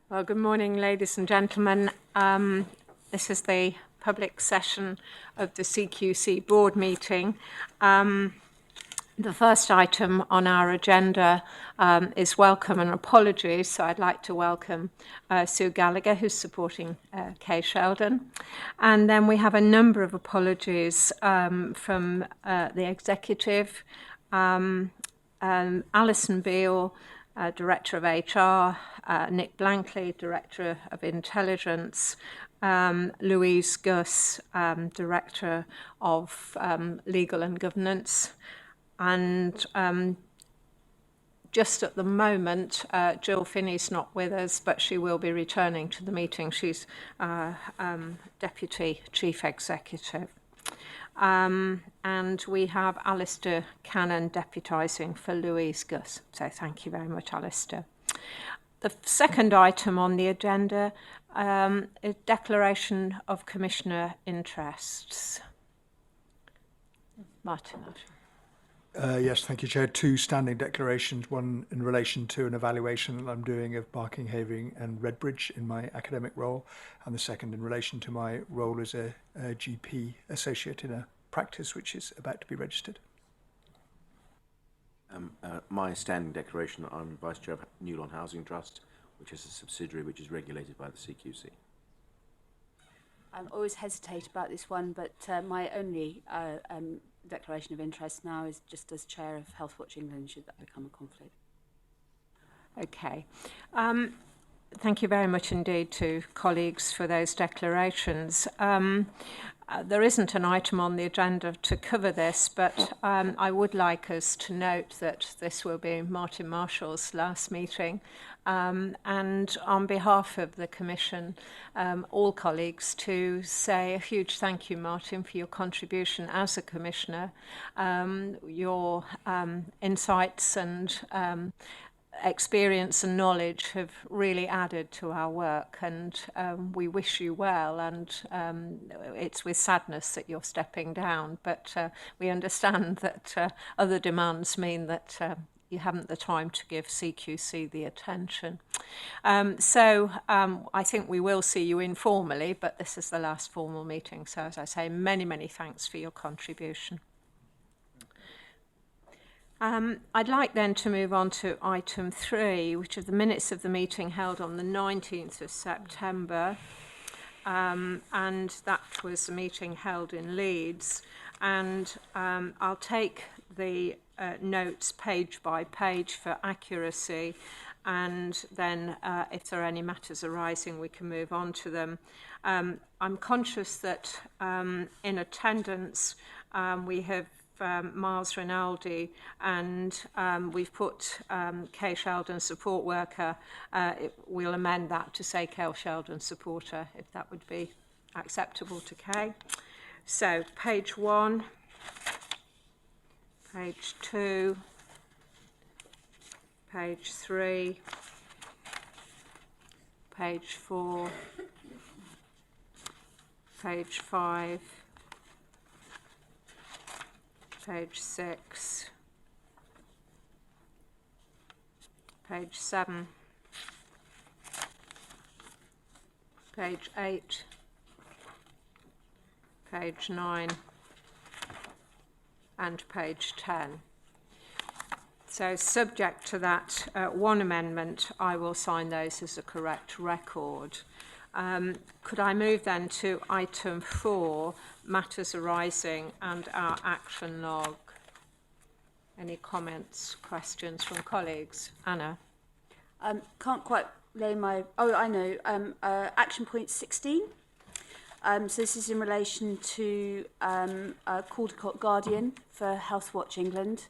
Well, good morning, ladies and gentlemen. This is the public session of the CQC board meeting. The first item on our agenda is welcome and apologies. So I'd like to welcome Sue Gallagher, who's supporting Kay Sheldon. And then we have a number of apologies from the executive, Alison Beale, Director of HR, Nick Blankley, Director of Intelligence, Louise Gus, Director of Legal and Governance, and just at the moment, Jill Finney's not with us, but she will be returning to the meeting. She's Deputy Chief Executive. And we have Alistair Cannon deputising for Louise Gus. So thank you very much, Alistair. The second item on the agenda is declaration of commissioner interests. Martin. Yes, thank you, Chair. Two standing declarations, one in relation to an evaluation that I'm doing of Barking, and Redbridge in my academic role, and the second in relation to my role as a GP associate in a practice which is about to be registered. My standing declaration, I'm Vice Chair of Newlon Housing Trust, which is a subsidiary which is regulated by the CQC. I always hesitate about this one, but my only declaration of interest now is just as Chair of Healthwatch England, should that become a conflict. Okay. Thank you very much indeed to colleagues for those declarations. There isn't an item on the agenda to cover this, but I would like us to note that this will be Martin Marshall's last meeting. And on behalf of the Commission, all colleagues, to say a huge thank you, Martin, for your contribution as a Commissioner, your insights and experience and knowledge have really added to our work, and we wish you well, and it's with sadness that you're stepping down, but we understand that other demands mean that you haven't the time to give CQC the attention. So I think we will see you informally, but this is the last formal meeting, so as I say, many, many thanks for your contribution. I'd like then to move on to item 3, which are the minutes of the meeting held on the 19th of September. And that was a meeting held in Leeds. And I'll take the notes page by page for accuracy. And then if there are any matters arising, we can move on to them. I'm conscious that in attendance, we have Miles Rinaldi, and we've put Kay Sheldon support worker. We'll amend that to say Kay Sheldon supporter, if that would be acceptable to Kay. So page 1, page 2, page 3, page 4, page 5, page 6, page 7, page 8, page 9, and page 10. So subject to that one amendment, I will sign those as a correct record. Could I move then to item 4, matters arising, and our action log? Any comments, questions from colleagues? Anna? Can't quite lay my... Oh, I know. Action point 16. So this is in relation to Caldecott Guardian for Healthwatch England.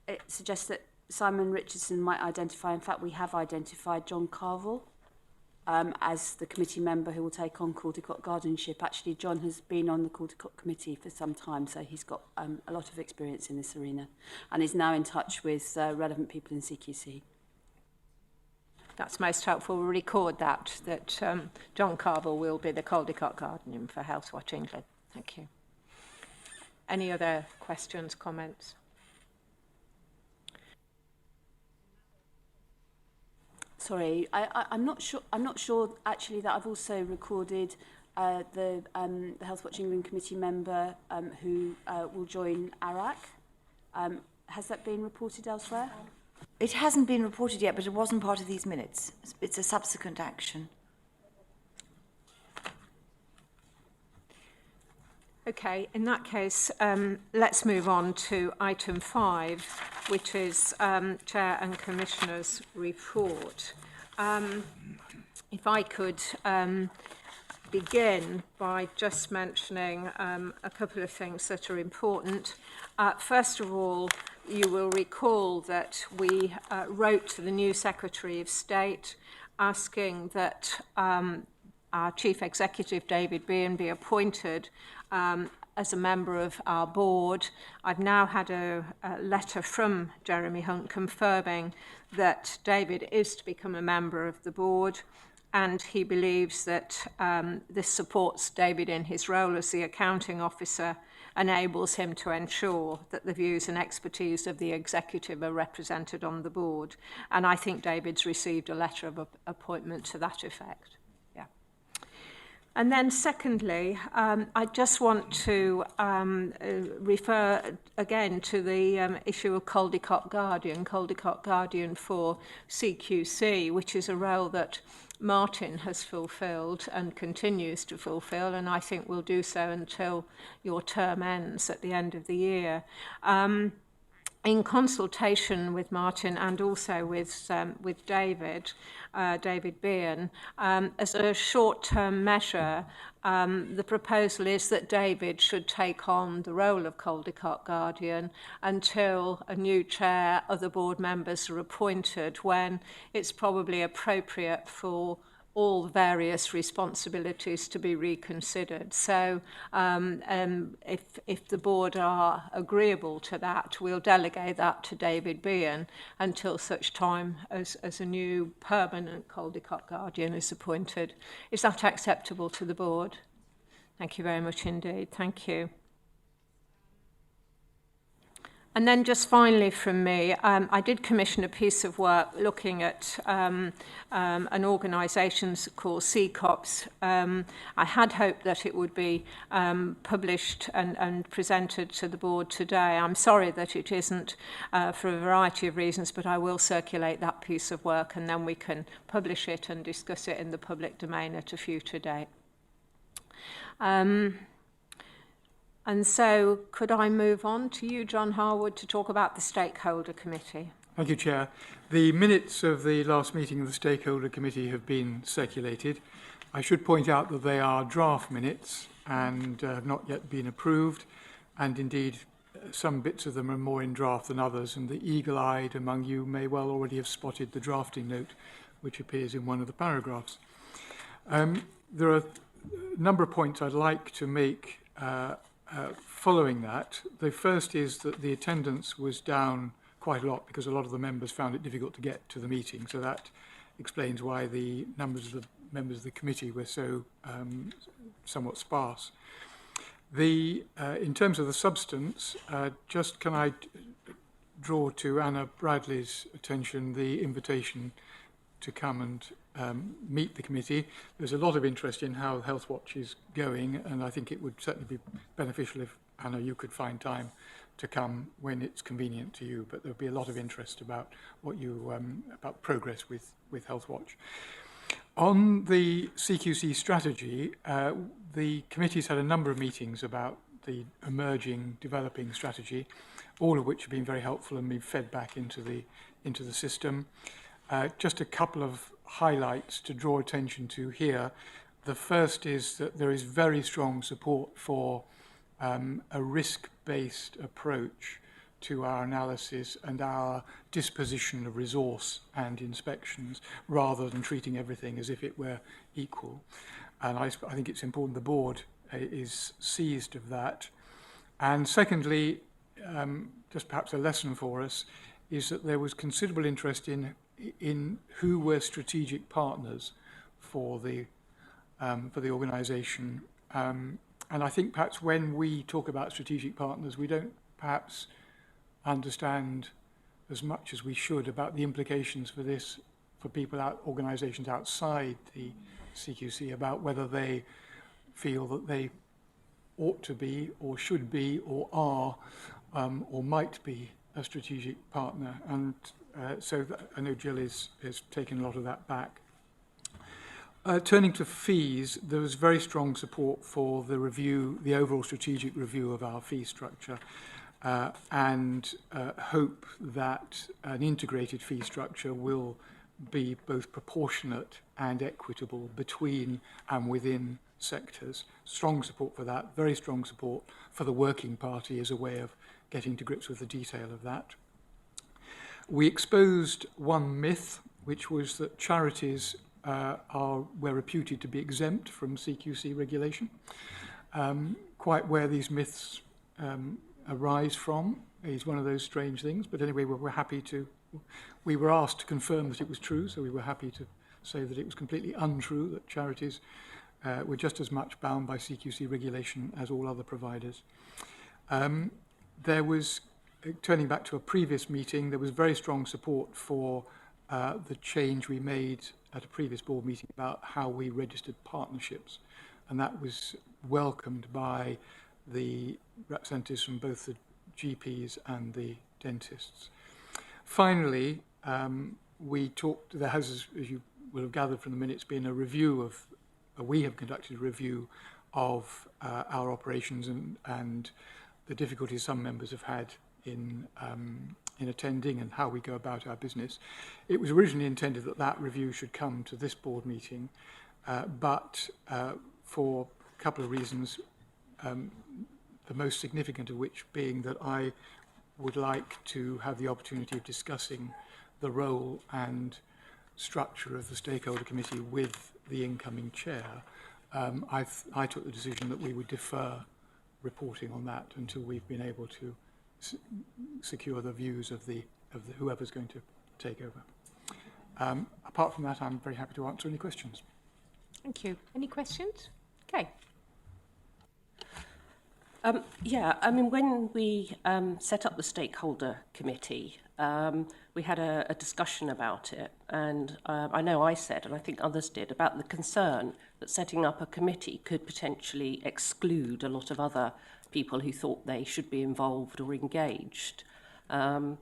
It suggests that Simon Richardson might identify, in fact we have identified John Carville as the committee member who will take on Caldecott guardianship. Actually, John has been on the Caldecott committee for some time, so he's got a lot of experience in this arena and is now in touch with relevant people in CQC. That's most helpful. We'll record that John Carville will be the Caldecott guardian for Healthwatch England. Thank you. Any other questions, comments? Sorry, I'm not sure. I'm not sure actually that I've also recorded the Healthwatch England committee member who will join ARAC. Has that been reported elsewhere? It hasn't been reported yet, but it wasn't part of these minutes. It's a subsequent action. Okay, in that case, let's move on to item 5, which is Chair and Commissioner's report. If I could begin by just mentioning a couple of things that are important. First of all, you will recall that we wrote to the new Secretary of State asking that our Chief Executive, David Bean, be appointed as a member of our board. I've now had a letter from Jeremy Hunt confirming that David is to become a member of the board, and he believes that this supports David in his role as the accounting officer, enables him to ensure that the views and expertise of the executive are represented on the board. And I think David's received a letter of appointment to that effect. And then secondly, I just want to refer again to the issue of Caldecott Guardian for CQC, which is a role that Martin has fulfilled and continues to fulfill, and I think will do so until your term ends at the end of the year. In consultation with Martin and also with David Bean, as a short-term measure, the proposal is that David should take on the role of Caldecott Guardian until a new chair, other board members are appointed, when it's probably appropriate for all the various responsibilities to be reconsidered. So if the board are agreeable to that, we'll delegate that to David Bean until such time as a new permanent Caldecott Guardian is appointed. Is that acceptable to the board? Thank you very much indeed. Thank you. And then just finally from me, I did commission a piece of work looking at an organisation called CQC. I had hoped that it would be published and presented to the board today. I'm sorry that it isn't for a variety of reasons, but I will circulate that piece of work and then we can publish it and discuss it in the public domain at a future date. And so could I move on to you, John Harwood, to talk about the Stakeholder Committee? Thank you, Chair. The minutes of the last meeting of the Stakeholder Committee have been circulated. I should point out that they are draft minutes and have not yet been approved, and indeed some bits of them are more in draft than others, and the eagle-eyed among you may well already have spotted the drafting note which appears in one of the paragraphs. There are a number of points I'd like to make following that. The first is that the attendance was down quite a lot because a lot of the members found it difficult to get to the meeting. So that explains why the numbers of the members of the committee were so somewhat sparse. In terms of the substance, just can I draw to Anna Bradley's attention the invitation to come and meet the committee. There's a lot of interest in how Healthwatch is going, and I think it would certainly be beneficial if, Anna, you could find time to come when it's convenient to you, but there'll be a lot of interest about what you about progress with Healthwatch. On the CQC strategy, the committee's had a number of meetings about the emerging, developing strategy, all of which have been very helpful and been fed back into the system. Just a couple of highlights to draw attention to here. The first is that there is very strong support for a risk-based approach to our analysis and our disposition of resource and inspections, rather than treating everything as if it were equal. And I think it's important the board is seized of that. And secondly, just perhaps a lesson for us, is that there was considerable interest in who were strategic partners for the organisation. And I think perhaps when we talk about strategic partners, we don't perhaps understand as much as we should about the implications for this for people organisations outside the CQC about whether they feel that they ought to be or should be or are or might be a strategic partner. And I know Jill has taken a lot of that back. Turning to fees, there was very strong support for the review, the overall strategic review of our fee structure, and hope that an integrated fee structure will be both proportionate and equitable between and within sectors. Strong support for that, very strong support for the Working Party as a way of getting to grips with the detail of that. We exposed one myth, which was that charities were reputed to be exempt from CQC regulation. Quite where these myths arise from is one of those strange things, but anyway, we were asked to confirm that it was true, so we were happy to say that it was completely untrue, that charities were just as much bound by CQC regulation as all other providers. There was, turning back to a previous meeting, there was very strong support for the change we made at a previous board meeting about how we registered partnerships, and that was welcomed by the representatives from both the GPs and the dentists. Finally, we talked, there has, as you will have gathered from the minutes, been a review of, we have conducted a review of our operations and the difficulties some members have had in attending and how we go about our business. It was originally intended that that review should come to this board meeting, but for a couple of reasons, the most significant of which being that I would like to have the opportunity of discussing the role and structure of the Stakeholder Committee with the incoming chair. I took the decision that we would defer reporting on that until we've been able to secure the views of the whoever's going to take over. Apart from that, I'm very happy to answer any questions. Thank you. Any questions? Okay. Yeah, I mean, when we set up the Stakeholder Committee, we had a discussion about it, and I know I said, and I think others did, about the concern that setting up a committee could potentially exclude a lot of other people who thought they should be involved or engaged. And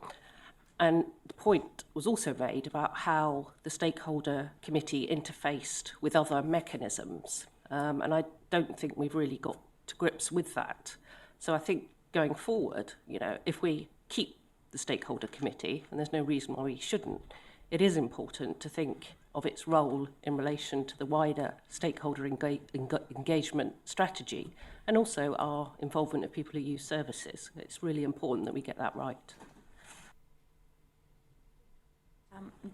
the point was also made about how the Stakeholder Committee interfaced with other mechanisms, and I don't think we've really got to grips with that. So I think going forward, you know, if we keep the Stakeholder Committee, and there's no reason why we shouldn't, it is important to think of its role in relation to the wider stakeholder engagement strategy and also our involvement of people who use services. It's really important that we get that right.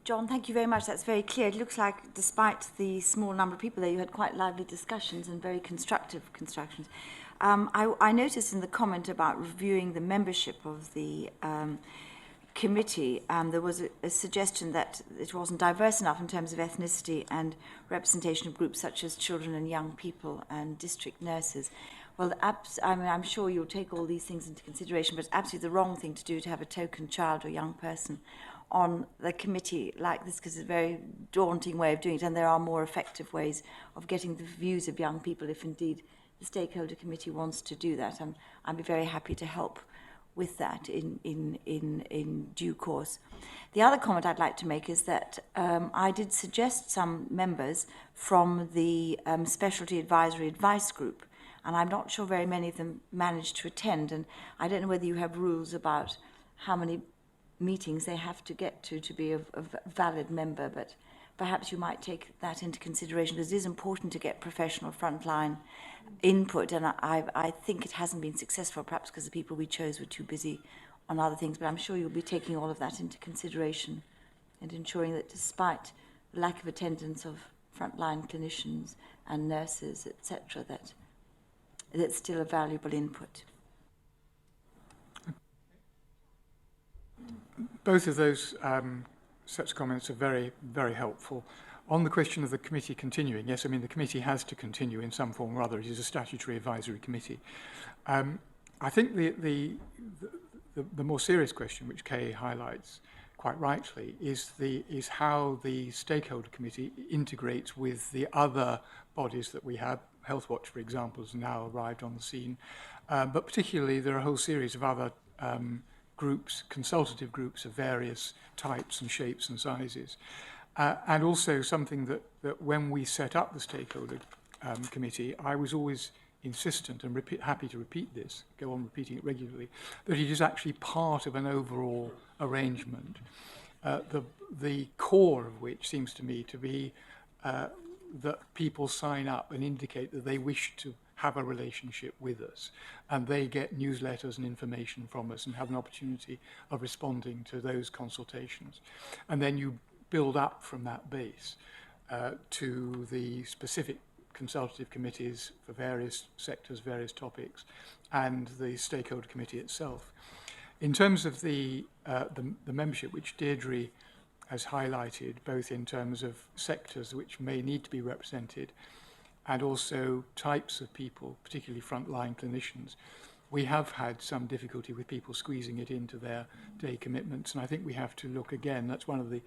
John, thank you very much. That's very clear. It looks like despite the small number of people there, you had quite lively discussions and very constructive constructions. I noticed in the comment about reviewing the membership of the committee, there was a suggestion that it wasn't diverse enough in terms of ethnicity and representation of groups such as children and young people and district nurses. Well, I mean, I'm sure you'll take all these things into consideration, but it's absolutely the wrong thing to do to have a token child or young person on the committee like this, because it's a very daunting way of doing it, and there are more effective ways of getting the views of young people if indeed the Stakeholder Committee wants to do that. I'd be very happy to help with that in due course. The other comment I'd like to make is that I did suggest some members from the Specialty Advisory Advice Group, and I'm not sure very many of them managed to attend, and I don't know whether you have rules about how many meetings they have to get to be a valid member, but perhaps you might take that into consideration, because it is important to get professional frontline input, and I think it hasn't been successful, perhaps because the people we chose were too busy on other things, but I'm sure you'll be taking all of that into consideration and ensuring that despite the lack of attendance of frontline clinicians and nurses, etc., that it's still a valuable input. Both of those sets of comments are very, very helpful. On the question of the committee continuing, yes, I mean, the committee has to continue in some form or other. It is a statutory advisory committee. I think the more serious question, which Kay highlights quite rightly, is how the Stakeholder Committee integrates with the other bodies that we have. Healthwatch, for example, has now arrived on the scene. But particularly, there are a whole series of other groups, consultative groups of various types and shapes and sizes. And also something that when we set up the Stakeholder Committee, I was always insistent and happy to repeat this, go on repeating it regularly, that it is actually part of an overall arrangement, the core of which seems to me to be that people sign up and indicate that they wish to have a relationship with us, and they get newsletters and information from us and have an opportunity of responding to those consultations. And then you build up from that base to the specific consultative committees for various sectors, various topics, and the Stakeholder Committee itself. In terms of the membership, which Deirdre has highlighted, both in terms of sectors which may need to be represented and also types of people, particularly frontline clinicians, we have had some difficulty with people squeezing it into their day commitments, and I think we have to look again. That's one of the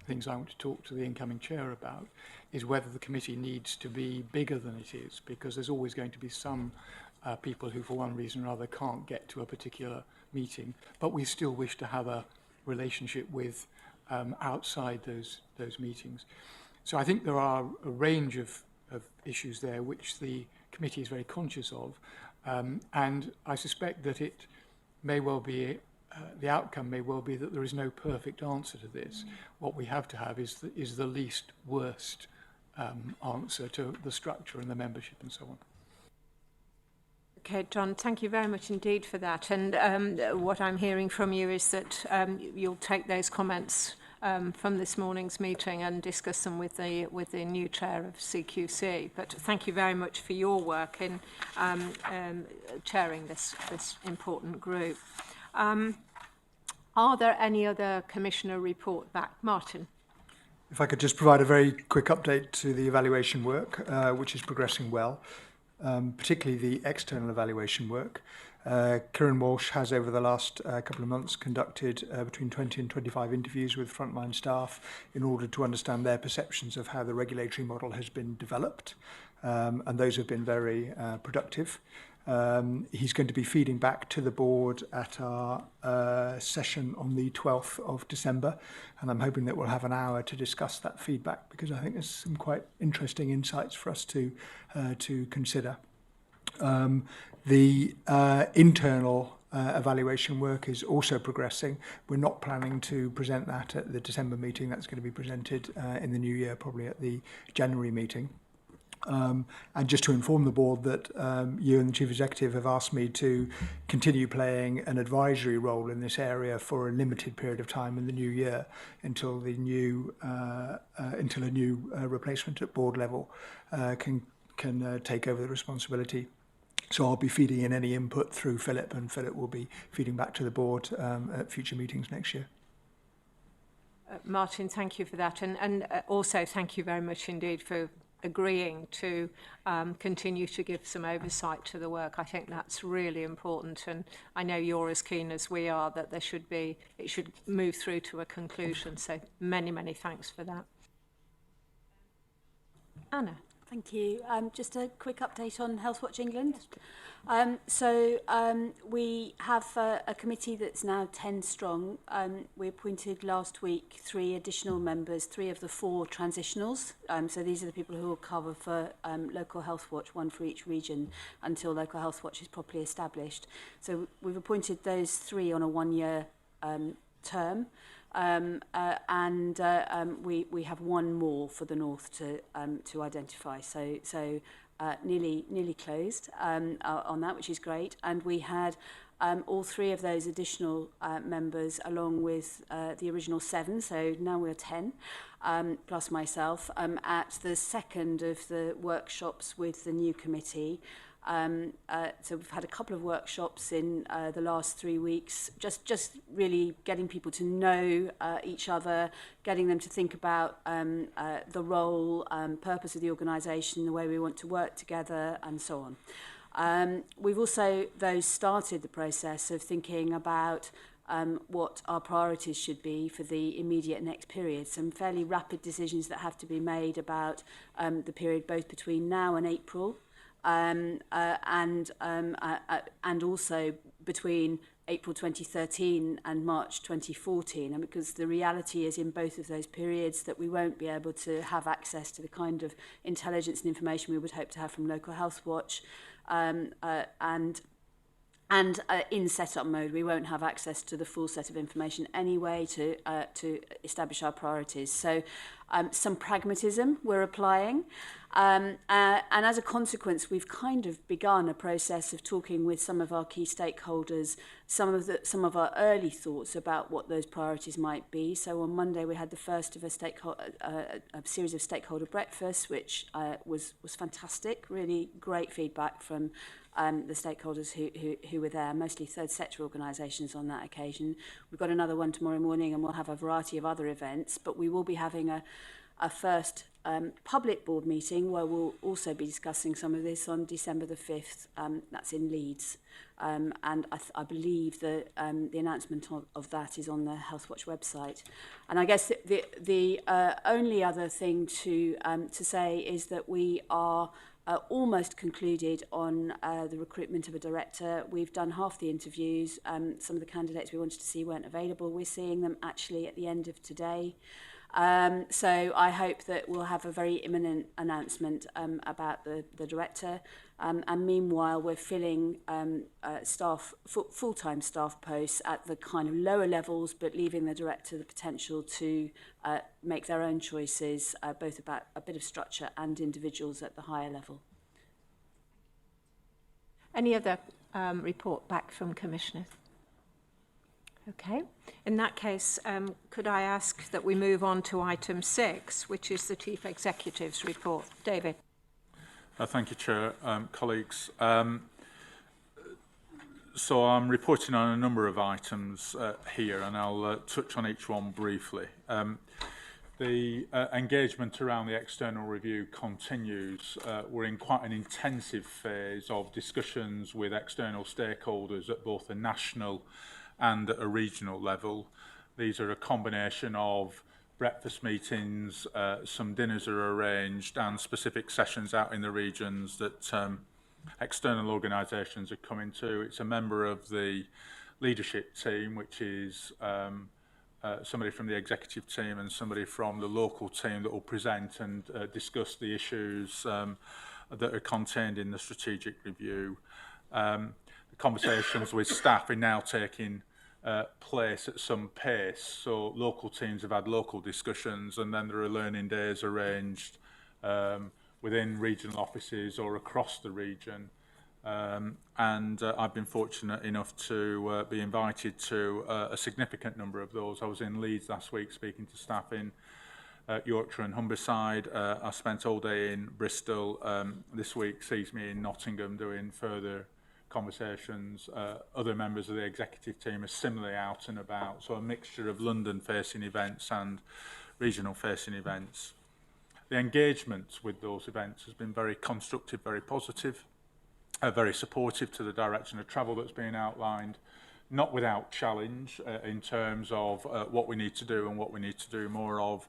things I want to talk to the incoming chair about, is whether the committee needs to be bigger than it is, because there's always going to be some people who, for one reason or other, can't get to a particular meeting, but we still wish to have a relationship with outside those meetings. So I think there are a range of issues there which the committee is very conscious of, and I suspect that it may well be, the outcome may well be that there is no perfect answer to this. What we have to have is the least worst answer to the structure and the membership and so on. Okay, John, thank you very much indeed for that. And what I'm hearing from you is that you'll take those comments from this morning's meeting and discuss them with the new chair of CQC. But thank you very much for your work in chairing this important group. Are there any other commissioner report back? Martin. If I could just provide a very quick update to the evaluation work, which is progressing well, particularly the external evaluation work. Kieran Walsh has, over the last couple of months, conducted between 20 and 25 interviews with frontline staff in order to understand their perceptions of how the regulatory model has been developed, and those have been very productive. He's going to be feeding back to the board at our session on the 12th of December, and I'm hoping that we'll have an hour to discuss that feedback, because I think there's some quite interesting insights for us to consider. The internal evaluation work is also progressing. We're not planning to present that at the December meeting. That's going to be presented in the new year, probably at the January meeting. And just to inform the board that you and the Chief Executive have asked me to continue playing an advisory role in this area for a limited period of time in the new year, until a new replacement at board level can take over the responsibility. So I'll be feeding in any input through Philip, and Philip will be feeding back to the board at future meetings next year. Martin, thank you for that. And also thank you very much indeed for agreeing to continue to give some oversight to the work. I think that's really important, and I know you're as keen as we are that it should move through to a conclusion. So many, many thanks for that. Anna. Thank you. Just a quick update on Healthwatch England. We have a committee that's now 10 strong. We appointed last week 3 additional members, 3 of the 4 transitionals. So these are the people who will cover for local Healthwatch, 1 for each region, until local Healthwatch is properly established. So we've appointed those 3 on a 1-year term. We have 1 more for the north to identify. So nearly closed on that, which is great. And we had all 3 of those additional members, along with the original 7. So now we're 10, plus myself, at the second of the workshops with the new committee. So we've had a couple of workshops in the last 3 weeks, just really getting people to know each other, getting them to think about the role, purpose of the organisation, the way we want to work together, and so on. We've also, though, started the process of thinking about what our priorities should be for the immediate next period. Some fairly rapid decisions that have to be made about the period both between now and April, and also between April 2013 and March 2014, and because the reality is in both of those periods that we won't be able to have access to the kind of intelligence and information we would hope to have from local Healthwatch, and in set-up mode we won't have access to the full set of information anyway to establish our priorities. So some pragmatism we're applying. And as a consequence, we've kind of begun a process of talking with some of our key stakeholders, some of our early thoughts about what those priorities might be. So on Monday we had the first of a series of stakeholder breakfasts, which was fantastic. Really great feedback from the stakeholders who were there, mostly third sector organisations on that occasion. We've got another one tomorrow morning, and we'll have a variety of other events. But we will be having a first public board meeting where we'll also be discussing some of this on December the 5th. That's in Leeds. And I believe the announcement of that is on the Healthwatch website. And I guess the only other thing to say is that we are almost concluded on the recruitment of a director. We've done half the interviews. Some of the candidates we wanted to see weren't available. We're seeing them actually at the end of today. So I hope that we'll have a very imminent announcement about the director. And meanwhile, we're filling full-time staff posts at the kind of lower levels, but leaving the director the potential to make their own choices, both about a bit of structure and individuals at the higher level. Any other report back from commissioners? Okay. In that case, could I ask that we move on to item 6, which is the Chief Executive's report. David. Thank you, Chair. Colleagues, so I'm reporting on a number of items here, and I'll touch on each one briefly. The engagement around the external review continues. We're in quite an intensive phase of discussions with external stakeholders at both a national and at a regional level. These are a combination of breakfast meetings, some dinners are arranged, and specific sessions out in the regions that external organisations are coming to. It's a member of the leadership team, which is somebody from the executive team and somebody from the local team that will present and discuss the issues that are contained in the strategic review. The conversations with staff are now taking place at some pace. So local teams have had local discussions, and then there are learning days arranged within regional offices or across the region. And I've been fortunate enough to be invited to a significant number of those. I was in Leeds last week speaking to staff in Yorkshire and Humberside. I spent all day in Bristol. This week sees me in Nottingham doing further conversations. Other members of the executive team are similarly out and about, so a mixture of London-facing events and regional-facing events. The engagement with those events has been very constructive, very positive, very supportive to the direction of travel that's being outlined, not without challenge in terms of what we need to do and what we need to do more of.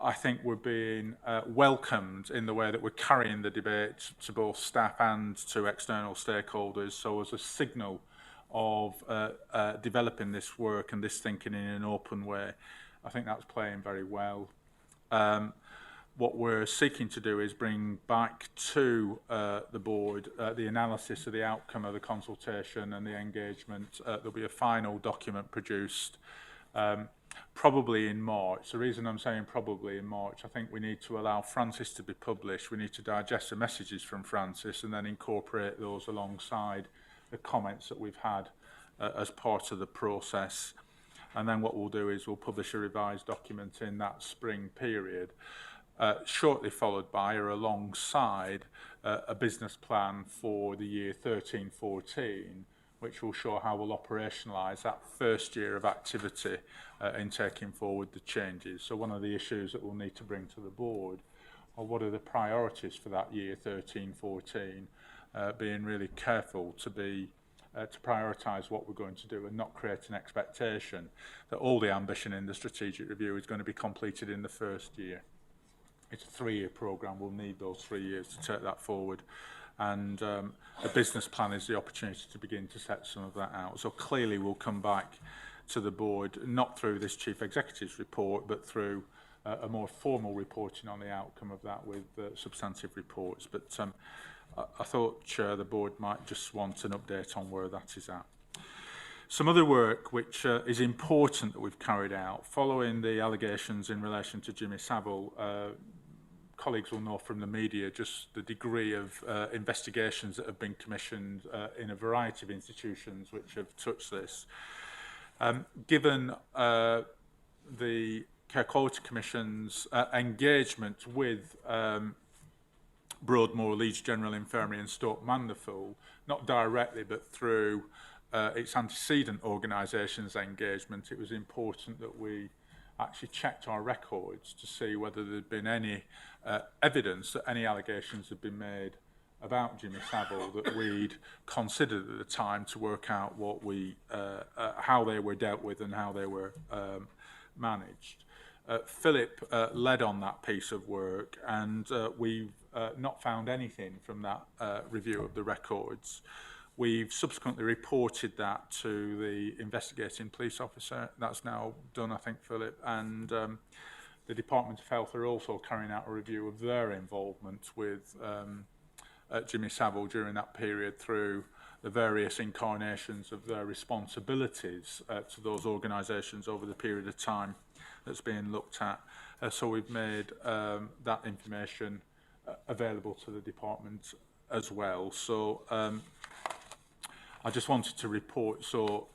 I think we're being welcomed in the way that we're carrying the debate to both staff and to external stakeholders. So as a signal of developing this work and this thinking in an open way, I think that's playing very well. What we're seeking to do is bring back to the board the analysis of the outcome of the consultation and the engagement. There'll be a final document produced probably in March. The reason I'm saying probably in March, I think we need to allow Francis to be published. We need to digest the messages from Francis and then incorporate those alongside the comments that we've had as part of the process. And then what we'll do is we'll publish a revised document in that spring period, shortly followed by or alongside a business plan for the year 13-14, which will show how we'll operationalise that first year of activity in taking forward the changes. So one of the issues that we'll need to bring to the board are what are the priorities for that year 13-14, being really careful to be to prioritise what we're going to do and not create an expectation that all the ambition in the strategic review is going to be completed in the first year. It's a 3-year programme. We'll need those 3 years to take that forward. And a business plan is the opportunity to begin to set some of that out. So clearly we'll come back to the board, not through this Chief Executive's report, but through a more formal reporting on the outcome of that with substantive reports. But I thought, Chair, the board might just want an update on where that is at. Some other work which is important that we've carried out following the allegations in relation to Jimmy Savile. Colleagues will know from the media just the degree of investigations that have been commissioned in a variety of institutions which have touched this. Given the Care Quality Commission's engagement with Broadmoor, Leeds General Infirmary and Stoke Mandeville, not directly but through its antecedent organisations' engagement, it was important that we actually checked our records to see whether there'd been any evidence that any allegations had been made about Jimmy Savile that we'd considered at the time to work out what how they were dealt with and how they were managed. Philip led on that piece of work, and we've not found anything from that review of the records. We've subsequently reported that to the investigating police officer. That's now done, I think, Philip. And the Department of Health are also carrying out a review of their involvement with Jimmy Savile during that period through the various incarnations of their responsibilities to those organisations over the period of time that's being looked at. So we've made that information available to the department as well. So I just wanted to report so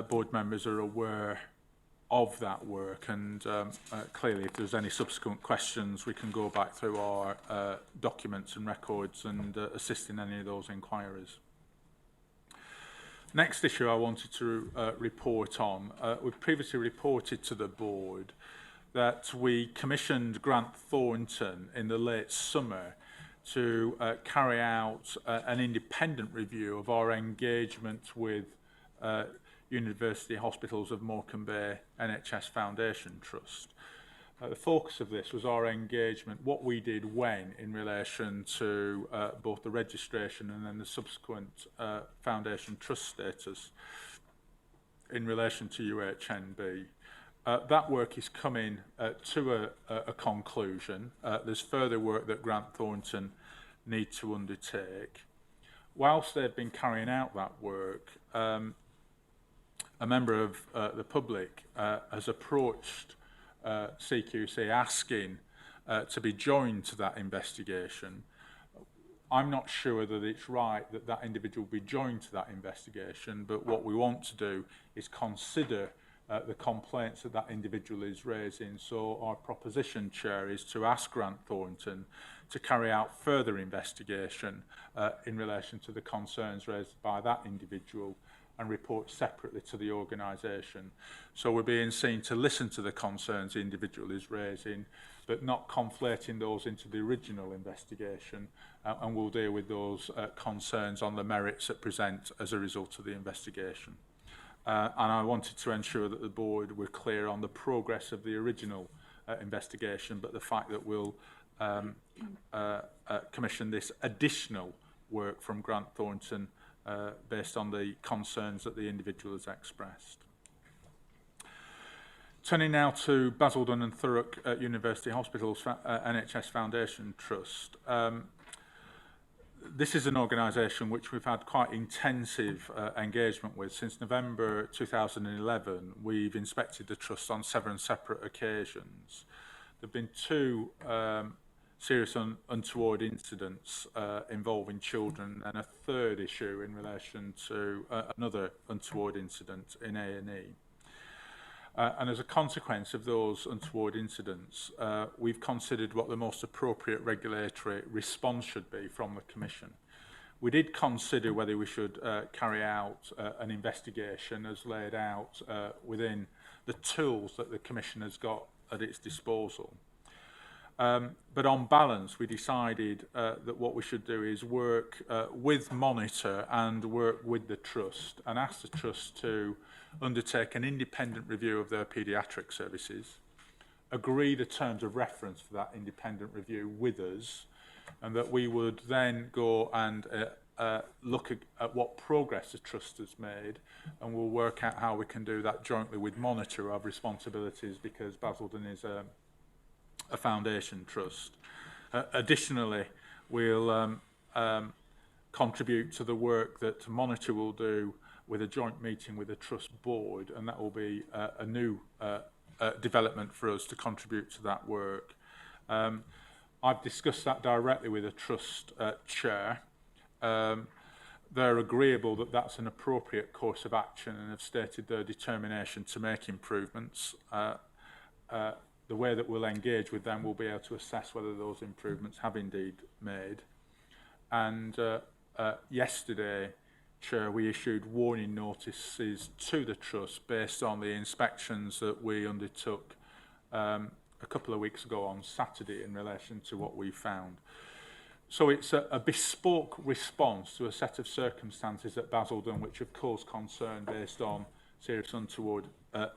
board members are aware of that work, and clearly if there's any subsequent questions we can go back through our documents and records and assist in any of those inquiries. Next issue I wanted to report on, we've previously reported to the board that we commissioned Grant Thornton in the late summer to carry out an independent review of our engagement with University Hospitals of Morecambe Bay NHS Foundation Trust. The focus of this was our engagement, what we did when in relation to both the registration and then the subsequent foundation trust status in relation to UHNB. That work is coming to a conclusion. There's further work that Grant Thornton need to undertake. Whilst they've been carrying out that work, a member of the public has approached CQC asking to be joined to that investigation. I'm not sure that it's right that that individual be joined to that investigation, but what we want to do is consider the complaints that that individual is raising. So our proposition, Chair, is to ask Grant Thornton to carry out further investigation in relation to the concerns raised by that individual and report separately to the organisation. So we're being seen to listen to the concerns the individual is raising, but not conflating those into the original investigation, and we'll deal with those concerns on the merits that present as a result of the investigation. And I wanted to ensure that the board were clear on the progress of the original investigation, but the fact that we'll commission this additional work from Grant Thornton based on the concerns that the individual has expressed. Turning now to Basildon and Thurrock University Hospitals NHS Foundation Trust. This is an organisation which we've had quite intensive engagement with. Since November 2011, we've inspected the trust on 7 separate occasions. There have been 2 serious untoward incidents involving children, and a 3rd issue in relation to another untoward incident in A&E. And as a consequence of those untoward incidents, we've considered what the most appropriate regulatory response should be from the Commission. We did consider whether we should carry out an investigation as laid out within the tools that the Commission has got at its disposal. But on balance, we decided that what we should do is work with Monitor and work with the Trust and ask the Trust to undertake an independent review of their paediatric services, agree the terms of reference for that independent review with us, and that we would then go and look at what progress the Trust has made, and we'll work out how we can do that jointly with Monitor, who have responsibilities because Basildon is a foundation trust. Additionally, we'll contribute to the work that Monitor will do with a joint meeting with the Trust Board, and that will be a new development for us to contribute to that work. I've discussed that directly with the Trust Chair. They're agreeable that that's an appropriate course of action and have stated their determination to make improvements. The way that we'll engage with them, we'll be able to assess whether those improvements have indeed made. And yesterday, Chair, we issued warning notices to the Trust based on the inspections that we undertook a couple of weeks ago on Saturday in relation to what we found. So it's a bespoke response to a set of circumstances at Basildon which have caused concern based on serious untoward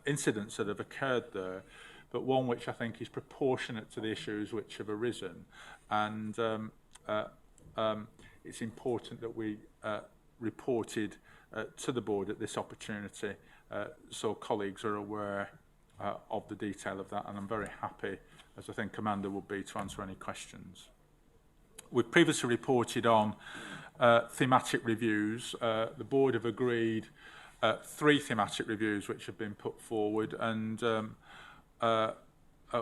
incidents that have occurred there, but one which I think is proportionate to the issues which have arisen. And it's important that we reported to the board at this opportunity so colleagues are aware of the detail of that, and I'm very happy, as I think Amanda would be, to answer any questions. We've previously reported on thematic reviews. The board have agreed 3 thematic reviews which have been put forward, and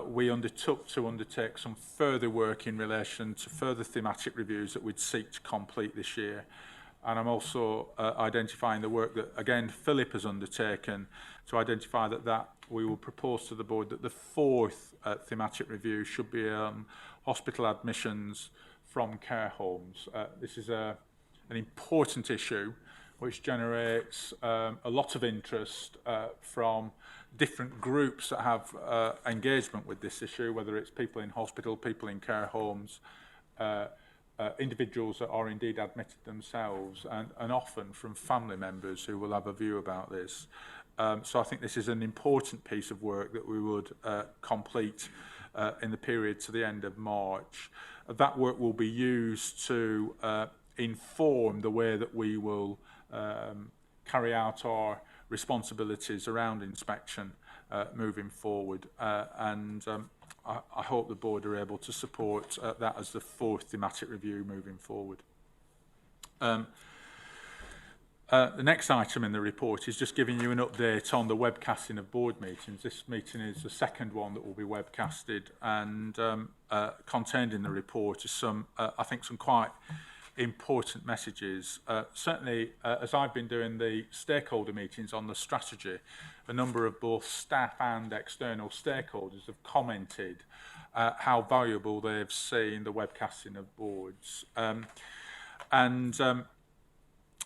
we undertook to undertake some further work in relation to further thematic reviews that we'd seek to complete this year. And I'm also identifying the work that, again, Philip has undertaken to identify that we will propose to the board that the 4th thematic review should be hospital admissions from care homes. This is an important issue which generates a lot of interest from different groups that have engagement with this issue, whether it's people in hospital, people in care homes, individuals that are indeed admitted themselves, and often from family members who will have a view about this. So I think this is an important piece of work that we would complete in the period to the end of March. That work will be used to inform the way that we will carry out our responsibilities around inspection moving forward. I hope the board are able to support that as the 4th thematic review moving forward. The next item in the report is just giving you an update on the webcasting of board meetings. This meeting is the 2nd one that will be webcasted, and contained in the report is some, I think, some quite important messages. Certainly, as I've been doing the stakeholder meetings on the strategy, a number of both staff and external stakeholders have commented how valuable they've seen the webcasting of boards.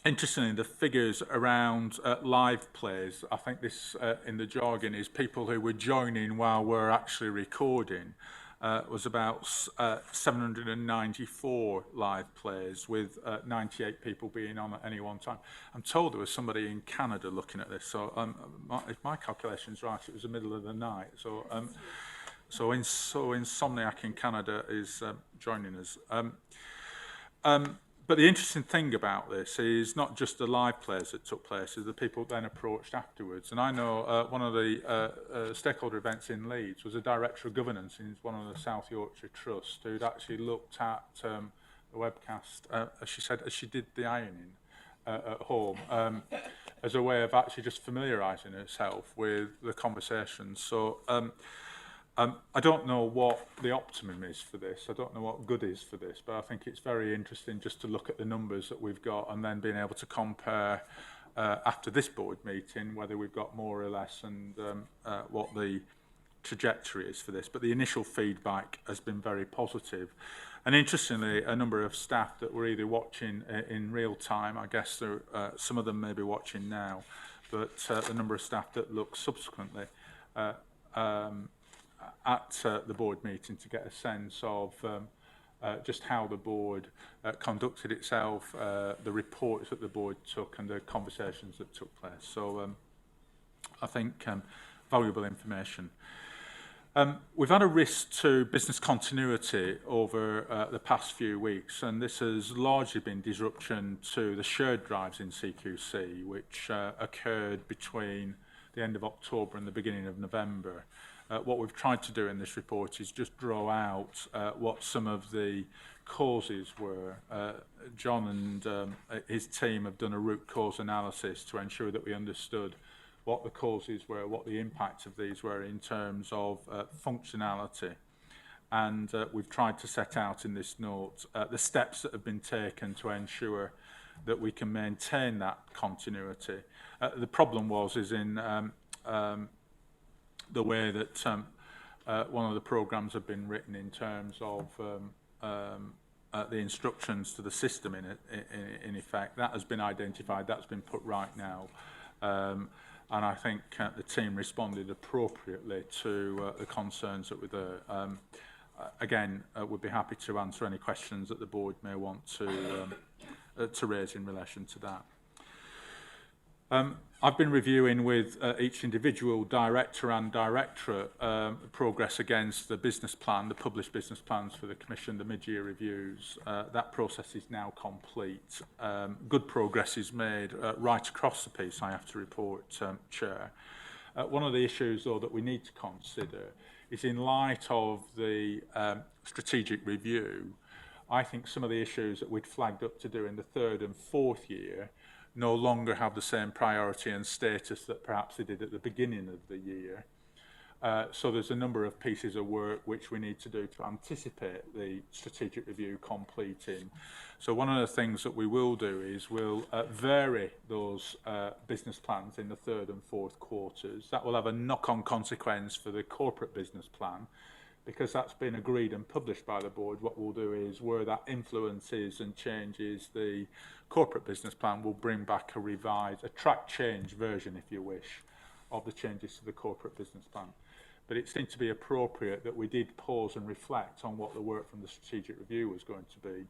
Interestingly, the figures around live plays, I think this in the jargon is people who were joining while we're actually recording, was about 794 live plays, with 98 people being on at any one time. I'm told there was somebody in Canada looking at this, so if my calculation's right, it was the middle of the night. So Insomniac in Canada is joining us. But the interesting thing about this is not just the live plays that took place, is the people then approached afterwards. And I know one of the stakeholder events in Leeds was a director of governance in one of the South Yorkshire Trusts who'd actually looked at the webcast, as she said, as she did the ironing at home, as a way of actually just familiarising herself with the conversation. So I don't know what the optimum is for this. I don't know what good is for this, but I think it's very interesting just to look at the numbers that we've got and then being able to compare after this board meeting whether we've got more or less, and what the trajectory is for this. But the initial feedback has been very positive. And interestingly, a number of staff that were either watching in real time, I guess there, some of them may be watching now, but the number of staff that looked subsequently at the board meeting to get a sense of just how the board conducted itself, the reports that the board took and the conversations that took place. So I think valuable information. We've had a risk to business continuity over the past few weeks, and this has largely been disruption to the shared drives in CQC, which occurred between the end of October and the beginning of November. What we've tried to do in this report is just draw out what some of the causes were. John and his team have done a root cause analysis to ensure that we understood what the causes were, what the impact of these were in terms of functionality. And we've tried to set out in this note the steps that have been taken to ensure that we can maintain that continuity. The problem is in the way that one of the programmes have been written in terms of the instructions to the system in effect. That has been identified, that's been put right now. And I think the team responded appropriately to the concerns that were there. Again, we'd be happy to answer any questions that the board may want to raise in relation to that. I've been reviewing with each individual director and directorate progress against the business plan, the published business plans for the Commission, the mid-year reviews. That process is now complete. Good progress is made right across the piece, I have to report, Chair. One of the issues, though, that we need to consider is in light of the strategic review, I think some of the issues that we'd flagged up to do in the third and fourth year no longer have the same priority and status that perhaps they did at the beginning of the year. So there's a number of pieces of work which we need to do to anticipate the strategic review completing. So one of the things that we will do is we'll vary those business plans in the third and fourth quarters. That will have a knock-on consequence for the corporate business plan, because that's been agreed and published by the board. What we'll do is, where that influences and changes the corporate business plan, we'll bring back a revised, a track change version, if you wish, of the changes to the corporate business plan. But it seemed to be appropriate that we did pause and reflect on what the work from the strategic review was going to be,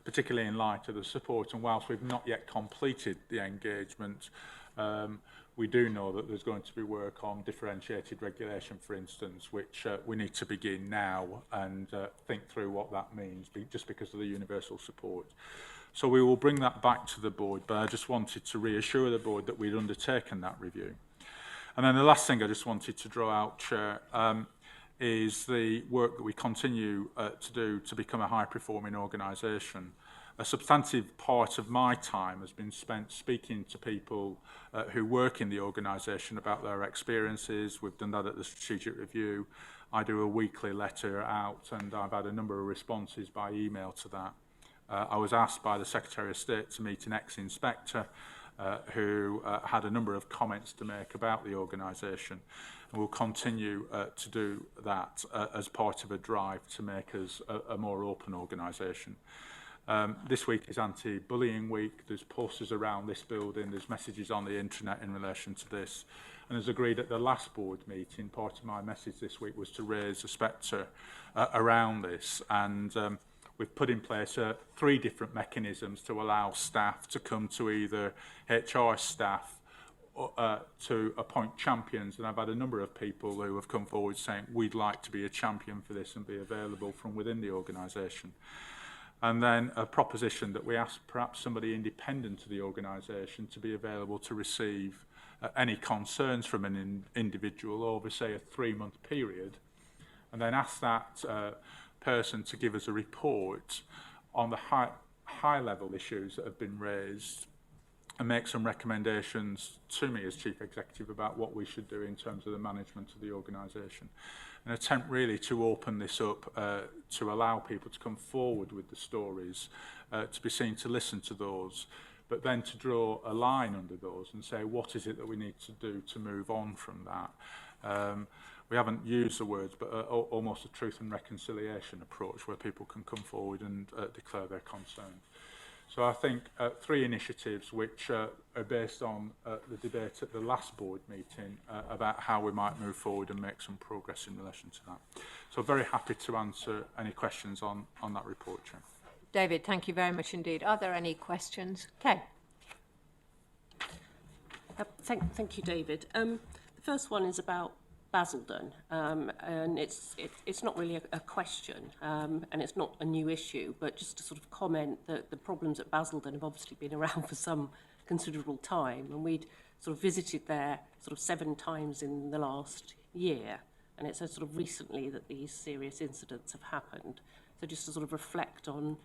particularly in light of the support. And whilst we've not yet completed the engagement, we do know that there's going to be work on differentiated regulation, for instance, which we need to begin now and think through what that means, just because of the universal support. So we will bring that back to the board, but I just wanted to reassure the board that we'd undertaken that review. And then the last thing I just wanted to draw out, Chair, is the work that we continue to do to become a high-performing organisation. A substantive part of my time has been spent speaking to people who work in the organisation about their experiences. We've done that at the strategic review. I do a weekly letter out, and I've had a number of responses by email to that. I was asked by the Secretary of State to meet an ex-inspector who had a number of comments to make about the organisation. And we'll continue to do that as part of a drive to make us a more open organisation. This week is anti-bullying week. There's posters around this building. There's messages on the intranet in relation to this. And as agreed at the last board meeting, part of my message this week was to raise the spectre around this. And we've put in place 3 different mechanisms to allow staff to come to either HR staff to appoint champions. And I've had a number of people who have come forward saying, we'd like to be a champion for this and be available from within the organisation. And then a proposition that we ask perhaps somebody independent of the organisation to be available to receive any concerns from an individual over, say, a 3-month period, and then ask that person to give us a report on the high-level issues that have been raised and make some recommendations to me as Chief Executive about what we should do in terms of the management of the organisation. An attempt really to open this up, to allow people to come forward with the stories, to be seen to listen to those, but then to draw a line under those and say, what is it that we need to do to move on from that? We haven't used the words, but almost a truth and reconciliation approach where people can come forward and declare their concerns. So I think 3 initiatives which are based on the debate at the last board meeting about how we might move forward and make some progress in relation to that. So very happy to answer any questions on that report, Chair. David, thank you very much indeed. Are there any questions? Okay. Thank you, David. The first one is about Basildon, and it's not really a question, and it's not a new issue, but just to sort of comment that the problems at Basildon have obviously been around for some considerable time, and we'd sort of visited there sort of 7 times in the last year, and it's sort of recently that these serious incidents have happened. So just to sort of reflect on,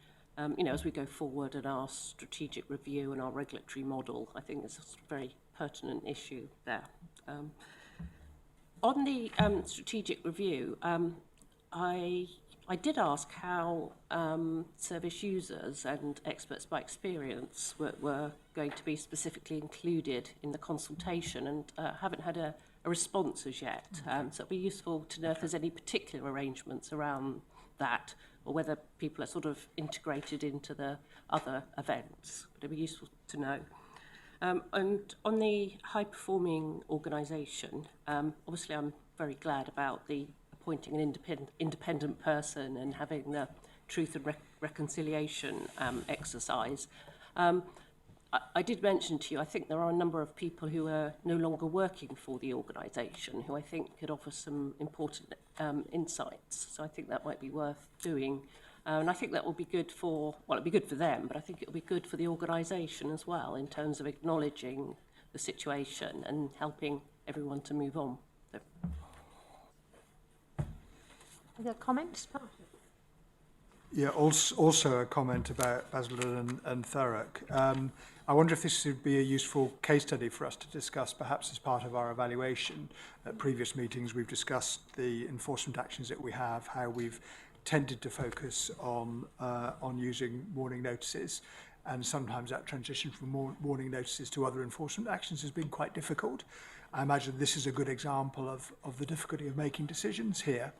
you know, as we go forward in our strategic review and our regulatory model, I think it's a sort of very pertinent issue there. On the strategic review, I did ask how service users and experts by experience were going to be specifically included in the consultation, and haven't had a response as yet. So it'd be useful to know if there's any particular arrangements around that, or whether people are sort of integrated into the other events. But it'd be useful to know. And on the high-performing organisation, obviously I'm very glad about the appointing an independent person and having the truth and reconciliation exercise. I did mention to you, I think there are a number of people who are no longer working for the organisation who I think could offer some important insights. So I think that might be worth doing. And I think that will be good for, well, it'll be good for them, but I think it'll be good for the organisation as well in terms of acknowledging the situation and helping everyone to move on. So. Other comments? Yeah, also a comment about Basildon and Thurrock. I wonder if this would be a useful case study for us to discuss, perhaps as part of our evaluation. At previous meetings, we've discussed the enforcement actions that we have, how we've tended to focus on using warning notices, and sometimes that transition from warning notices to other enforcement actions has been quite difficult. I imagine this is a good example of the difficulty of making decisions here.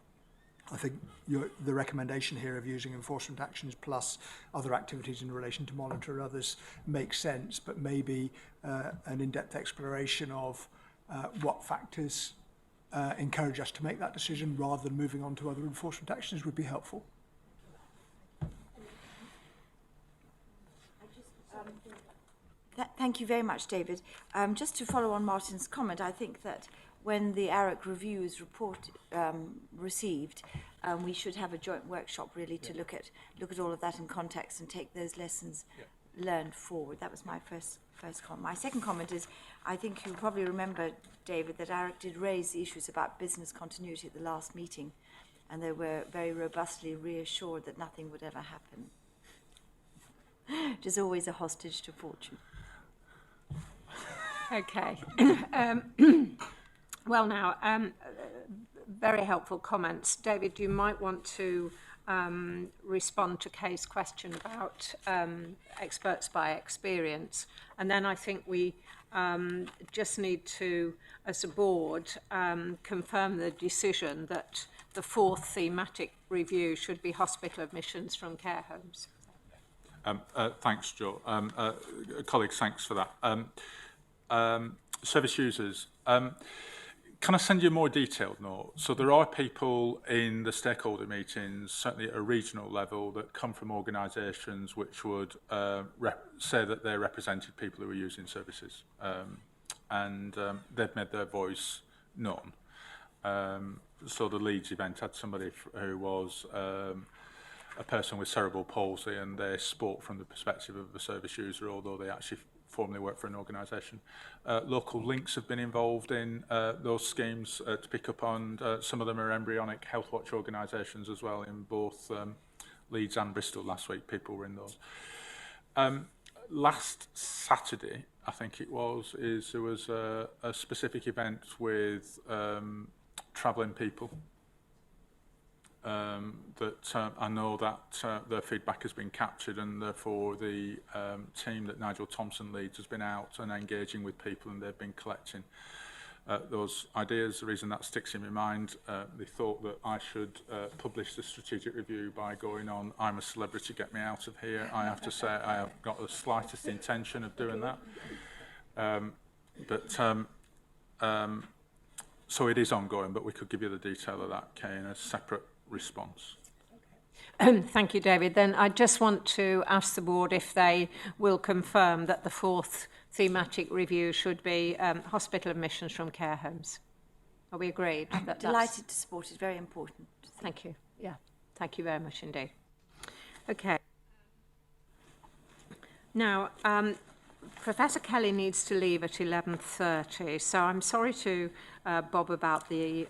I think the recommendation here of using enforcement actions plus other activities in relation to monitor and others makes sense, but maybe an in-depth exploration of what factors encourage us to make that decision rather than moving on to other enforcement actions would be helpful. Thank you very much, David. Just to follow on Martin's comment, I think that when the ARIC review is received, we should have a joint workshop really to look at all of that in context and take those lessons learned forward. That was my first comment. My second comment is, I think you probably remember, David, that ARIC did raise the issues about business continuity at the last meeting, and they were very robustly reassured that nothing would ever happen. It is always a hostage to fortune. Okay. Well, now, very helpful comments. David, you might want to respond to Kay's question about experts by experience. And then I think we just need to, as a board, confirm the decision that the 4th thematic review should be hospital admissions from care homes. Thanks, Jo. Colleagues, thanks for that. Service users. Can I send you a more detailed note? So there are people in the stakeholder meetings, certainly at a regional level, that come from organisations which would say that they represented people who are using services. And they've made their voice known. So the Leeds event had somebody who was a person with cerebral palsy, and they spoke from the perspective of a service user, although they actually formerly work for an organisation. Local links have been involved in those schemes to pick up on. Some of them are embryonic Healthwatch organisations as well, in both Leeds and Bristol last week. People were in those. Last Saturday, I think it was, there was a specific event with travelling people. That I know that their feedback has been captured, and therefore the team that Nigel Thompson leads has been out and engaging with people, and they've been collecting those ideas. The reason that sticks in my mind, they thought that I should publish the strategic review by going on I'm a Celebrity, Get Me Out of Here. I have to say I have got the slightest intention of doing that. So it is ongoing, but we could give you the detail of that, Kay, in a separate response. Thank you, David. Then I just want to ask the board if they will confirm that the fourth thematic review should be hospital admissions from care homes. Are we agreed? I'm delighted to support it. Very important. Thank you. Yeah, thank you very much indeed. Okay. Now, Professor Kelly needs to leave at 11:30, so I'm sorry to Bob about the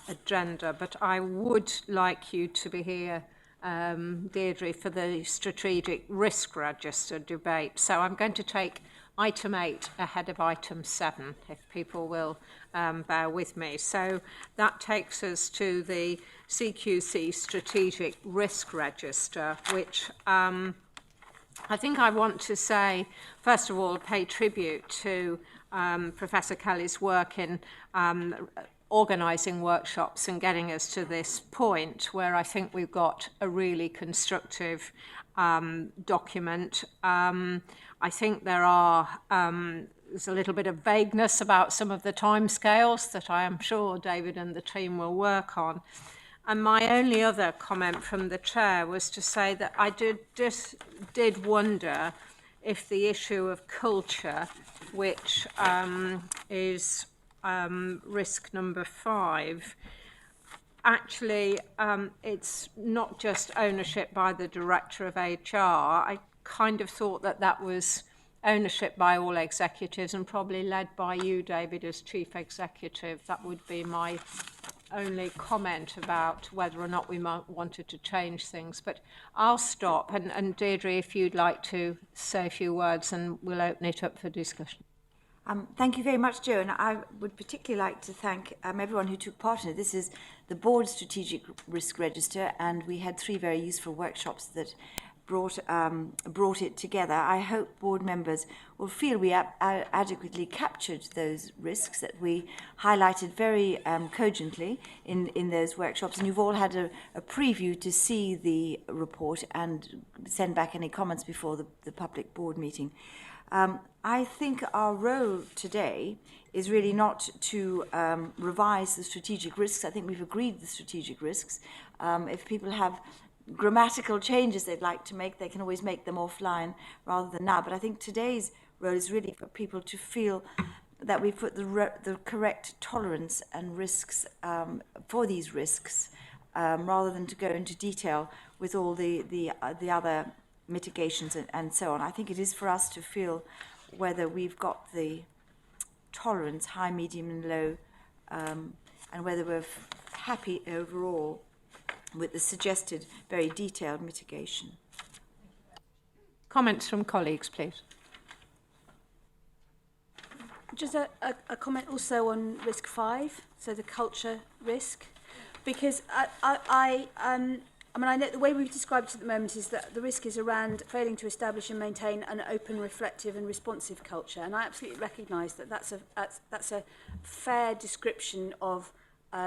agenda, but I would like you to be here, Deirdre, for the strategic risk register debate. So I'm going to take item 8 ahead of item 7, if people will bear with me. So that takes us to the CQC strategic risk register, which I think I want to say, first of all, pay tribute to Professor Kelly's work in organising workshops and getting us to this point where I think we've got a really constructive document. I think there's a little bit of vagueness about some of the timescales that I am sure David and the team will work on. And my only other comment from the chair was to say that I did wonder if the issue of culture, which is risk number 5, actually it's not just ownership by the director of HR. I kind of thought that was ownership by all executives and probably led by you, David, as chief executive. That would be my only comment about whether or not we might wanted to change things. But I'll stop. And Deirdre, if you'd like to say a few words, and we'll open it up for discussion. Thank you very much, Jo, and I would particularly like to thank everyone who took part in it. This is the board's strategic risk register, and we had 3 very useful workshops that brought it together. I hope board members will feel we adequately captured those risks that we highlighted very cogently in those workshops, and you've all had a preview to see the report and send back any comments before the public board meeting. I think our role today is really not to revise the strategic risks. I think we've agreed the strategic risks. If people have grammatical changes they'd like to make, they can always make them offline rather than now. But I think today's role is really for people to feel that we've put the correct tolerance and risks for these risks, rather than to go into detail with all the other mitigations and so on. I think it is for us to feel whether we've got the tolerance, high, medium and low, and whether we're happy overall with the suggested very detailed mitigation. Comments from colleagues, please. Just a comment also on risk 5, so the culture risk, because I mean, I know the way we've described it at the moment is that the risk is around failing to establish and maintain an open, reflective and responsive culture. And I absolutely recognise that that's a fair description of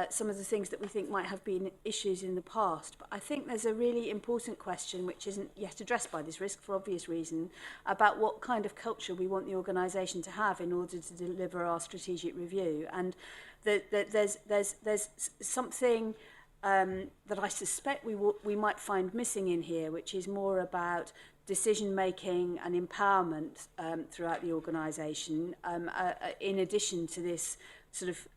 some of the things that we think might have been issues in the past. But I think there's a really important question, which isn't yet addressed by this risk for obvious reason, about what kind of culture we want the organisation to have in order to deliver our strategic review. And there's something that I suspect we might find missing in here, which is more about decision making and empowerment throughout the organisation, in addition to this sort of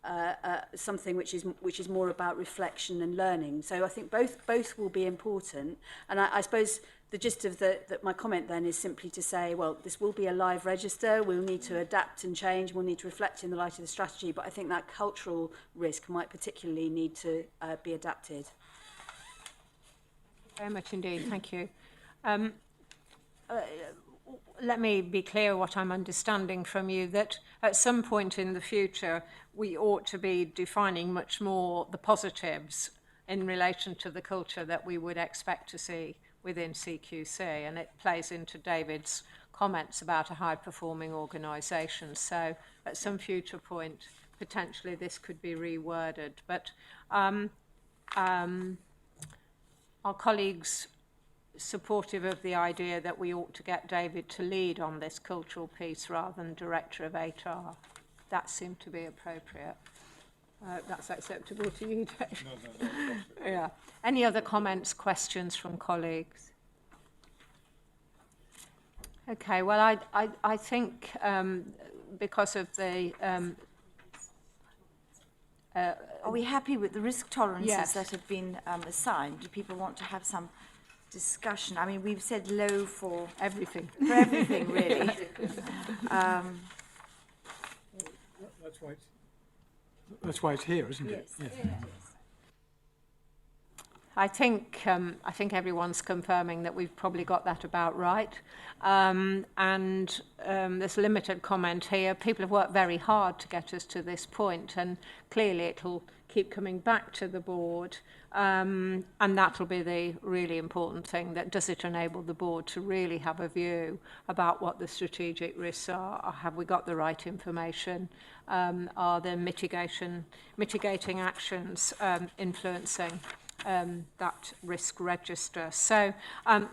something which is more about reflection and learning. So I think both will be important. And I suppose the gist of my comment then is simply to say, well, this will be a live register. We'll need to adapt and change. We'll need to reflect in the light of the strategy. But I think that cultural risk might particularly need to be adapted. Very much indeed. Thank you. Let me be clear what I'm understanding from you, that at some point in the future, we ought to be defining much more the positives in relation to the culture that we would expect to see within CQC, and it plays into David's comments about a high-performing organisation. So at some future point, potentially this could be reworded. But are colleagues supportive of the idea that we ought to get David to lead on this cultural piece rather than Director of HR? That seemed to be appropriate. That's acceptable to you, Dave? No. Yeah. Any other comments, questions from colleagues? Okay, well, I think because of the... Are we happy with the risk tolerances Yes. that have been assigned? Do people want to have some discussion? I mean, we've said low for everything. everything, really. That's why it's here, isn't it? Yes. I think everyone's confirming that we've probably got that about right. There's limited comment here. People have worked very hard to get us to this point, and clearly it'll keep coming back to the board. And that'll be the really important thing. That does it enable the board to really have a view about what the strategic risks are? Have we got the right information? Are there mitigating actions influencing that risk register? So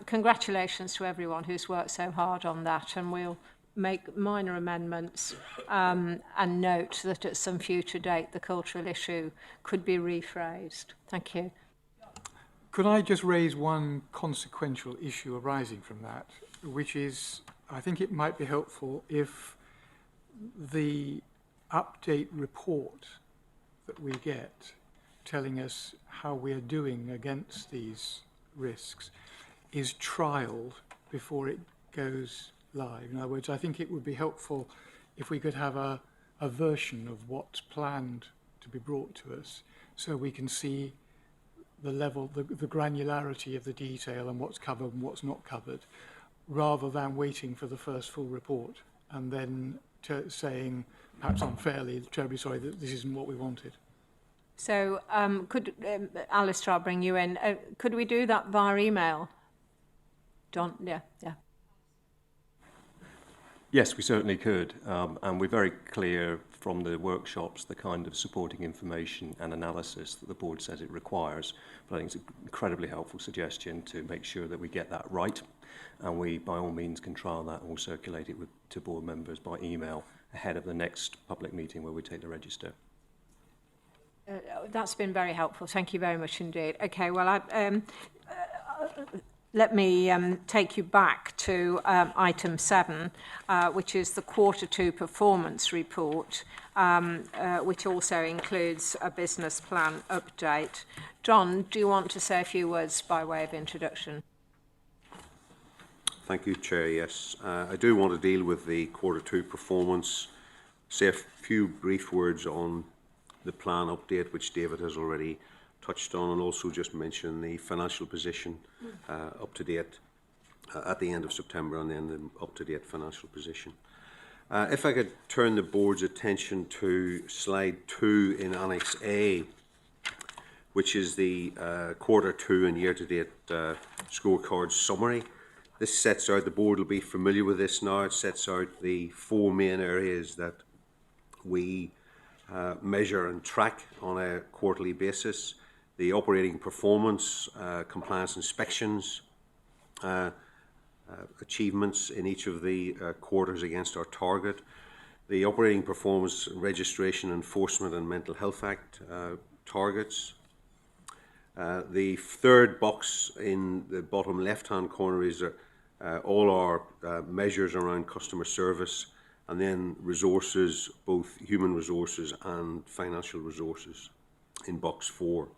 congratulations to everyone who's worked so hard on that, and we'll make minor amendments and note that at some future date the cultural issue could be rephrased. Thank you. Could I just raise one consequential issue arising from that, which is, I think it might be helpful if the update report that we get telling us how we are doing against these risks is trialled before it goes live. In other words, I think it would be helpful if we could have a version of what's planned to be brought to us, so we can see the level, the granularity of the detail and what's covered and what's not covered, rather than waiting for the first full report and then saying, perhaps unfairly, terribly sorry, that this isn't what we wanted. So could Alistair, I'll bring you in. Could we do that via email? John, yeah. Yes, we certainly could, and we're very clear from the workshops the kind of supporting information and analysis that the board says it requires. But I think it's an incredibly helpful suggestion to make sure that we get that right, and we by all means can trial that or circulate it to board members by email ahead of the next public meeting where we take the register. That's been very helpful. Thank you very much indeed. Okay, well, let me take you back to item 7, which is the Q2 performance report, which also includes a business plan update. John, do you want to say a few words by way of introduction? Thank you, Chair. Yes, I do want to deal with the Q2 performance, say a few brief words on the plan update, which David has already touched on, and also just mention the financial position up to date at the end of September, and then the up-to-date financial position. If I could turn the board's attention to slide 2 in Annex A, which is the Q2 and year-to-date scorecard summary. This sets out, the board will be familiar with this now, it sets out the 4 main areas that we measure and track on a quarterly basis: the operating performance, compliance inspections, achievements in each of the quarters against our target, the operating performance, registration, enforcement and Mental Health Act targets. The third box in the bottom left-hand corner is all our measures around customer service, and then resources, both human resources and financial resources, in box 4.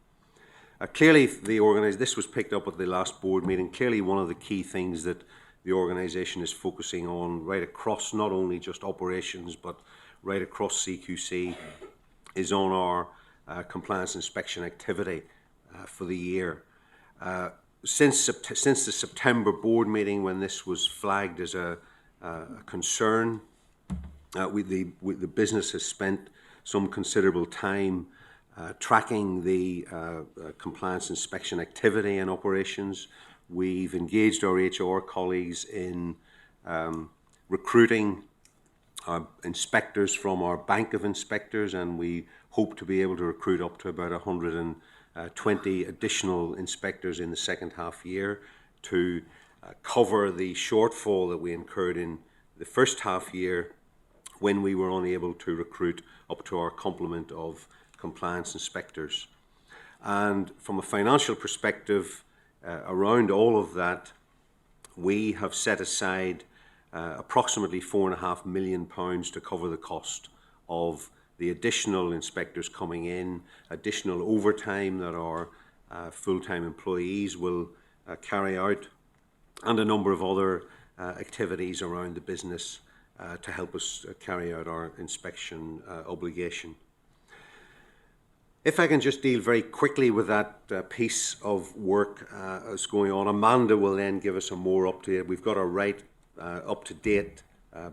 Clearly, this was picked up at the last board meeting. Clearly, one of the key things that the organisation is focusing on right across, not only just operations, but right across CQC, is on our compliance inspection activity for the year. Since the September board meeting, when this was flagged as a concern, the business has spent some considerable time tracking the compliance inspection activity and operations. We've engaged our HR colleagues in recruiting inspectors from our bank of inspectors, and we hope to be able to recruit up to about 120 additional inspectors in the second half year to cover the shortfall that we incurred in the first half year when we were unable to recruit up to our complement of compliance inspectors. And from a financial perspective, around all of that, we have set aside approximately £4.5 million to cover the cost of the additional inspectors coming in, additional overtime that our full-time employees will carry out, and a number of other activities around the business to help us carry out our inspection obligation. If I can just deal very quickly with that piece of work that's going on, Amanda will then give us a more up-to-date. We've got a right up-to-date,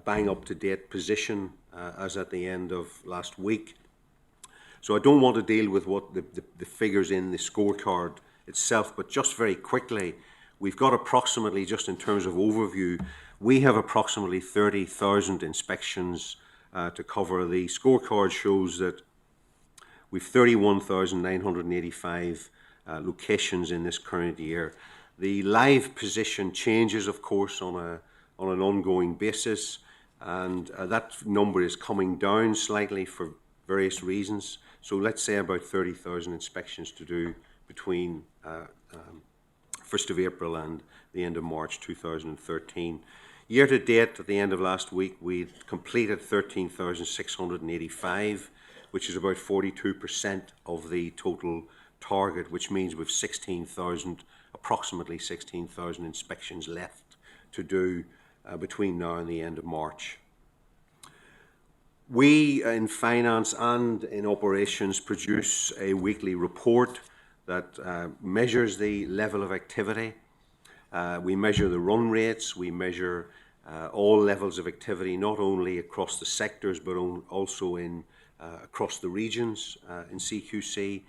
bang up-to-date position as at the end of last week. So I don't want to deal with what the figures in the scorecard itself, but just very quickly, we've got approximately, just in terms of overview, we have approximately 30,000 inspections to cover. The scorecard shows that we've 31,985 locations in this current year. The live position changes, of course, on an ongoing basis, and that number is coming down slightly for various reasons. So let's say about 30,000 inspections to do between 1st of April and the end of March 2013. Year to date, at the end of last week, we completed 13,685, which is about 42% of the total target, which means we've approximately 16,000 inspections left to do between now and the end of March. We in finance and in operations produce a weekly report that measures the level of activity. We measure the run rates, we measure all levels of activity, not only across the sectors, but also across the regions in CQC.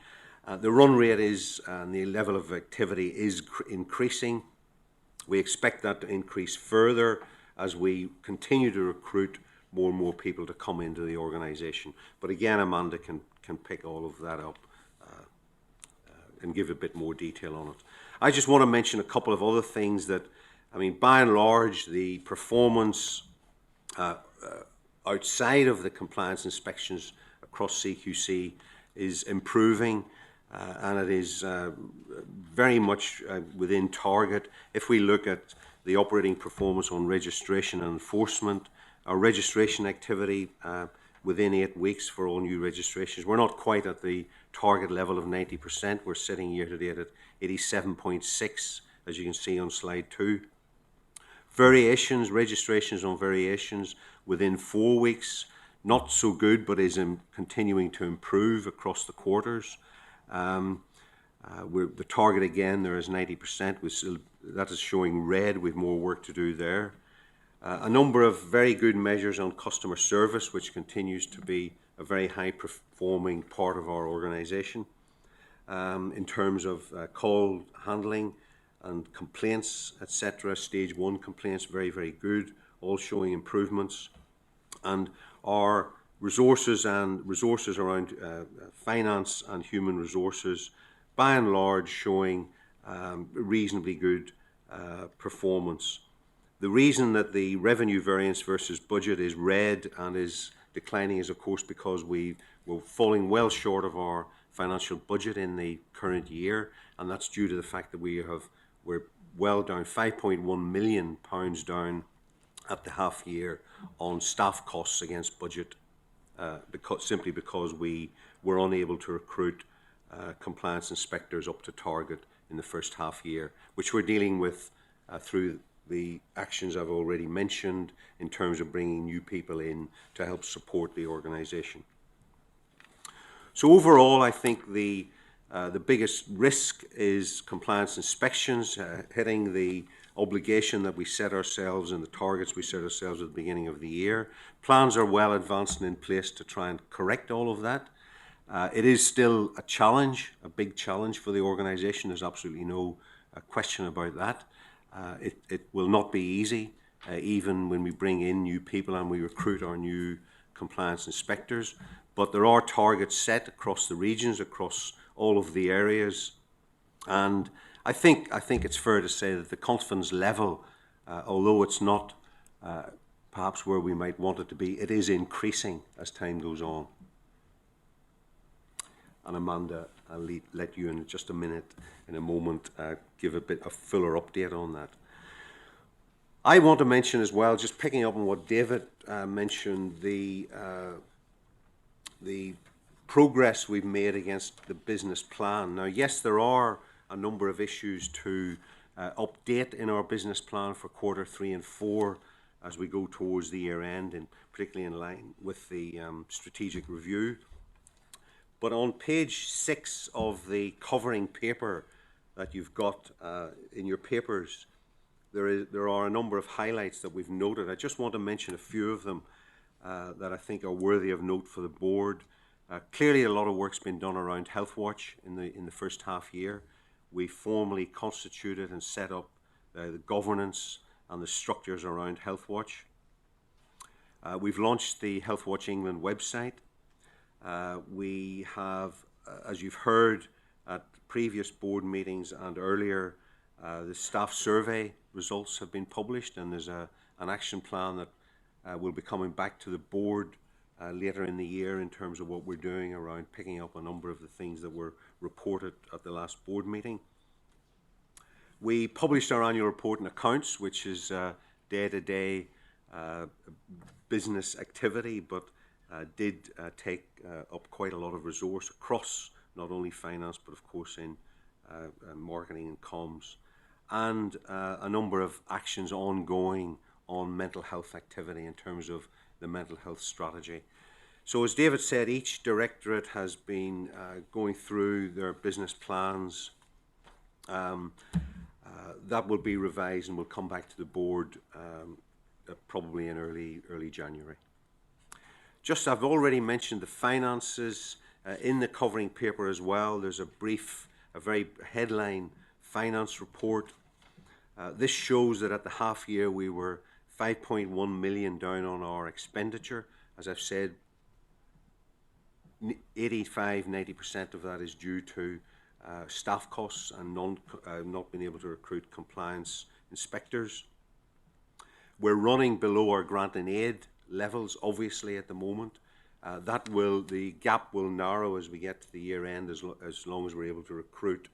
The run rate and the level of activity is increasing. We expect that to increase further as we continue to recruit more and more people to come into the organisation. But again, Amanda can pick all of that up and give a bit more detail on it. I just want to mention a couple of other things that, I mean, by and large, the performance outside of the compliance inspections across CQC is improving, and it is very much within target. If we look at the operating performance on registration and enforcement, our registration activity within 8 weeks for all new registrations, we're not quite at the target level of 90%. We're sitting year to date at 87.6, as you can see on slide 2. Variations, registrations on variations within 4 weeks, not so good, but is continuing to improve across the quarters. The target again there is 90%. That is showing red with more work to do there. A number of very good measures on customer service, which continues to be a very high-performing part of our organisation. In terms of call handling and complaints, etc., stage 1 complaints, very, very good, all showing improvements. And our resources around finance and human resources, by and large, showing reasonably good performance. The reason that the revenue variance versus budget is red and is declining is, of course, because we were falling well short of our financial budget in the current year, and that's due to the fact that we're well down, £5.1 million down at the half year on staff costs against budget, simply because we were unable to recruit compliance inspectors up to target in the first half year, which we're dealing with through the actions I've already mentioned in terms of bringing new people in to help support the organisation. So overall, I think the biggest risk is compliance inspections, hitting the obligation that we set ourselves and the targets we set ourselves at the beginning of the year. Plans are well advanced and in place to try and correct all of that. It is still a challenge, a big challenge for the organisation. There's absolutely no question about that. It will not be easy. even when we bring in new people and we recruit our new compliance inspectors. But there are targets set across the regions, across all of the areas. And I think it's fair to say that the confidence level, although it's not perhaps where we might want it to be, it is increasing as time goes on. And Amanda, I'll let you in just a moment, give a bit of fuller update on that. I want to mention as well, just picking up on what David mentioned, the progress we've made against the business plan. Now, yes, there are a number of issues to update in our business plan for quarter 3 and 4 as we go towards the year end, and particularly in line with the strategic review. But on page 6 of the covering paper that you've got in your papers, there are a number of highlights that we've noted. I just want to mention a few of them that I think are worthy of note for the board. Clearly, a lot of work's been done around Healthwatch in the first half year. We formally constituted and set up the governance and the structures around Healthwatch. We've launched the Healthwatch England website. We have, as you've heard at previous board meetings and earlier, the staff survey results have been published, and there's an action plan that will be coming back to the board later in the year in terms of what we're doing around picking up a number of the things that were reported at the last board meeting. We published our annual report and accounts, which is day-to-day business activity, but did take up quite a lot of resource across not only finance, but of course in marketing and comms, and a number of actions ongoing on mental health activity in terms of the mental health strategy. So as David said, each directorate has been going through their business plans. That will be revised and will come back to the board probably in early January. Just, I've already mentioned the finances in the covering paper as well. There's a very headline finance report. This shows that at the half year we were 5.1 million down on our expenditure. As I've said, 85–90% of that is due to staff costs and not being able to recruit compliance inspectors. We're running below our grant and aid levels, obviously, at the moment. The gap will narrow as we get to the year end, as long as we're able to recruit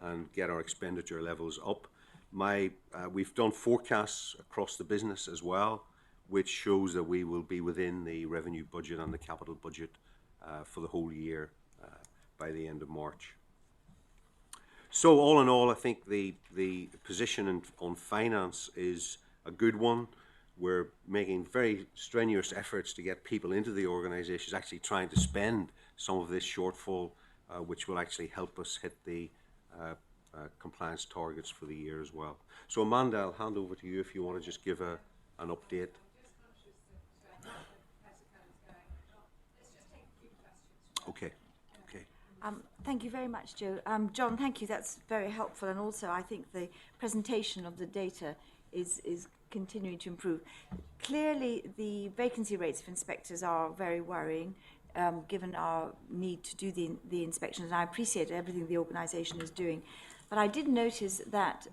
and get our expenditure levels up. We've done forecasts across the business as well, which shows that we will be within the revenue budget and the capital budget for the whole year by the end of March. So all in all, I think the position on finance is a good one. We're making very strenuous efforts to get people into the organisations actually trying to spend some of this shortfall, which will actually help us hit the compliance targets for the year as well. So Amanda, I'll hand over to you if you want to just give an update. Okay. Thank you very much, Joe. John, thank you. That's very helpful. And also, I think the presentation of the data is continuing to improve. Clearly, the vacancy rates of inspectors are very worrying, given our need to do the inspections. And I appreciate everything the organisation is doing. But I did notice that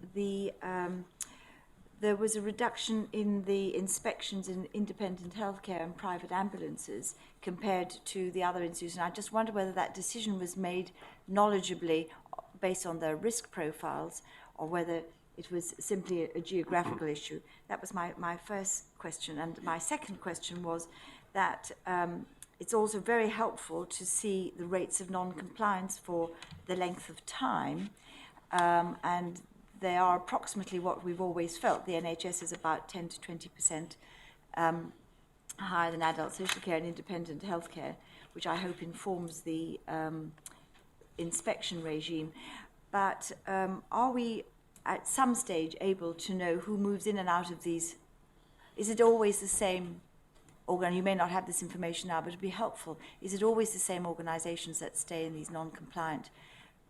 there was a reduction in the inspections in independent healthcare and private ambulances compared to the other institutions. I just wonder whether that decision was made knowledgeably based on their risk profiles, or whether it was simply a geographical issue. That was my first question. And my second question was that it's also very helpful to see the rates of non-compliance for the length of time, and they are approximately what we've always felt. The NHS is about 10 to 20% higher than adult social care and independent healthcare, which I hope informs the inspection regime. But are we at some stage able to know who moves in and out of these? Is it always the same organ? You may not have this information now, but it'd be helpful. Is it always the same organisations that stay in these non-compliant?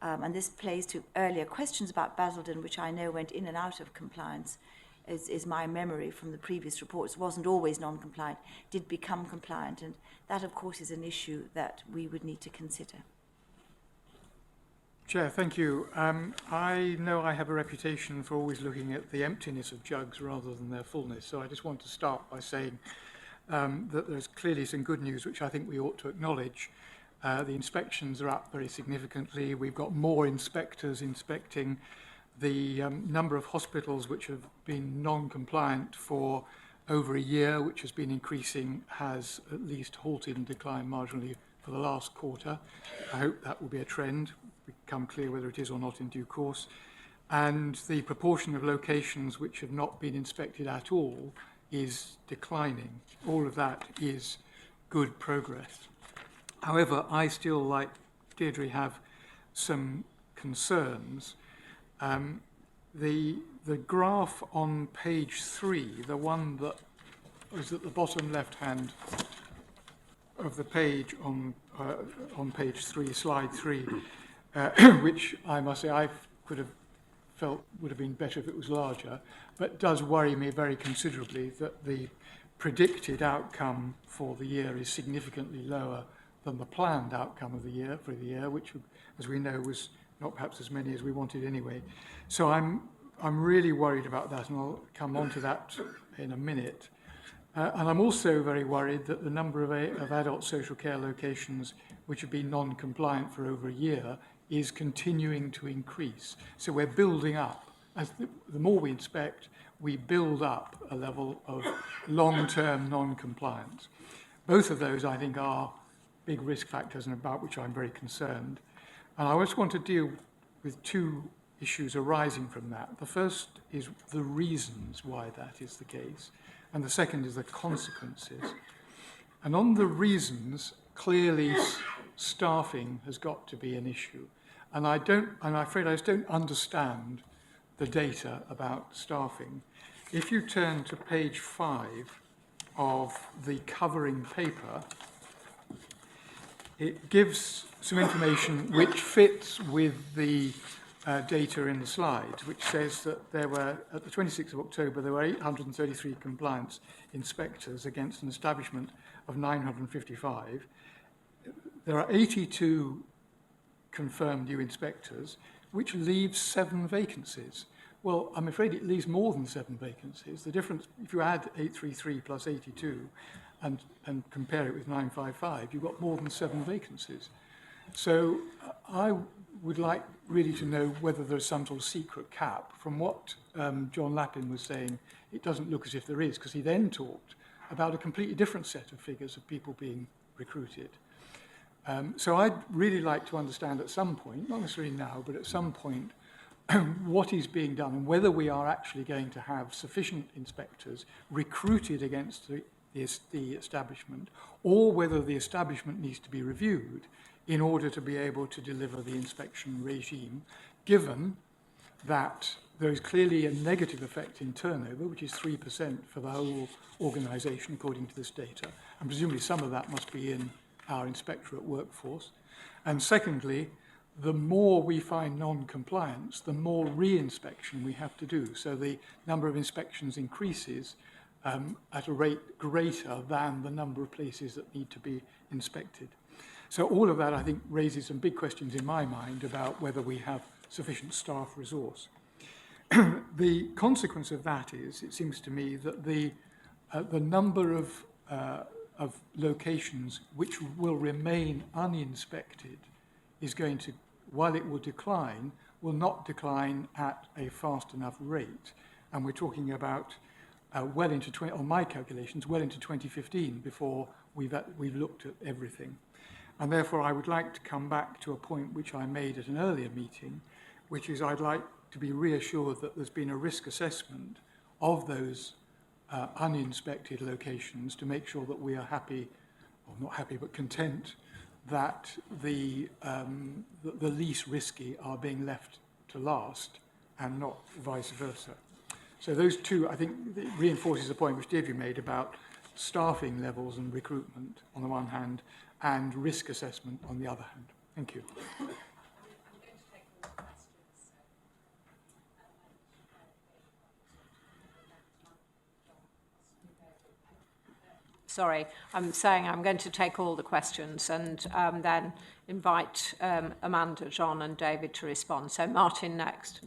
And this plays to earlier questions about Basildon, which I know went in and out of compliance. is my memory from the previous reports, wasn't always non-compliant, did become compliant. And that, of course, is an issue that we would need to consider. Chair, thank you. I know I have a reputation for always looking at the emptiness of jugs rather than their fullness, so I just want to start by saying that there's clearly some good news, which I think we ought to acknowledge. The inspections are up very significantly. We've got more inspectors inspecting. The number of hospitals which have been non-compliant for over a year, which has been increasing, has at least halted and declined marginally for the last quarter. I hope that will be a trend. Become clear whether it is or not in due course. And the proportion of locations which have not been inspected at all is declining. All of that is good progress. However, I still, like Deirdre, have some concerns. The graph on page 3, the one that is at the bottom left hand of the page on page 3, slide 3, which I must say I could have felt would have been better if it was larger, but does worry me very considerably that the predicted outcome for the year is significantly lower than the planned outcome of the year for the year, which, as we know, was not perhaps as many as we wanted anyway. So I'm really worried about that, and I'll come on to that in a minute. And I'm also very worried that the number of adult social care locations which have been non-compliant for over a year is continuing to increase. So we're building up. As the more we inspect, we build up a level of long-term non-compliance. Both of those, I think, are big risk factors and about which I'm very concerned. And I just want to deal with two issues arising from that. The first is the reasons why that is the case, and the second is the consequences. And on the reasons, clearly staffing has got to be an issue. And I'm afraid I just don't understand the data about staffing. If you turn to page 5 of the covering paper, it gives some information which fits with the data in the slides, which says that there were, at the 26th of October, there were 833 compliance inspectors against an establishment of 955. There are 82 confirmed new inspectors, which leaves 7 vacancies. Well, I'm afraid it leaves more than 7 vacancies. The difference, if you add 833 plus 82 and compare it with 955, you've got more than 7 vacancies. So I would like really to know whether there's some sort of secret cap. From what John Lappin was saying, it doesn't look as if there is, because he then talked about a completely different set of figures of people being recruited. So I'd really like to understand at some point, not necessarily now, but at some point, what is being done and whether we are actually going to have sufficient inspectors recruited against the establishment, or whether the establishment needs to be reviewed in order to be able to deliver the inspection regime, given that there is clearly a negative effect in turnover, which is 3% for the whole organisation, according to this data, and presumably some of that must be in our inspectorate workforce. And secondly, the more we find non-compliance, the more re-inspection we have to do. So the number of inspections increases at a rate greater than the number of places that need to be inspected. So all of that, I think, raises some big questions in my mind about whether we have sufficient staff resource. The consequence of that is, it seems to me, that the number of locations which will remain uninspected is going to, while it will decline, will not decline at a fast enough rate. And we're talking about well into, on my calculations, well into 2015 before we've looked at everything. And therefore, I would like to come back to a point which I made at an earlier meeting, which is I'd like to be reassured that there's been a risk assessment of those uninspected locations to make sure that we are happy, or not happy, but content that the least risky are being left to last and not vice versa. So those two, I think, reinforces the point which Deirdre made about staffing levels and recruitment on the one hand and risk assessment on the other hand. Thank you. Sorry, I'm saying I'm going to take all the questions and then invite Amanda, John and David to respond. So Martin next.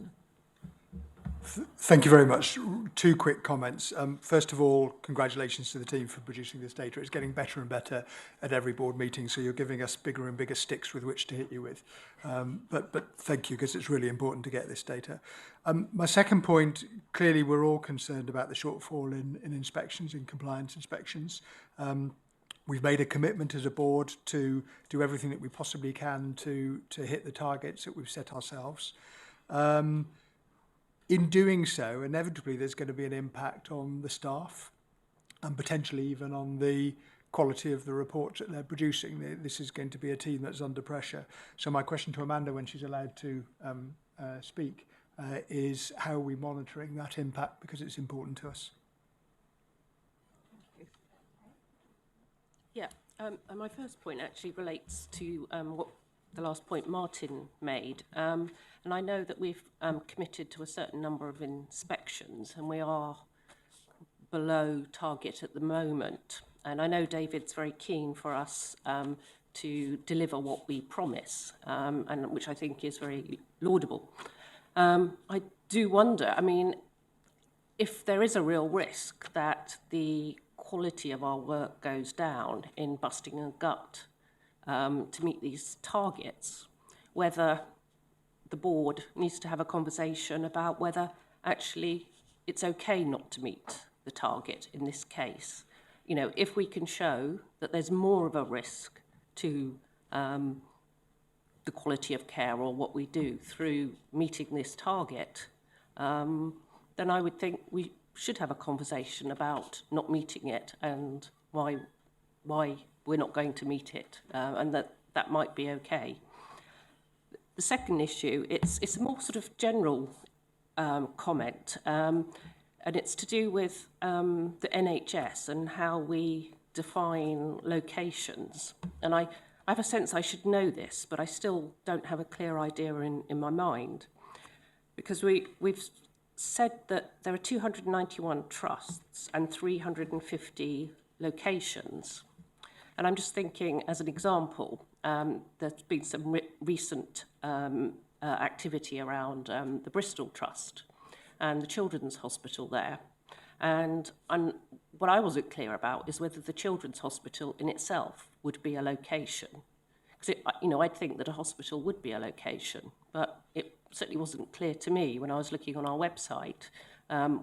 Thank you very much. Two quick comments. First of all, congratulations to the team for producing this data. It's getting better and better at every board meeting, so you're giving us bigger and bigger sticks with which to hit you with. But thank you, because it's really important to get this data. My second point, clearly we're all concerned about the shortfall in inspections, in compliance inspections. We've made a commitment as a board to do everything that we possibly can to hit the targets that we've set ourselves. In doing so, inevitably there's going to be an impact on the staff and potentially even on the quality of the reports that they're producing. This is going to be a team that's under pressure. So my question to Amanda, when she's allowed to speak, is how are we monitoring that impact, because it's important to us. Yeah, and my first point actually relates to what the last point Martin made. And I know that we've committed to a certain number of inspections, and we are below target at the moment. And I know David's very keen for us to deliver what we promise, and which I think is very laudable. I do wonder, I mean, if there is a real risk that the quality of our work goes down in busting a gut to meet these targets, whether the board needs to have a conversation about whether actually it's okay not to meet the target in this case. You know, if we can show that there's more of a risk to the quality of care or what we do through meeting this target, then I would think we should have a conversation about not meeting it and why we're not going to meet it, and that might be okay. The second issue, it's a more sort of general comment, and it's to do with the NHS and how we define locations. And I have a sense I should know this, but I still don't have a clear idea in my mind, because we've said that there are 291 trusts and 350 locations. And I'm just thinking, as an example, there's been some recent activity around the Bristol Trust and the Children's Hospital there. And what I wasn't clear about is whether the Children's Hospital in itself would be a location. Because, I'd think that a hospital would be a location, but it certainly wasn't clear to me when I was looking on our website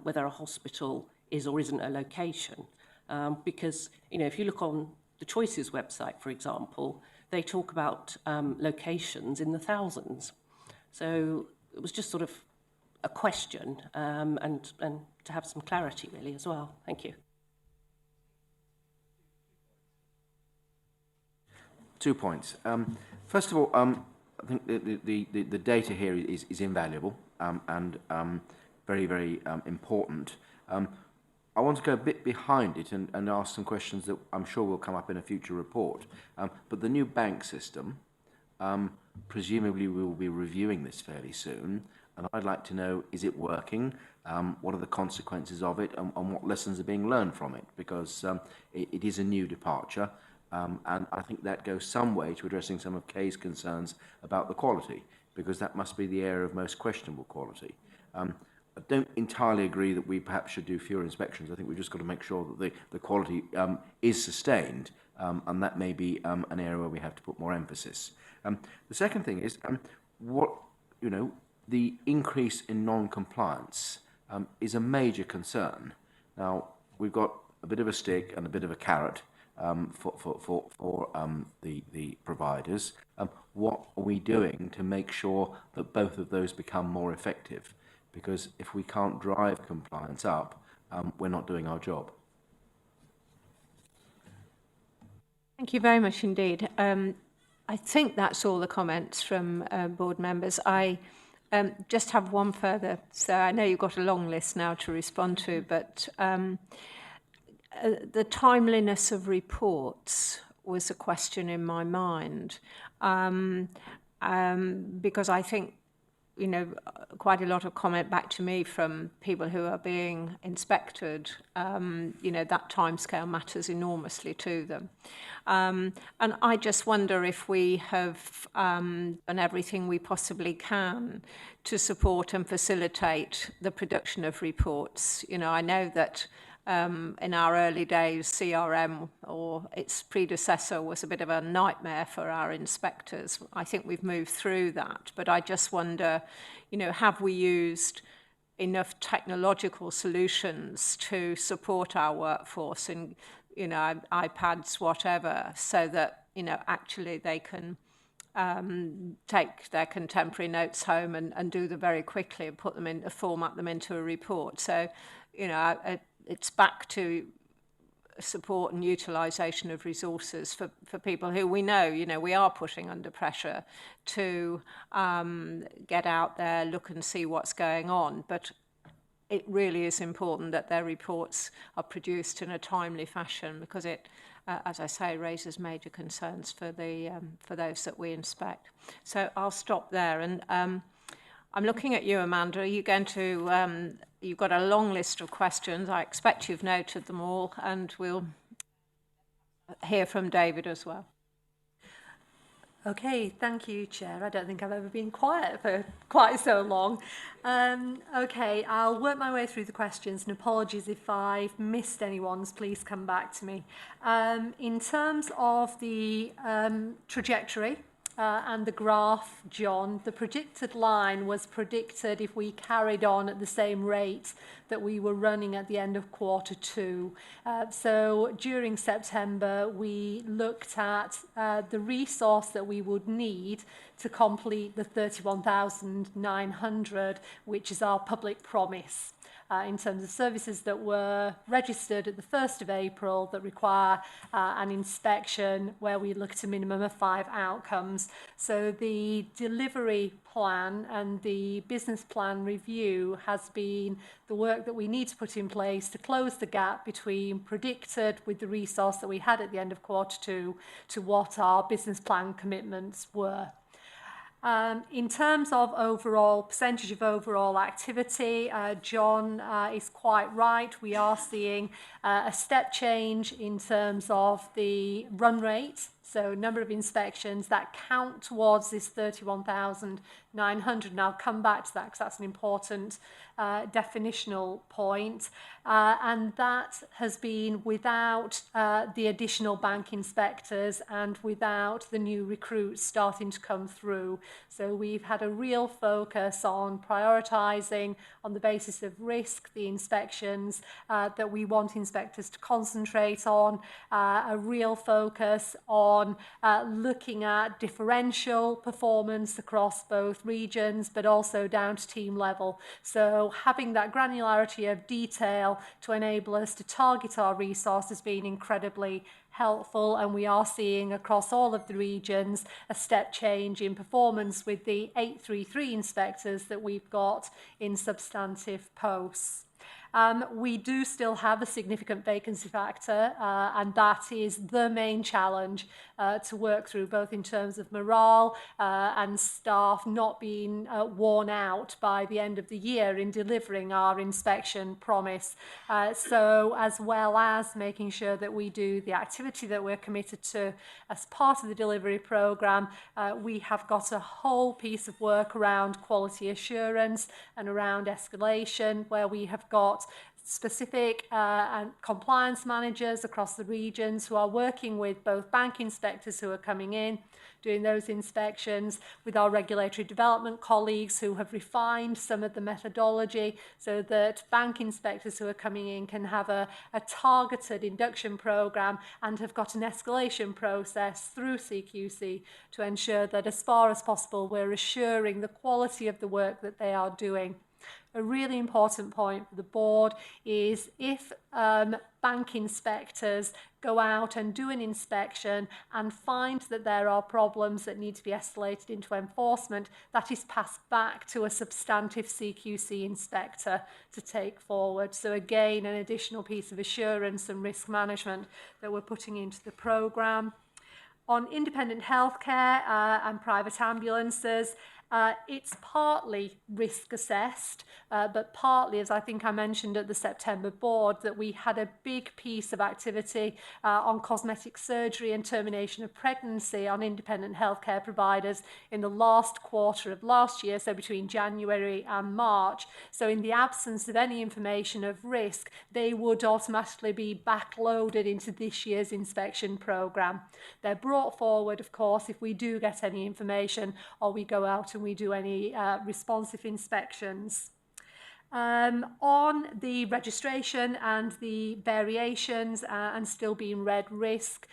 whether a hospital is or isn't a location. Because, if you look on the Choices website, for example, they talk about locations in the thousands. So it was just sort of a question and to have some clarity really as well. Thank you. 2 points. First of all, I think the data here is invaluable and very, very important. I want to go a bit behind it and ask some questions that I'm sure will come up in a future report. But the new bank system, presumably we will be reviewing this fairly soon, and I'd like to know, is it working? What are the consequences of it, and what lessons are being learned from it? Because it is a new departure, and I think that goes some way to addressing some of Kay's concerns about the quality, because that must be the area of most questionable quality. I don't entirely agree that we perhaps should do fewer inspections. I think we've just got to make sure that the quality is sustained, and that may be an area where we have to put more emphasis. The second thing is the increase in non-compliance is a major concern. Now, we've got a bit of a stick and a bit of a carrot for the providers. What are we doing to make sure that both of those become more effective? Because if we can't drive compliance up, we're not doing our job. Thank you very much indeed. I think that's all the comments from board members. I just have one further. So I know you've got a long list now to respond to, but the timeliness of reports was a question in my mind, because I think quite a lot of comment back to me from people who are being inspected. That timescale matters enormously to them. And I just wonder if we have done everything we possibly can to support and facilitate the production of reports. I know that in our early days, CRM or its predecessor was a bit of a nightmare for our inspectors. I think we've moved through that, but I just wonder, have we used enough technological solutions to support our workforce in, iPads, whatever, so that, actually they can take their contemporary notes home and do them very quickly and put them in, format them into a report. So, it's back to support and utilisation of resources for people who we know, we are putting under pressure to get out there, look and see what's going on. But it really is important that their reports are produced in a timely fashion, because it, as I say, raises major concerns for those that we inspect. So I'll stop there. And I'm looking at you, Amanda. Are you going to... You've got a long list of questions. I expect you've noted them all, and we'll hear from David as well. Okay, thank you, Chair. I don't think I've ever been quiet for quite so long. Okay, I'll work my way through the questions, and apologies if I've missed anyone's, please come back to me. In terms of the trajectory, and the graph, John, the predicted line was predicted if we carried on at the same rate that we were running at the end of Q2. So during September, we looked at the resource that we would need to complete the 31,900, which is our public promise. In terms of services that were registered at the 1st of April that require an inspection where we look at a minimum of 5 outcomes. So the delivery plan and the business plan review has been the work that we need to put in place to close the gap between predicted with the resource that we had at the end of Q2 to what our business plan commitments were. In terms of overall percentage of overall activity, John is quite right. We are seeing a step change in terms of the run rate. So number of inspections that count towards this 31,900. And I'll come back to that because that's an important definitional point. And that has been without the additional bank inspectors and without the new recruits starting to come through. So we've had a real focus on prioritising on the basis of risk, the inspections that we want inspectors to concentrate on, a real focus on looking at differential performance across both regions, but also down to team level. So having that granularity of detail to enable us to target our resource has been incredibly helpful, and we are seeing across all of the regions a step change in performance with the 833 inspectors that we've got in substantive posts. We do still have a significant vacancy factor, and that is the main challenge to work through, both in terms of morale and staff not being worn out by the end of the year in delivering our inspection promise. So as well as making sure that we do the activity that we're committed to as part of the delivery programme, we have got a whole piece of work around quality assurance and around escalation, where we have got specific and compliance managers across the regions who are working with both bank inspectors who are coming in, doing those inspections, with our regulatory development colleagues who have refined some of the methodology so that bank inspectors who are coming in can have a targeted induction programme and have got an escalation process through CQC to ensure that as far as possible we're assuring the quality of the work that they are doing. A really important point for the board is if bank inspectors go out and do an inspection and find that there are problems that need to be escalated into enforcement, that is passed back to a substantive CQC inspector to take forward. So again, an additional piece of assurance and risk management that we're putting into the programme. On independent healthcare and private ambulances, It's partly risk assessed, but partly, as I think I mentioned at the September board, that we had a big piece of activity on cosmetic surgery and termination of pregnancy on independent healthcare providers in the last quarter of last year, so between January and March. So in the absence of any information of risk, they would automatically be backloaded into this year's inspection programme. They're brought forward, of course, if we do get any information or we go out and we do any responsive inspections. On the registration and the variations and still being red risk,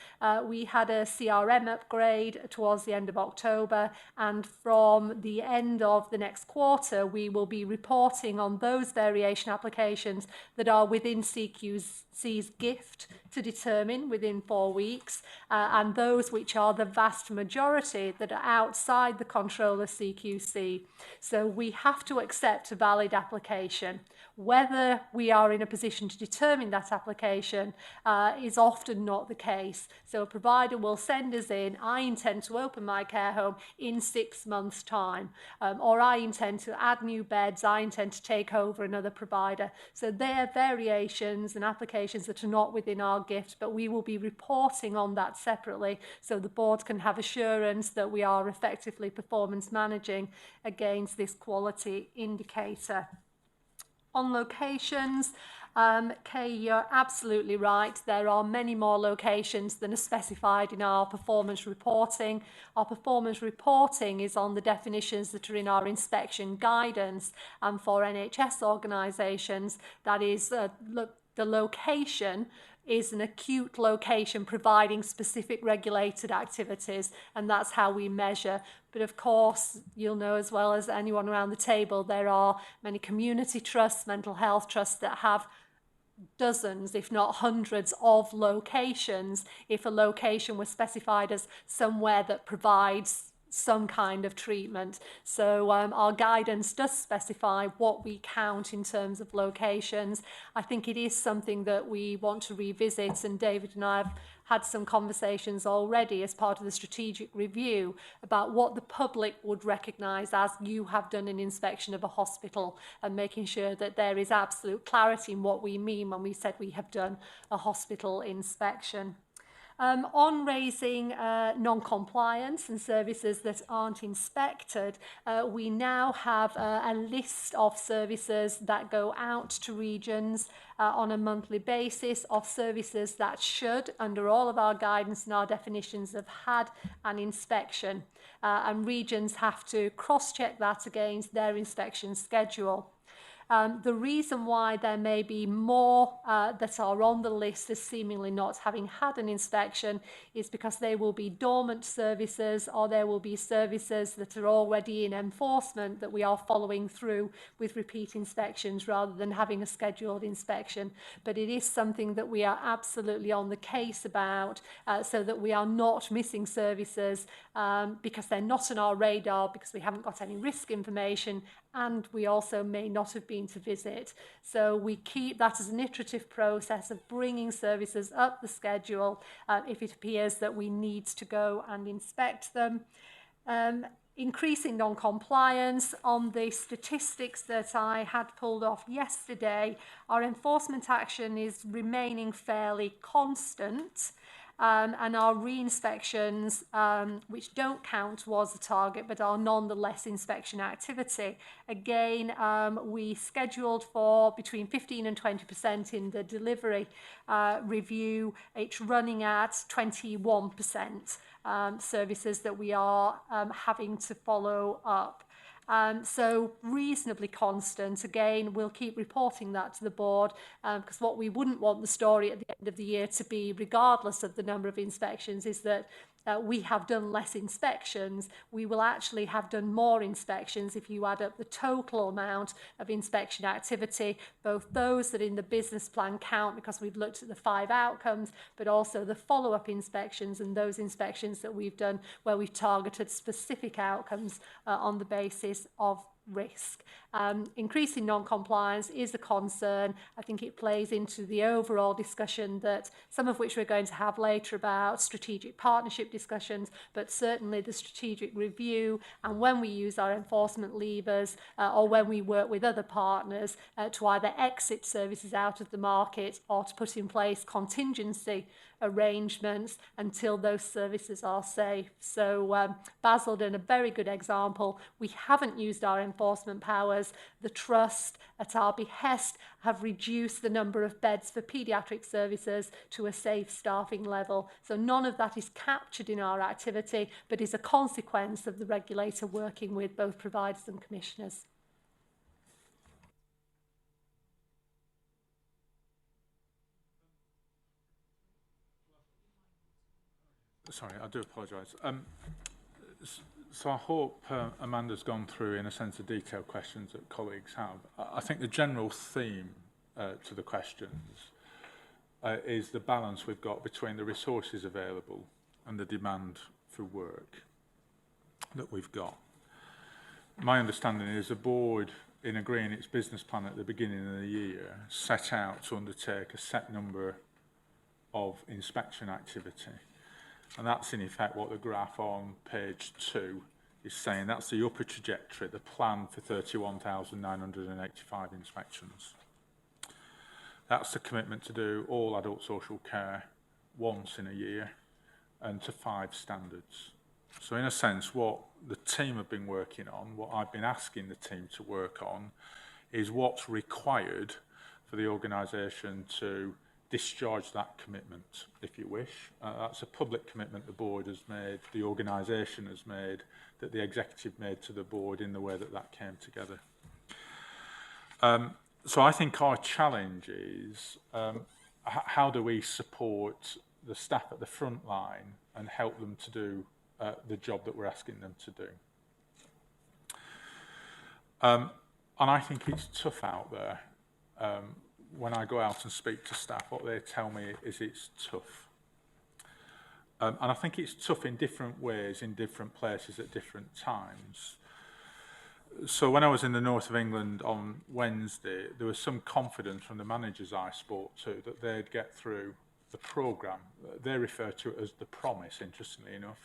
we had a CRM upgrade towards the end of October, and from the end of the next quarter we will be reporting on those variation applications that are within CQC's gift to determine within 4 weeks, and those which are the vast majority that are outside the control of CQC. So we have to accept a valid application. Whether we are in a position to determine that application is often not the case. So a provider will send us in, I intend to open my care home in 6 months' time, or I intend to add new beds, I intend to take over another provider. So there are variations and applications that are not within our gift, but we will be reporting on that separately so the board can have assurance that we are effectively performance managing against this quality indicator. On locations, Kay, you're absolutely right. There are many more locations than are specified in our performance reporting. Our performance reporting is on the definitions that are in our inspection guidance, and for NHS organisations, that is the location is an acute location providing specific regulated activities, and that's how we measure. But of course, you'll know as well as anyone around the table, there are many community trusts, mental health trusts that have dozens, if not hundreds, of locations. If a location was specified as somewhere that provides some kind of treatment. So our guidance does specify what we count in terms of locations. I think it is something that we want to revisit, and David and I have had some conversations already as part of the strategic review about what the public would recognise as you have done an inspection of a hospital, and making sure that there is absolute clarity in what we mean when we said we have done a hospital inspection. On raising non-compliance and services that aren't inspected, we now have a list of services that go out to regions on a monthly basis, of services that should, under all of our guidance and our definitions, have had an inspection. And regions have to cross-check that against their inspection schedule. The reason why there may be more that are on the list as seemingly not having had an inspection is because they will be dormant services, or there will be services that are already in enforcement that we are following through with repeat inspections rather than having a scheduled inspection. But it is something that we are absolutely on the case about, so that we are not missing services because they're not on our radar, because we haven't got any risk information, and we also may not have been to visit. So we keep that as an iterative process of bringing services up the schedule if it appears that we need to go and inspect them. Increasing non-compliance. On the statistics that I had pulled off yesterday, our enforcement action is remaining fairly constant. And our re-inspections, which don't count towards the target but are nonetheless inspection activity, again, we scheduled for between 15 and 20% in the delivery review. It's running at 21% services that we are having to follow up. So reasonably constant. Again, we'll keep reporting that to the board, because what we wouldn't want the story at the end of the year to be, regardless of the number of inspections, is that we have done less inspections. We will actually have done more inspections if you add up the total amount of inspection activity, both those that in the business plan count because we've looked at the 5 outcomes, but also the follow-up inspections and those inspections that we've done where we've targeted specific outcomes on the basis of risk. Increasing non-compliance is a concern. I think it plays into the overall discussion that some of which we're going to have later about strategic partnership discussions, but certainly the strategic review and when we use our enforcement levers or when we work with other partners to either exit services out of the market or to put in place contingency arrangements until those services are safe. So Basildon, a very good example. We haven't used our enforcement powers. The Trust, at our behest, have reduced the number of beds for paediatric services to a safe staffing level. So none of that is captured in our activity, but is a consequence of the regulator working with both providers and commissioners. Sorry, I do apologise. So I hope Amanda's gone through, in a sense, the detailed questions that colleagues have. I think the general theme to the questions is the balance we've got between the resources available and the demand for work that we've got. My understanding is the board, in agreeing its business plan at the beginning of the year, set out to undertake a set number of inspection activity. And that's in effect what the graph on page 2 is saying. That's the upper trajectory, the plan for 31,985 inspections. That's the commitment to do all adult social care once in a year and to 5 standards. So in a sense, what the team have been working on, what I've been asking the team to work on, is what's required for the organisation to discharge that commitment, if you wish. That's a public commitment the board has made, the organisation has made, that the executive made to the board in the way that that came together. So I think our challenge is how do we support the staff at the front line and help them to do the job that we're asking them to do. And I think it's tough out there. When I go out and speak to staff, what they tell me is it's tough. And I think it's tough in different ways, in different places at different times. So when I was in the north of England on Wednesday, there was some confidence from the managers I spoke to that they'd get through the programme. They refer to it as the promise, interestingly enough.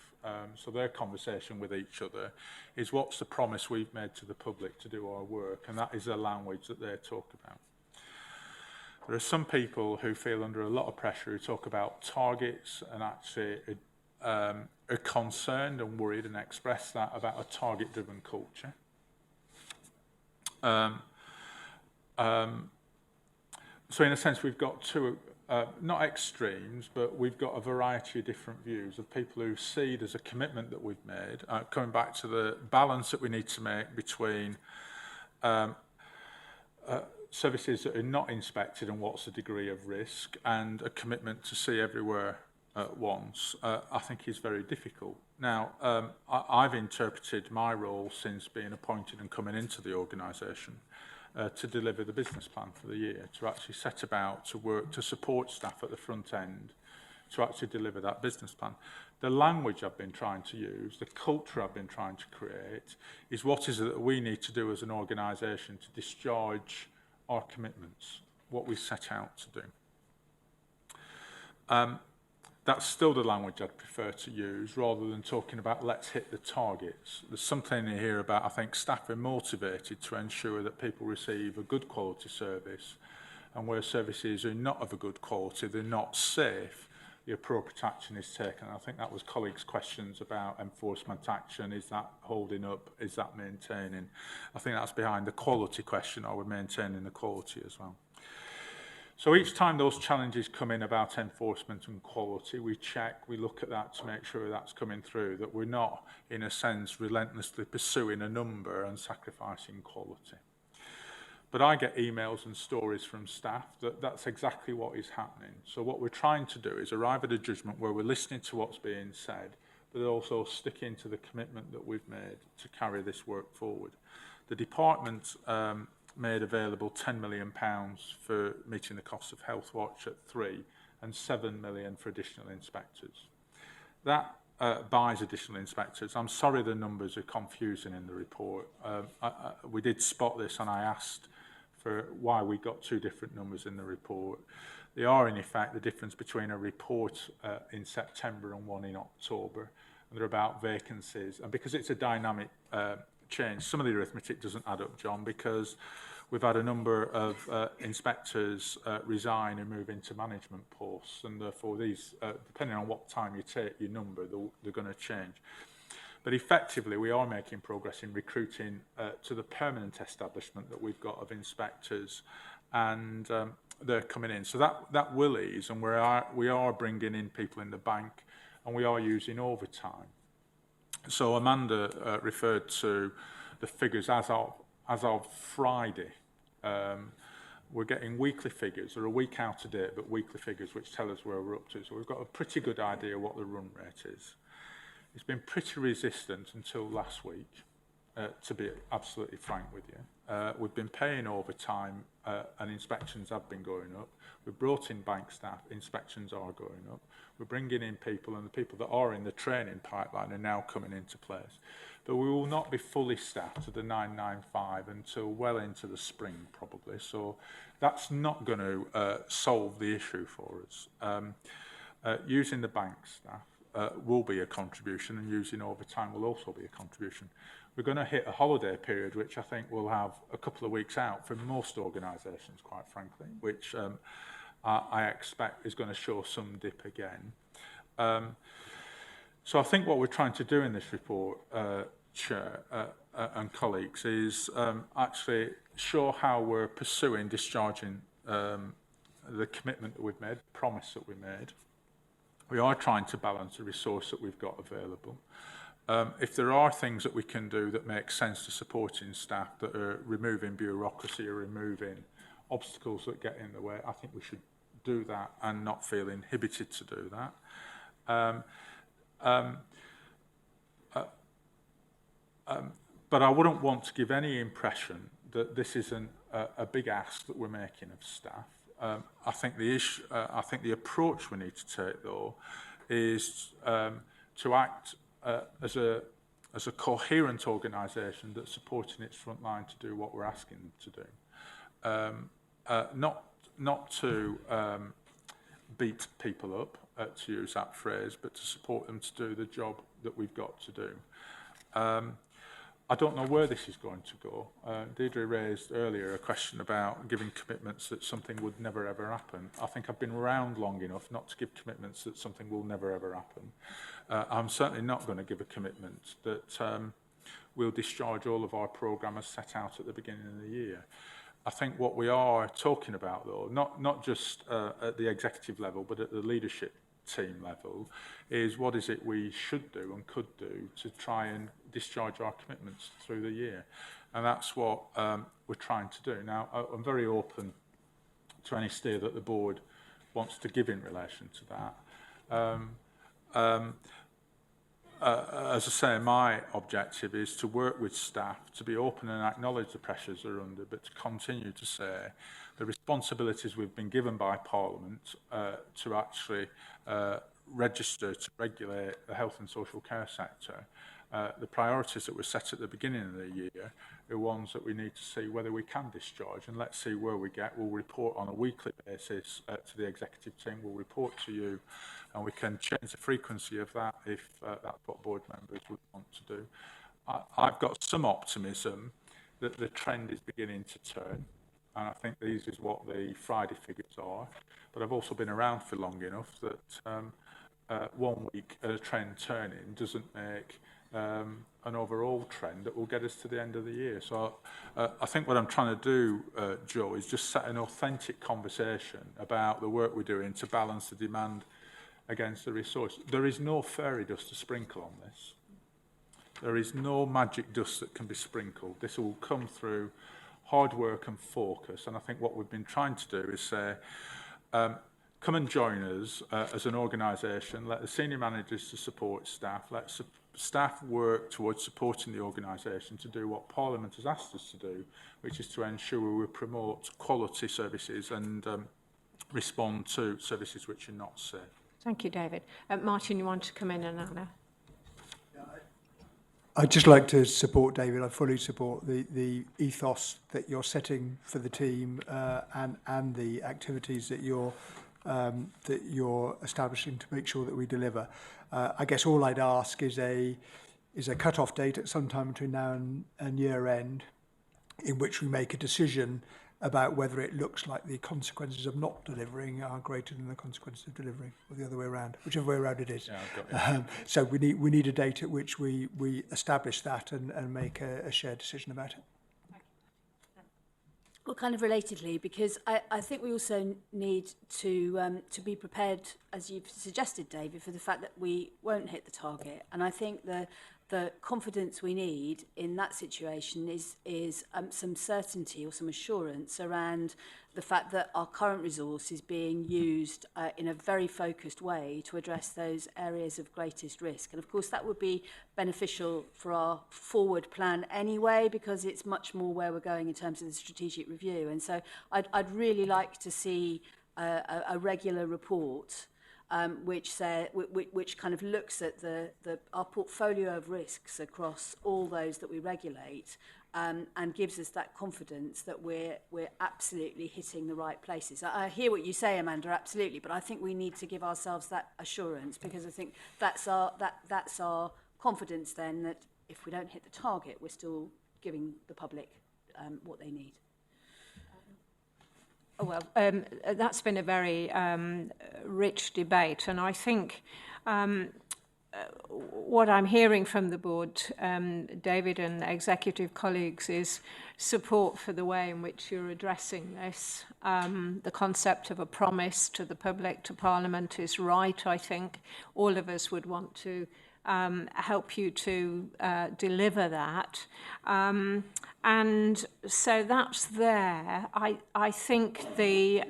So their conversation with each other is what's the promise we've made to the public to do our work, and that is the language that they talk about. There are some people who feel under a lot of pressure who talk about targets and actually are concerned and worried and express that about a target-driven culture. So in a sense, we've got two, not extremes, but we've got a variety of different views of people who see it as a commitment that we've made, coming back to the balance that we need to make between services that are not inspected and what's the degree of risk, and a commitment to see everywhere at once, I think is very difficult. Now, I've interpreted my role since being appointed and coming into the organisation to deliver the business plan for the year, to actually set about to work to support staff at the front end, to actually deliver that business plan. The language I've been trying to use, the culture I've been trying to create, is what is it that we need to do as an organisation to discharge our commitments, what we set out to do. That's still the language I'd prefer to use rather than talking about let's hit the targets. There's something in here about, I think, staff are motivated to ensure that people receive a good quality service, and where services are not of a good quality, they're not safe, the appropriate action is taken. I think that was colleagues' questions about enforcement action. Is that holding up? Is that maintaining? I think that's behind the quality question. Are we maintaining the quality as well? So each time those challenges come in about enforcement and quality, we check, we look at that to make sure that's coming through, that we're not, in a sense, relentlessly pursuing a number and sacrificing quality. But I get emails and stories from staff that that's exactly what is happening. So what we're trying to do is arrive at a judgment where we're listening to what's being said, but also sticking to the commitment that we've made to carry this work forward. The department made available £10 million for meeting the costs of Healthwatch at 3 and 7 million for additional inspectors. That buys additional inspectors. I'm sorry the numbers are confusing in the report. We did spot this and I asked for why we got two different numbers in the report. They are in effect the difference between a report in September and one in October. And they're about vacancies. And because it's a dynamic change, some of the arithmetic doesn't add up, John, because we've had a number of inspectors resign and move into management posts, and therefore these, depending on what time you take your number, they're going to change. But effectively, we are making progress in recruiting to the permanent establishment that we've got of inspectors, and they're coming in. So that will ease, and we are bringing in people in the bank, and we are using overtime. So Amanda referred to the figures as of Friday. We're getting weekly figures. They're a week out of date, but weekly figures which tell us where we're up to. So we've got a pretty good idea what the run rate is. It's been pretty resistant until last week, to be absolutely frank with you. We've been paying overtime and inspections have been going up. We've brought in bank staff, inspections are going up. We're bringing in people, and the people that are in the training pipeline are now coming into place. But we will not be fully staffed to the 995 until well into the spring, probably. So that's not going to solve the issue for us. Using the bank staff will be a contribution, and using overtime will also be a contribution. We're going to hit a holiday period, which I think will have a couple of weeks out for most organisations, quite frankly, which I expect is going to show some dip again. So I think what we're trying to do in this report, Chair and colleagues, is actually show how we're pursuing discharging the commitment that we've made, the promise that we made. We are trying to balance the resource that we've got available. If there are things that we can do that make sense to supporting staff, that are removing bureaucracy or removing obstacles that get in the way, I think we should do that and not feel inhibited to do that. But I wouldn't want to give any impression that this isn't a big ask that we're making of staff. I think the approach we need to take, though, is to act as a coherent organisation that's supporting its front line to do what we're asking them to do. Not to beat people up, to use that phrase, but to support them to do the job that we've got to do. I don't know where this is going to go. Deirdre raised earlier a question about giving commitments that something would never ever happen. I think I've been around long enough not to give commitments that something will never ever happen. I'm certainly not going to give a commitment that we'll discharge all of our programme as set out at the beginning of the year. I think what we are talking about, though, not just at the executive level, but at the leadership team level, is what is it we should do and could do to try and discharge our commitments through the year. And that's what we're trying to do. Now, I'm very open to any steer that the board wants to give in relation to that. As I say, my objective is to work with staff, to be open and acknowledge the pressures they're under, but to continue to say the responsibilities we've been given by Parliament to actually register, to regulate the health and social care sector, the priorities that were set at the beginning of the year are ones that we need to see whether we can discharge, and let's see where we get. We'll report on a weekly basis to the executive team. We'll report to you, and we can change the frequency of that if that's what board members would want to do. I've got some optimism that the trend is beginning to turn, and I think these is what the Friday figures are. But I've also been around for long enough that 1 week a trend turning doesn't make an overall trend that will get us to the end of the year. So I think what I'm trying to do, Joe, is just set an authentic conversation about the work we're doing to balance the demand against the resource. There is no fairy dust to sprinkle on this. There is no magic dust that can be sprinkled. This will come through hard work and focus. And I think what we've been trying to do is say, come and join us as an organisation. Let the senior managers to support staff. Let staff work towards supporting the organisation to do what Parliament has asked us to do, which is to ensure we promote quality services and respond to services which are not safe. Thank you, David. Martin, you want to come in, and Anna? I'd just like to support David. I fully support the ethos that you're setting for the team and the activities that you're establishing to make sure that we deliver. I guess all I'd ask is a cut-off date at some time between now and year end, in which we make a decision about whether it looks like the consequences of not delivering are greater than the consequences of delivering, or the other way around, whichever way around it is. Yeah, I've got you. So we need a date at which we establish that and make a shared decision about it. Well, kind of relatedly, because I think we also need to be prepared, as you've suggested, David, for the fact that we won't hit the target. And I think the confidence we need in that situation is some certainty or some assurance around the fact that our current resource is being used in a very focused way to address those areas of greatest risk. And of course, that would be beneficial for our forward plan anyway, because it's much more where we're going in terms of the strategic review. And so I'd really like to see a regular report which kind of looks at our portfolio of risks across all those that we regulate, and gives us that confidence that we're absolutely hitting the right places. I hear what you say, Amanda, absolutely, but I think we need to give ourselves that assurance, because I think that's our confidence then, that if we don't hit the target, we're still giving the public what they need. Well, that's been a very rich debate, and I think what I'm hearing from the board, David and executive colleagues, is support for the way in which you're addressing this. The concept of a promise to the public, to Parliament, is right, I think. All of us would want to help you to deliver that. And so that's there. I think the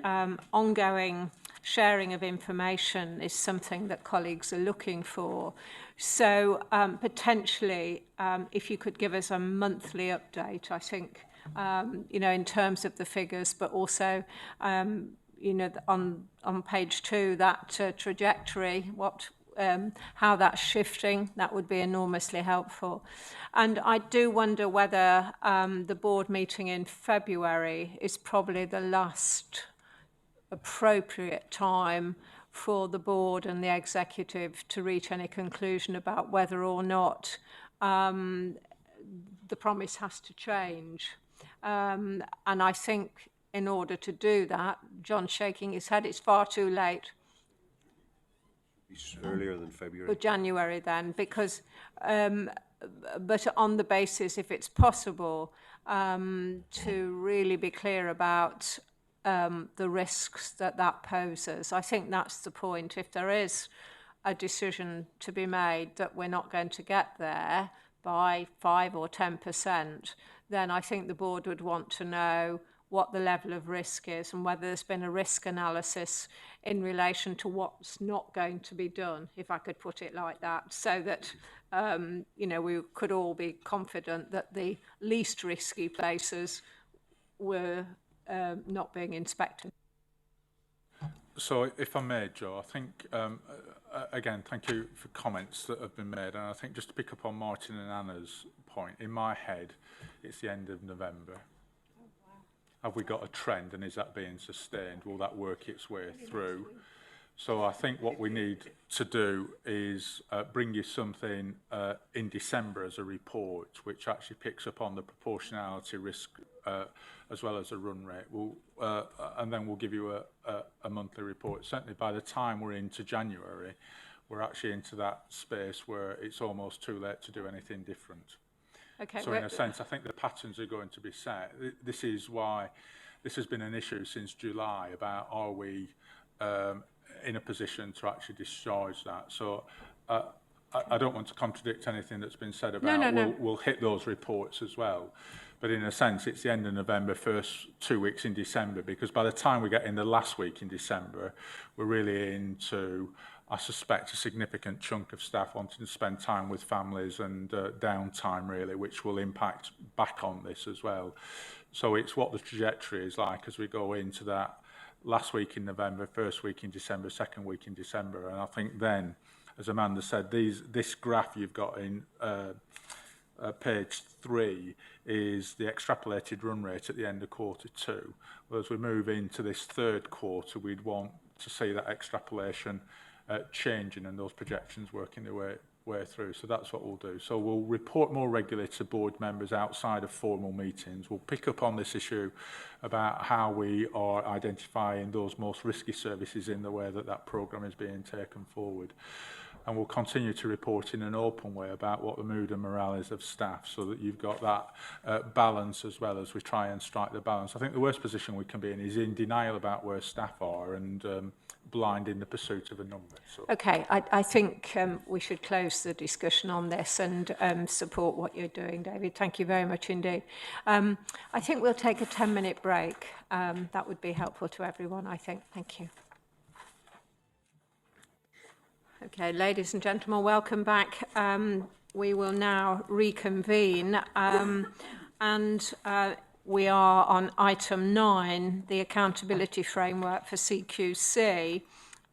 ongoing sharing of information is something that colleagues are looking for. So potentially, if you could give us a monthly update, I think, in terms of the figures, but also, on page 2, that trajectory, how that's shifting, that would be enormously helpful. And I do wonder whether the board meeting in February is probably the last appropriate time for the board and the executive to reach any conclusion about whether or not the promise has to change. And I think in order to do that, John's shaking his head, it's far too late. Earlier than February. Or January then, because, but on the basis, if it's possible, to really be clear about the risks that poses. I think that's the point. If there is a decision to be made that we're not going to get there by 5 or 10%, then I think the board would want to know what the level of risk is and whether there's been a risk analysis in relation to what's not going to be done, if I could put it like that, so that we could all be confident that the least risky places were not being inspected. So if I may, Joe, I think, again, thank you for comments that have been made. And I think just to pick up on Martin and Anna's point, in my head, it's the end of November. Have we got a trend, and is that being sustained? Will that work its way through? So I think what we need to do is bring you something in December as a report, which actually picks up on the proportionality risk as well as a run rate. And then we'll give you a monthly report. Certainly by the time we're into January, we're actually into that space where it's almost too late to do anything different. Okay, so in a sense, I think the patterns are going to be set. This is why this has been an issue since July about are we in a position to actually discharge that. So I don't want to contradict anything that's been said about we'll hit those reports as well. But in a sense, it's the end of November, first 2 weeks in December, because by the time we get in the last week in December, we're really into, I suspect, a significant chunk of staff wanting to spend time with families and downtime, really, which will impact back on this as well. So it's what the trajectory is like as we go into that last week in November, first week in December, second week in December. And I think then, as Amanda said, this graph you've got in page 3 is the extrapolated run rate at the end of quarter 2. Well, as we move into this third quarter, we'd want to see that extrapolation changing and those projections working their way through. So that's what we'll do. So we'll report more regularly to board members outside of formal meetings. We'll pick up on this issue about how we are identifying those most risky services in the way that that programme is being taken forward. And we'll continue to report in an open way about what the mood and morale is of staff, so that you've got that balance as well as we try and strike the balance. I think the worst position we can be in is in denial about where staff are and blind in the pursuit of a number. So. Okay, I think we should close the discussion on this and support what you're doing, David. Thank you very much indeed. I think we'll take a 10-minute break. That would be helpful to everyone, I think. Thank you. Okay, ladies and gentlemen, welcome back. We will now reconvene and we are on item 9, the accountability framework for CQC,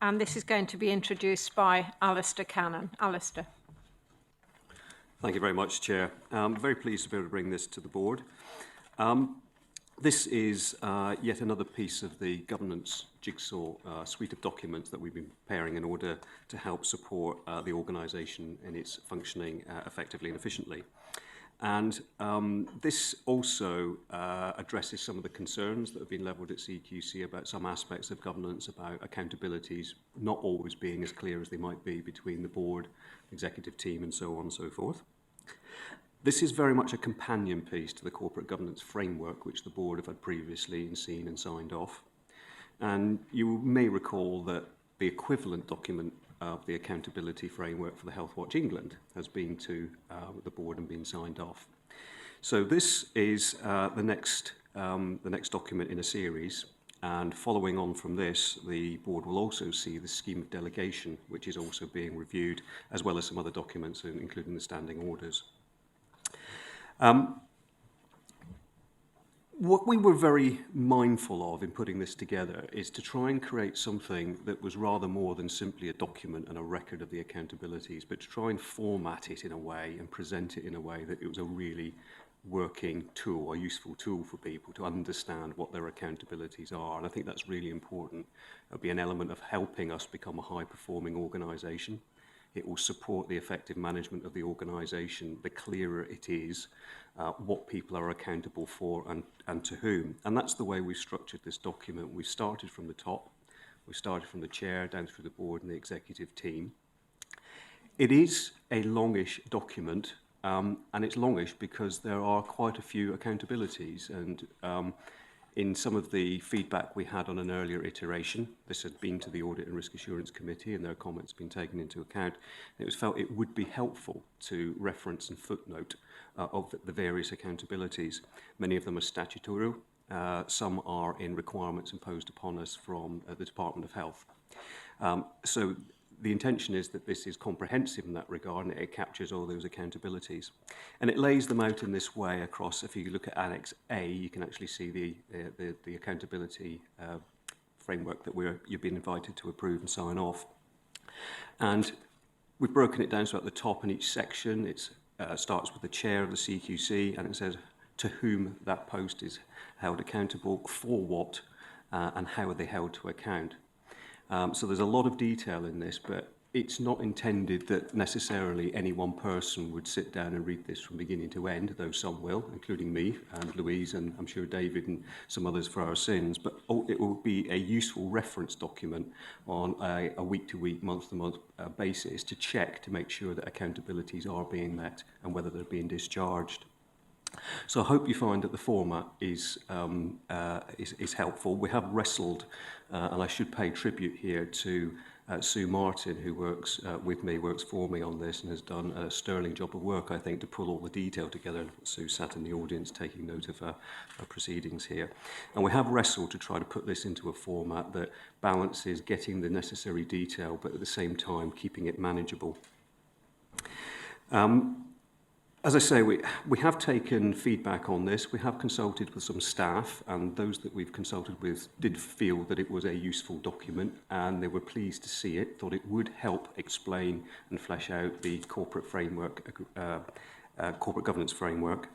and this is going to be introduced by Alistair Cannon. Alistair. Thank you very much, Chair. I'm very pleased to be able to bring this to the board. This is yet another piece of the governance jigsaw suite of documents that we've been preparing in order to help support the organisation in its functioning effectively and efficiently. And this also addresses some of the concerns that have been levelled at CQC about some aspects of governance, about accountabilities not always being as clear as they might be between the board, executive team and so on and so forth. This is very much a companion piece to the corporate governance framework which the board have had previously and seen and signed off. And you may recall that the equivalent document of the accountability framework for the Healthwatch England has been to the board and been signed off. So this is the next document in a series, and following on from this, the board will also see the scheme of delegation, which is also being reviewed, as well as some other documents, including the standing orders. What we were very mindful of in putting this together is to try and create something that was rather more than simply a document and a record of the accountabilities, but to try and format it in a way and present it in a way that it was a really working tool, a useful tool for people to understand what their accountabilities are. And I think that's really important. It'll be an element of helping us become a high-performing organisation. It will support the effective management of the organisation, the clearer it is what people are accountable for and to whom. And that's the way we've structured this document. We started from the top. We started from the chair down through the board and the executive team. It is a longish document, and it's longish because there are quite a few accountabilities. And in some of the feedback we had on an earlier iteration, this had been to the Audit and Risk Assurance Committee and their comments been taken into account. It was felt it would be helpful to reference and footnote of the various accountabilities. Many of them are statutory, some are in requirements imposed upon us from the Department of Health. So the intention is that this is comprehensive in that regard and it captures all those accountabilities. And it lays them out in this way across, if you look at Annex A, you can actually see the accountability framework that you've been invited to approve and sign off. And we've broken it down so at the top in each section, it starts with the chair of the CQC and it says to whom that post is held accountable, for what, and how are they held to account. So there's a lot of detail in this, but it's not intended that necessarily any one person would sit down and read this from beginning to end, though some will, including me and Louise and I'm sure David and some others for our sins. But it will be a useful reference document on a week-to-week, month-to-month basis to check to make sure that accountabilities are being met and whether they're being discharged. So I hope you find that the format is helpful. We have wrestled, and I should pay tribute here to Sue Martin, who works with me, works for me on this, and has done a sterling job of work, I think, to pull all the detail together. Sue sat in the audience taking note of our proceedings here. And we have wrestled to try to put this into a format that balances getting the necessary detail, but at the same time keeping it manageable. As I say, we have taken feedback on this. We have consulted with some staff, and those that we've consulted with did feel that it was a useful document, and they were pleased to see it, thought it would help explain and flesh out the corporate framework corporate governance framework.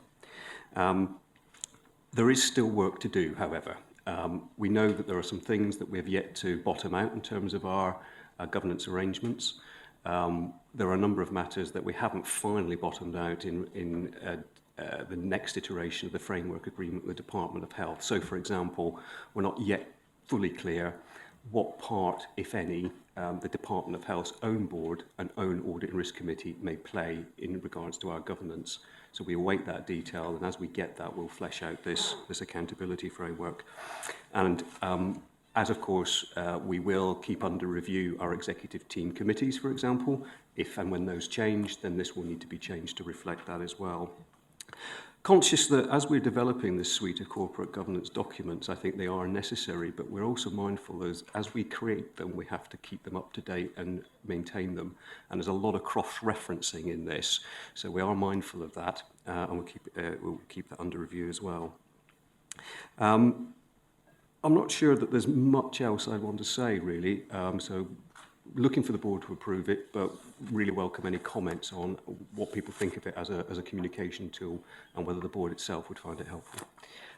There is still work to do, however. We know that there are some things that we have yet to bottom out in terms of our governance arrangements. There are a number of matters that we haven't finally bottomed out in the next iteration of the framework agreement with the Department of Health. So, for example, we're not yet fully clear what part, if any, the Department of Health's own board and own Audit and Risk Committee may play in regards to our governance. So we await that detail, and as we get that, we'll flesh out this accountability framework. And as of course, we will keep under review our executive team committees, for example. If and when those change, then this will need to be changed to reflect that as well. Conscious that as we're developing this suite of corporate governance documents, I think they are necessary, but we're also mindful as we create them, we have to keep them up to date and maintain them. And there's a lot of cross-referencing in this, so we are mindful of that, and we'll keep that under review as well. I'm not sure that there's much else I want to say, really. So looking for the board to approve it, but really welcome any comments on what people think of it as a communication tool and whether the board itself would find it helpful.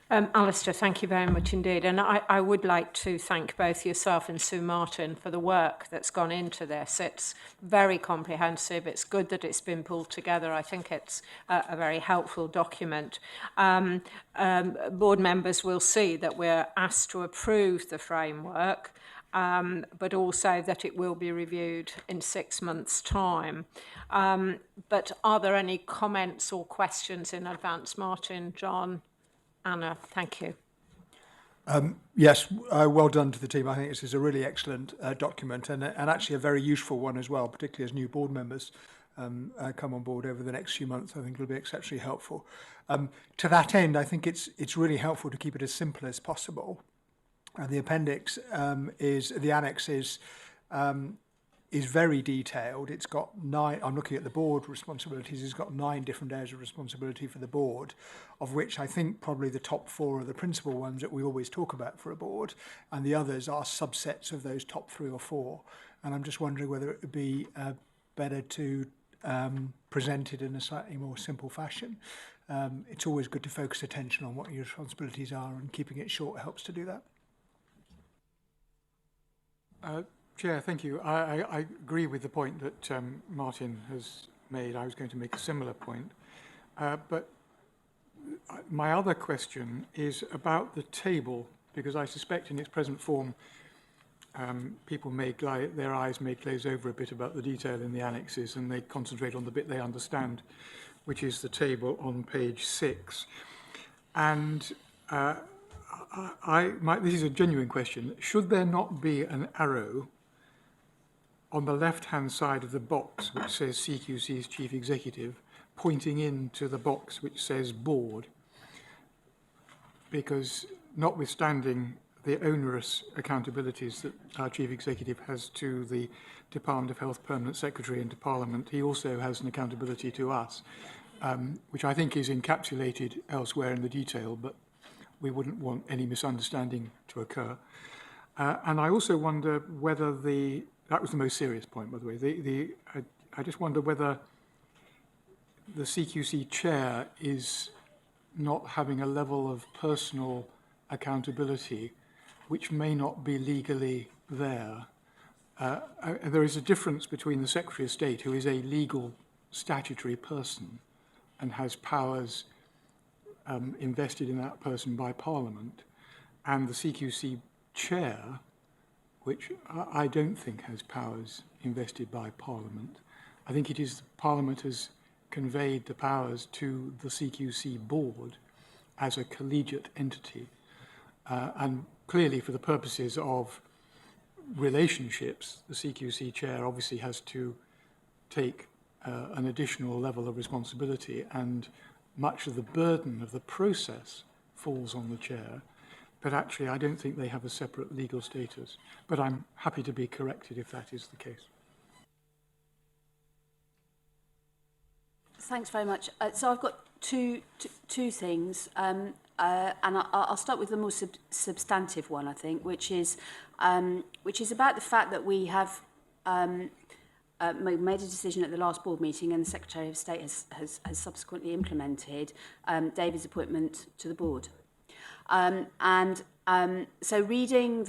Alistair, thank you very much indeed. And I would like to thank both yourself and Sue Martin for the work that's gone into this. It's very comprehensive. It's good that it's been pulled together. I think it's a very helpful document. Board members will see that we're asked to approve the framework, but also that it will be reviewed in 6 months' time. But are there any comments or questions in advance? Martin, John, Anna, thank you. Yes, well done to the team. I think this is a really excellent document and actually a very useful one as well, particularly as new board members come on board over the next few months. I think it'll be exceptionally helpful. To that end, I think it's really helpful to keep it as simple as possible. The appendix the annex is very detailed. It's got 9, I'm looking at the board responsibilities, it's got 9 different areas of responsibility for the board, of which I think probably the top 4 are the principal ones that we always talk about for a board, and the others are subsets of those top 3 or 4. And I'm just wondering whether it would be better to present it in a slightly more simple fashion. It's always good to focus attention on what your responsibilities are, and keeping it short helps to do that. Chair, thank you. I agree with the point that Martin has made. I was going to make a similar point. But my other question is about the table, because I suspect in its present form, people their eyes may glaze over a bit about the detail in the annexes, and they concentrate on the bit they understand, which is the table on page 6. And this is a genuine question. Should there not be an arrow on the left-hand side of the box which says CQC's Chief Executive pointing into the box which says Board? Because notwithstanding the onerous accountabilities that our Chief Executive has to the Department of Health Permanent Secretary and to Parliament, he also has an accountability to us, which I think is encapsulated elsewhere in the detail, but we wouldn't want any misunderstanding to occur. And I also wonder whether that was the most serious point, by the way. I just wonder whether the CQC chair is not having a level of personal accountability which may not be legally there. There is a difference between the Secretary of State, who is a legal statutory person and has powers invested in that person by Parliament, and the CQC chair, which I don't think has powers invested by Parliament. I think it is Parliament has conveyed the powers to the CQC board as a collegiate entity. And clearly for the purposes of relationships, the CQC chair obviously has to take an additional level of responsibility, and much of the burden of the process falls on the chair. But actually, I don't think they have a separate legal status. But I'm happy to be corrected if that is the case. Thanks very much. So I've got two things, and I'll start with the more substantive one, I think, which is about the fact that we have made a decision at the last board meeting, and the Secretary of State has subsequently implemented David's appointment to the board. So reading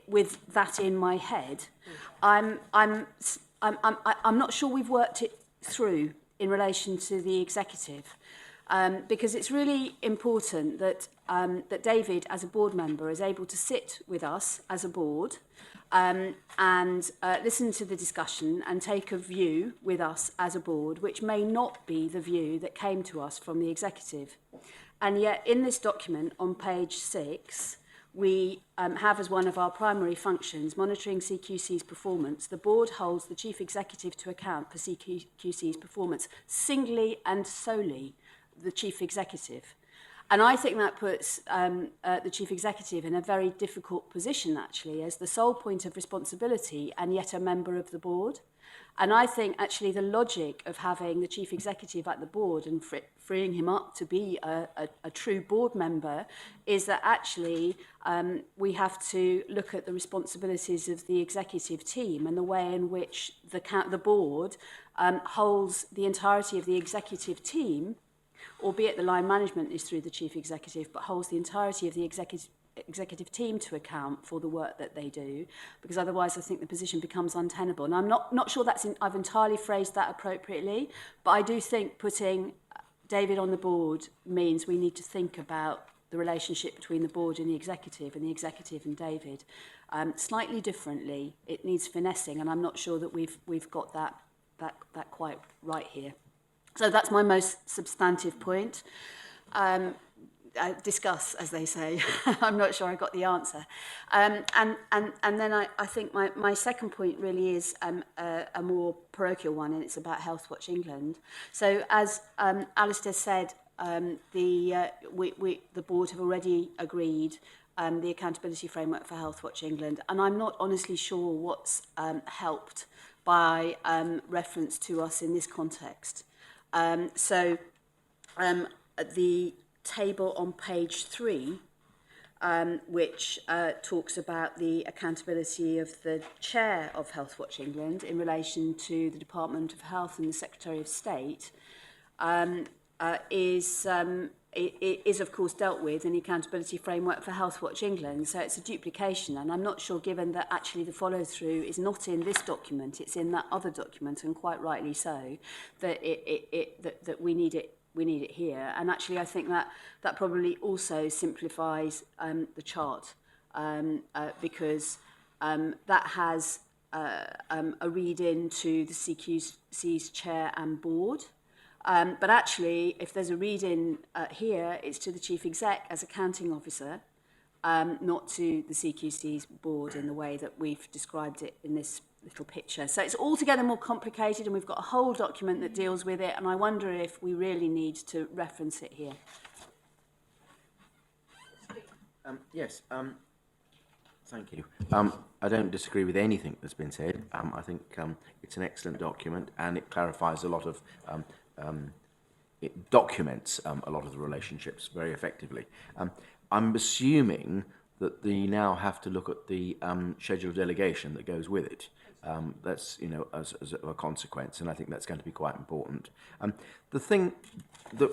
with that in my head, I'm not sure we've worked it through in relation to the executive, because it's really important that that David, as a board member, is able to sit with us as a board and listen to the discussion and take a view with us as a board, which may not be the view that came to us from the executive. And yet, in this document on page 6, we have as one of our primary functions monitoring CQC's performance. The board holds the chief executive to account for CQC's performance, singly and solely the chief executive. And I think that puts the chief executive in a very difficult position, actually, as the sole point of responsibility and yet a member of the board. And I think actually the logic of having the chief executive at the board and freeing him up to be a true board member is that actually we have to look at the responsibilities of the executive team and the way in which the board holds the entirety of the executive team, albeit the line management is through the chief executive, but holds the entirety of the executive team to account for the work that they do, because otherwise I think the position becomes untenable. And I'm not sure I've entirely phrased that appropriately, but I do think putting David on the board means we need to think about the relationship between the board and the executive and David slightly differently. It needs finessing, and I'm not sure that we've got that quite right here. So that's my most substantive point. Discuss, as they say. I'm not sure I got the answer. And then I think my second point really is a more parochial one, and it's about Healthwatch England. So as Alistair said, the board have already agreed the accountability framework for Healthwatch England, and I'm not honestly sure what's helped by reference to us in this context. The table on page 3, which talks about the accountability of the chair of Healthwatch England in relation to the Department of Health and the Secretary of State, is of course dealt with in the accountability framework for Healthwatch England. So it's a duplication, and I'm not sure, given that actually the follow-through is not in this document, it's in that other document, and quite rightly so, that that we need it. We need it here, and actually I think that probably also simplifies the chart because that has a read into the CQC's chair and board. But actually, if there's a read in here, it's to the chief exec as accounting officer, not to the CQC's board in the way that we've described it in this little picture. So it's altogether more complicated, and we've got a whole document that deals with it, and I wonder if we really need to reference it here. Yes, thank you. I don't disagree with anything that's been said. I think it's an excellent document, and it clarifies a lot of, it documents a lot of the relationships very effectively. I'm assuming that they now have to look at the schedule of delegation that goes with it. That's, as a consequence, and I think that's going to be quite important. The thing that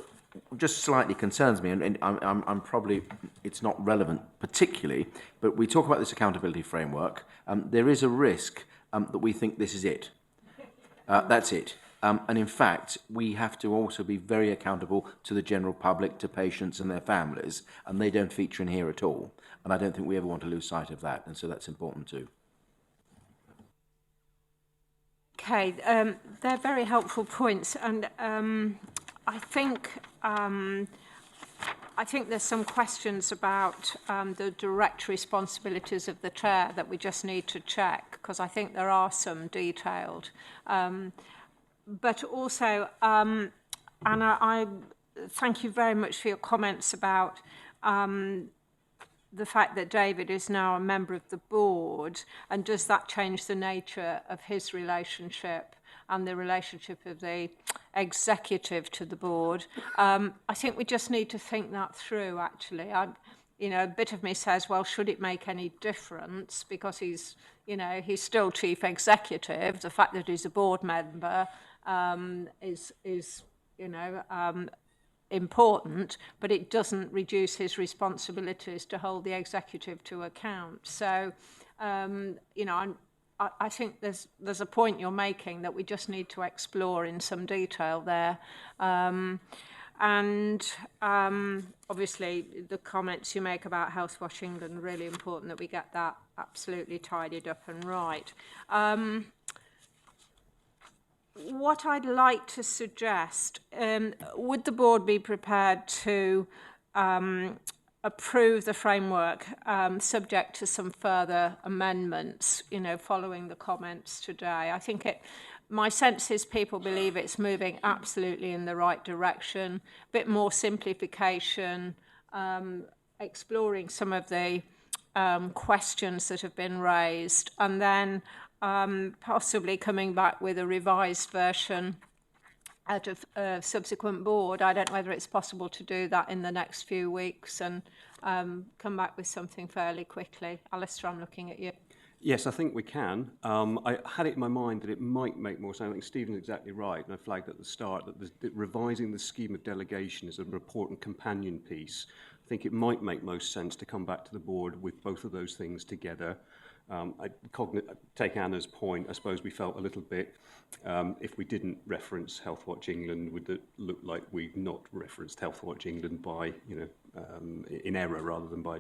just slightly concerns me, and I'm probably, it's not relevant particularly, but we talk about this accountability framework. There is a risk that we think this is it. That's it. And in fact, we have to also be very accountable to the general public, to patients and their families, and they don't feature in here at all. And I don't think we ever want to lose sight of that, and so that's important too. Okay, they're very helpful points, and I think there's some questions about the direct responsibilities of the chair that we just need to check, because I think there are some detailed. But also, Anna, I thank you very much for your comments about the fact that David is now a member of the board, and does that change the nature of his relationship and the relationship of the executive to the board? I think we just need to think that through, actually. you know, a bit of me says, well, should it make any difference? Because he's, you know, he's still chief executive. The fact that he's a board member is you know, important, but it doesn't reduce his responsibilities to hold the executive to account. So, you know, I think there's a point you're making that we just need to explore in some detail there. Obviously, the comments you make about Healthwatch England, really important that we get that absolutely tidied up and right. What I'd like to suggest, would the board be prepared to approve the framework subject to some further amendments, you know, following the comments today? I think my sense is people believe it's moving absolutely in the right direction, a bit more simplification, exploring some of the questions that have been raised, and then possibly coming back with a revised version out of a subsequent board. I don't know whether it's possible to do that in the next few weeks and come back with something fairly quickly. Alistair, I'm looking at you. Yes, I think we can. I had it in my mind that it might make more sense. I think Stephen's exactly right, and I flagged at the start that revising the scheme of delegation is an important companion piece. I think it might make most sense to come back to the board with both of those things together. I take Anna's point. I suppose we felt a little bit, if we didn't reference Healthwatch England, would it look like we've not referenced Healthwatch England by, you know, in error rather than by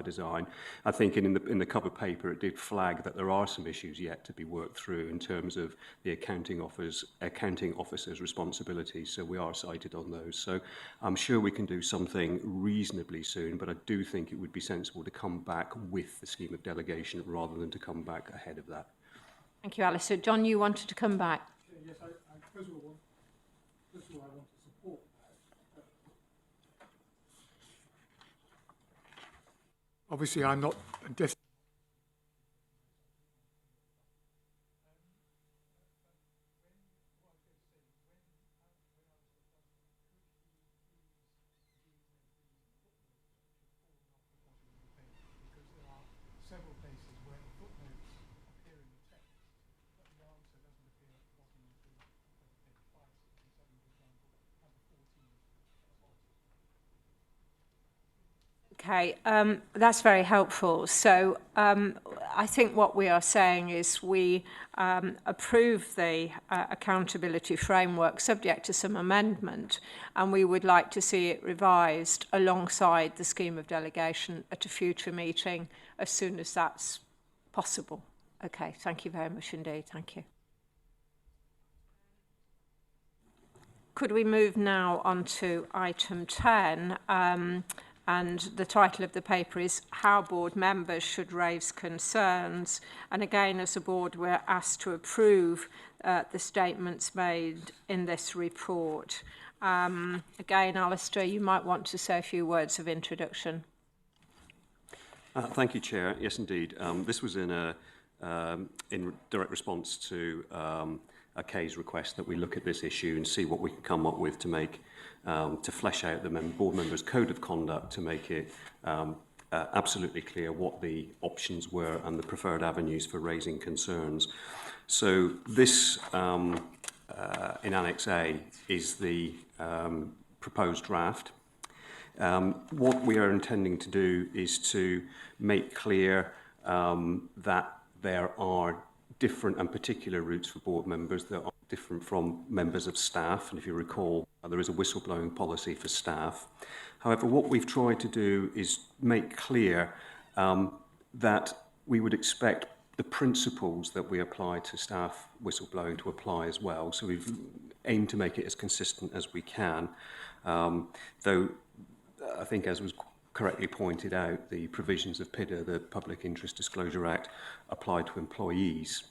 design. I think in the cover paper it did flag that there are some issues yet to be worked through in terms of the accounting officer's responsibilities, so we are cited on those. So I'm sure we can do something reasonably soon, but I do think it would be sensible to come back with the scheme of delegation rather than to come back ahead of that. Thank you, Alistair. John, you wanted to come back. Yes, first of all, I want to support that. Obviously, I'm not a desk. Several places where the footnotes appear in the text, but the answer doesn't appear at the bottom of the page 567, for example, number 14. Okay, that's very helpful. So I think what we are saying is we approve the accountability framework subject to some amendment, and we would like to see it revised alongside the scheme of delegation at a future meeting as soon as that's possible. Okay, thank you very much indeed. Thank you. Could we move now on to item 10? And the title of the paper is How Board Members Should Raise Concerns. And again, as a board, we're asked to approve the statements made in this report. Again, Alistair, you might want to say a few words of introduction. Thank you, Chair. Yes, indeed. This was in direct response to a Kay's request that we look at this issue and see what we can come up with to make to flesh out the board members' code of conduct to make it absolutely clear what the options were and the preferred avenues for raising concerns. So this, in Annex A, is the proposed draft. What we are intending to do is to make clear that there are different and particular routes for board members that are different from members of staff. And if you recall, there is a whistleblowing policy for staff. However, what we've tried to do is make clear that we would expect the principles that we apply to staff whistleblowing to apply as well. So we've aimed to make it as consistent as we can. Though I think, as was correctly pointed out, the provisions of PIDA, the Public Interest Disclosure Act, apply to employees.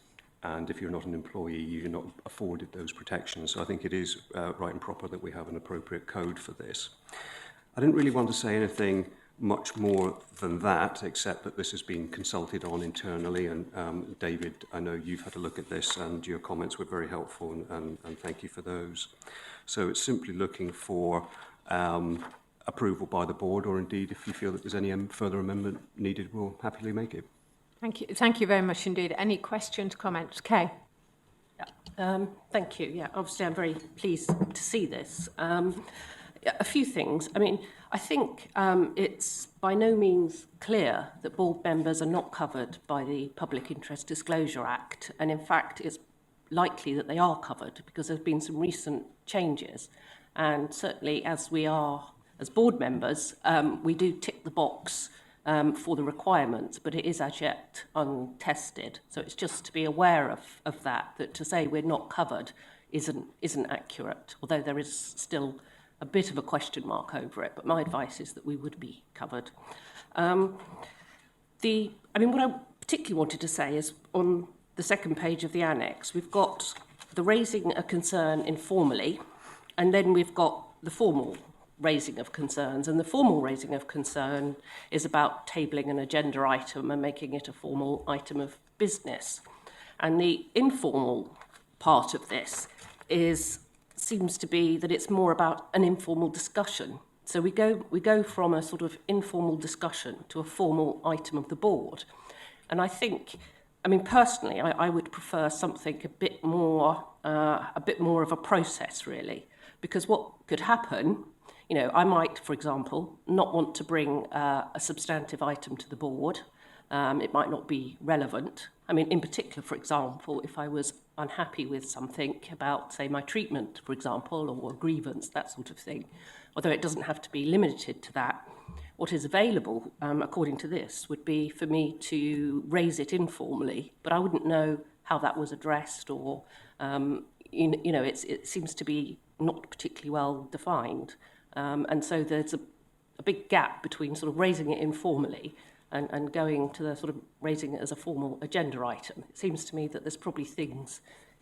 And if you're not an employee, you're not afforded those protections. So I think it is right and proper that we have an appropriate code for this. I didn't really want to say anything much more than that, except that this has been consulted on internally. And David, I know you've had a look at this and your comments were very helpful, and thank you for those. So it's simply looking for approval by the board, or indeed if you feel that there's any further amendment needed, we'll happily make it. Thank you very much indeed. Any questions, comments? Kay? Thank you. Yeah, obviously I'm very pleased to see this. A few things. I mean, I think it's by no means clear that board members are not covered by the Public Interest Disclosure Act, and in fact it's likely that they are covered because there's been some recent changes, and certainly as we are as board members, we do tick the box for the requirements, but it is as yet untested. So it's just to be aware of that to say we're not covered isn't accurate, although there is still a bit of a question mark over it, but my advice is that we would be covered. What I particularly wanted to say is on the second page of the annex, we've got the raising a concern informally, and then we've got the formal raising of concerns, and the formal raising of concern is about tabling an agenda item and making it a formal item of business. And the informal part of this seems to be that it's more about an informal discussion. So we go from a sort of informal discussion to a formal item of the board. And I think, I mean, personally, I would prefer something a bit more of a process, really, because what could happen, you know, I might, for example, not want to bring a substantive item to the board. It might not be relevant. I mean, in particular, for example, if I was unhappy with something about, say, my treatment, for example, or a grievance, that sort of thing, although it doesn't have to be limited to that, what is available, according to this, would be for me to raise it informally, but I wouldn't know how that was addressed, or, it seems to be not particularly well defined. And so there's a big gap between sort of raising it informally and going to the sort of raising it as a formal agenda item. It seems to me that there's probably things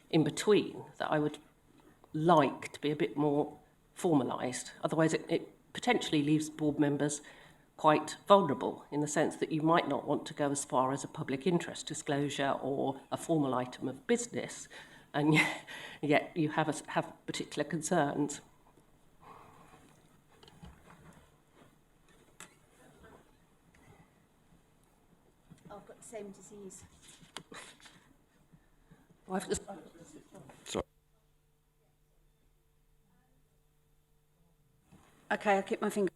in between that I would like to be a bit more formalised. Otherwise, it potentially leaves board members quite vulnerable in the sense that you might not want to go as far as a public interest disclosure or a formal item of business, and yet you have particular concerns. I've got the same disease. Sorry. Okay, I'll keep my finger.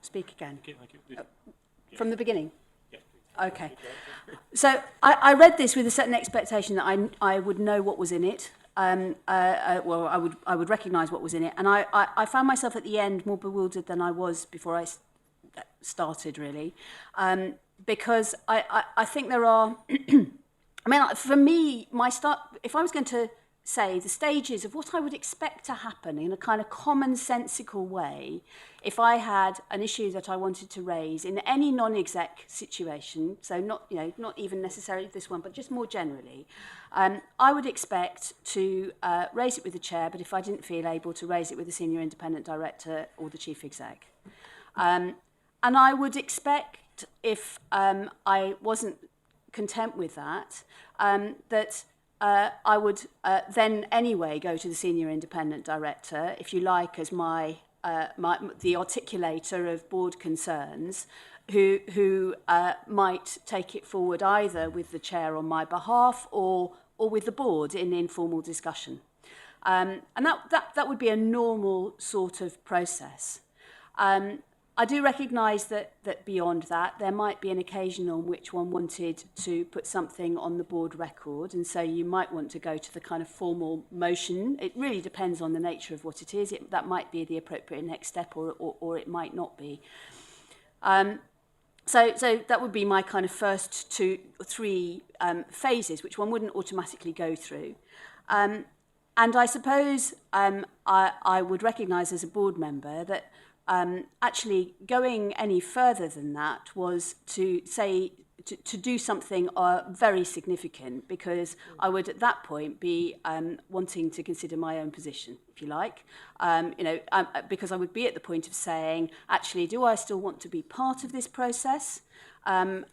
Speak again. Okay, thank you. From the beginning? Yeah. Okay. So I read this with a certain expectation that I would know what was in it. I would recognise what was in it. And I found myself at the end more bewildered than I was before I started, really. Because I think there are... I mean, for me, if I was going to say the stages of what I would expect to happen in a kind of commonsensical way, if I had an issue that I wanted to raise in any non-exec situation, so not even necessarily this one, but just more generally, I would expect to raise it with the chair, but if I didn't feel able to raise it with the senior independent director or the chief exec. And I would expect, if I wasn't content with that, that I would then anyway go to the senior independent director, if you like, as the articulator of board concerns, who might take it forward either with the chair on my behalf or with the board in informal discussion. And that would be a normal sort of process. I do recognise that beyond that, there might be an occasion on which one wanted to put something on the board record, and so you might want to go to the kind of formal motion. It really depends on the nature of what it is. That might be the appropriate next step, or it might not be. So that would be my kind of first 2 or 3 phases, which one wouldn't automatically go through. And I suppose I would recognise as a board member that actually going any further than that was to say, to do something very significant, because I would at that point be wanting to consider my own position, if you like, because I would be at the point of saying, actually, do I still want to be part of this process? Or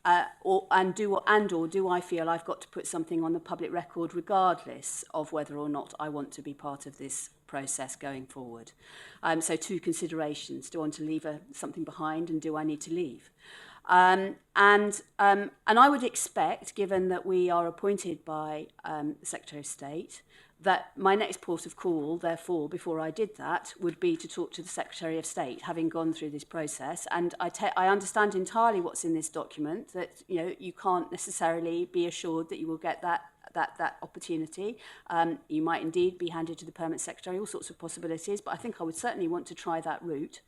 do I feel I've got to put something on the public record regardless of whether or not I want to be part of this process going forward? So 2 considerations: do I want to leave something behind, and do I need to leave? And I would expect, given that we are appointed by the Secretary of State, that my next port of call, therefore, before I did that, would be to talk to the Secretary of State, having gone through this process. And I understand entirely what's in this document, that you can't necessarily be assured that you will get that opportunity. You might indeed be handed to the Permanent Secretary, all sorts of possibilities, but I think I would certainly want to try that route.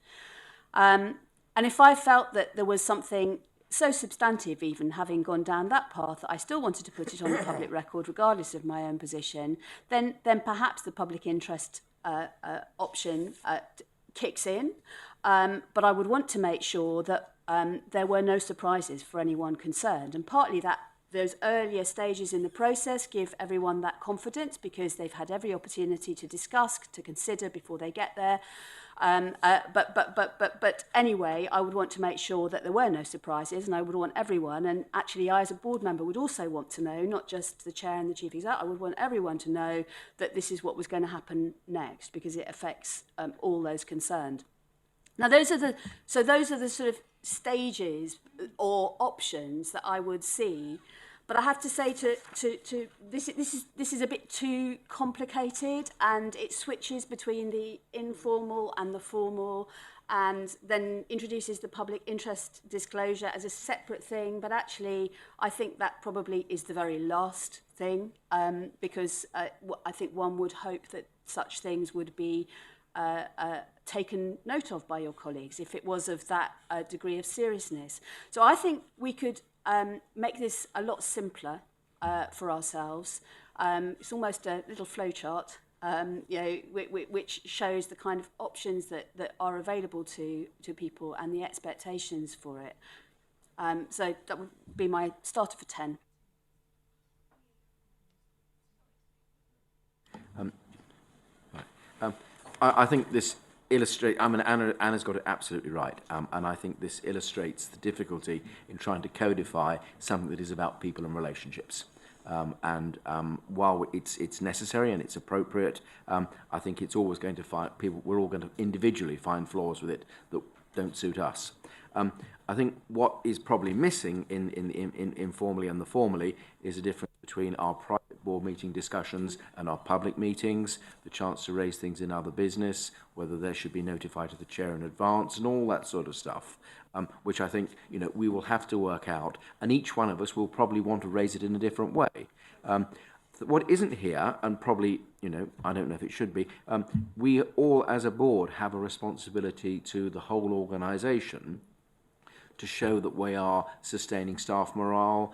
And if I felt that there was something so substantive, even having gone down that path, that I still wanted to put it on the public record regardless of my own position, then perhaps the public interest option kicks in. But I would want to make sure that there were no surprises for anyone concerned. And partly that those earlier stages in the process give everyone that confidence, because they've had every opportunity to discuss, to consider before they get there. But anyway, I would want to make sure that there were no surprises, and I would want everyone, and actually I as a board member would also want to know, not just the chair and the chief exec, I would want everyone to know that this is what was going to happen next, because it affects all those concerned. Now those are the sort of stages or options that I would see. But I have to say, this is a bit too complicated, and it switches between the informal and the formal, and then introduces the public interest disclosure as a separate thing. But actually, I think that probably is the very last thing, because I think one would hope that such things would be taken note of by your colleagues if it was of that degree of seriousness. So I think we could make this a lot simpler for ourselves. It's almost a little flowchart, which shows the kind of options that are available to people and the expectations for it. So that would be my starter for 10. I think this illustrates, Anna's got it absolutely right, and I think this illustrates the difficulty in trying to codify something that is about people and relationships. While it's necessary and it's appropriate, I think it's always going to we're all going to individually find flaws with it that don't suit us. I think what is probably missing in informally and the formally is a difference between our private board meeting discussions and our public meetings, the chance to raise things in other business, whether they should be notified to the chair in advance, and all that sort of stuff, which I think we will have to work out, and each one of us will probably want to raise it in a different way. What isn't here, and probably, I don't know if it should be, we all as a board have a responsibility to the whole organisation to show that we are sustaining staff morale,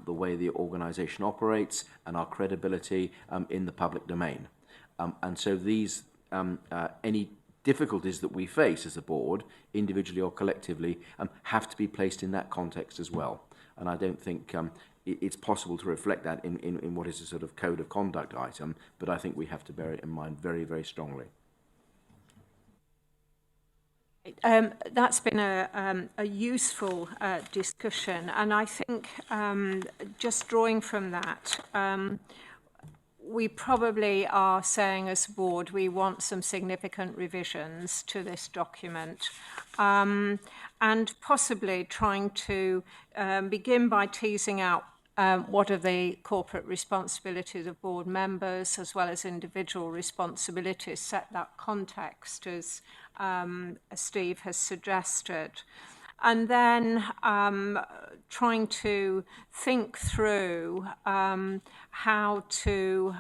the way the organisation operates, and our credibility in the public domain. And so these, any difficulties that we face as a board, individually or collectively, have to be placed in that context as well. And I don't think it's possible to reflect that in what is a sort of code of conduct item, but I think we have to bear it in mind very, very strongly. That's been a useful discussion, and I think just drawing from that, we probably are saying as a board we want some significant revisions to this document, and possibly trying to begin by teasing out what are the corporate responsibilities of board members as well as individual responsibilities, set that context as Steve has suggested. and then trying to think through how to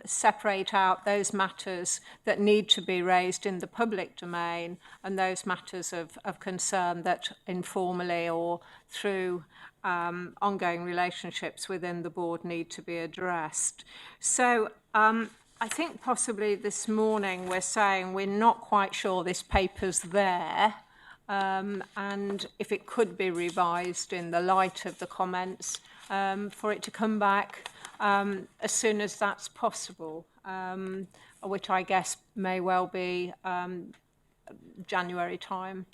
separate out those matters that need to be raised in the public domain and those matters of concern that informally or through ongoing relationships within the board need to be addressed. So I think possibly this morning we're saying we're not quite sure this paper's there, and if it could be revised in the light of the comments, for it to come back as soon as that's possible, which I guess may well be January time.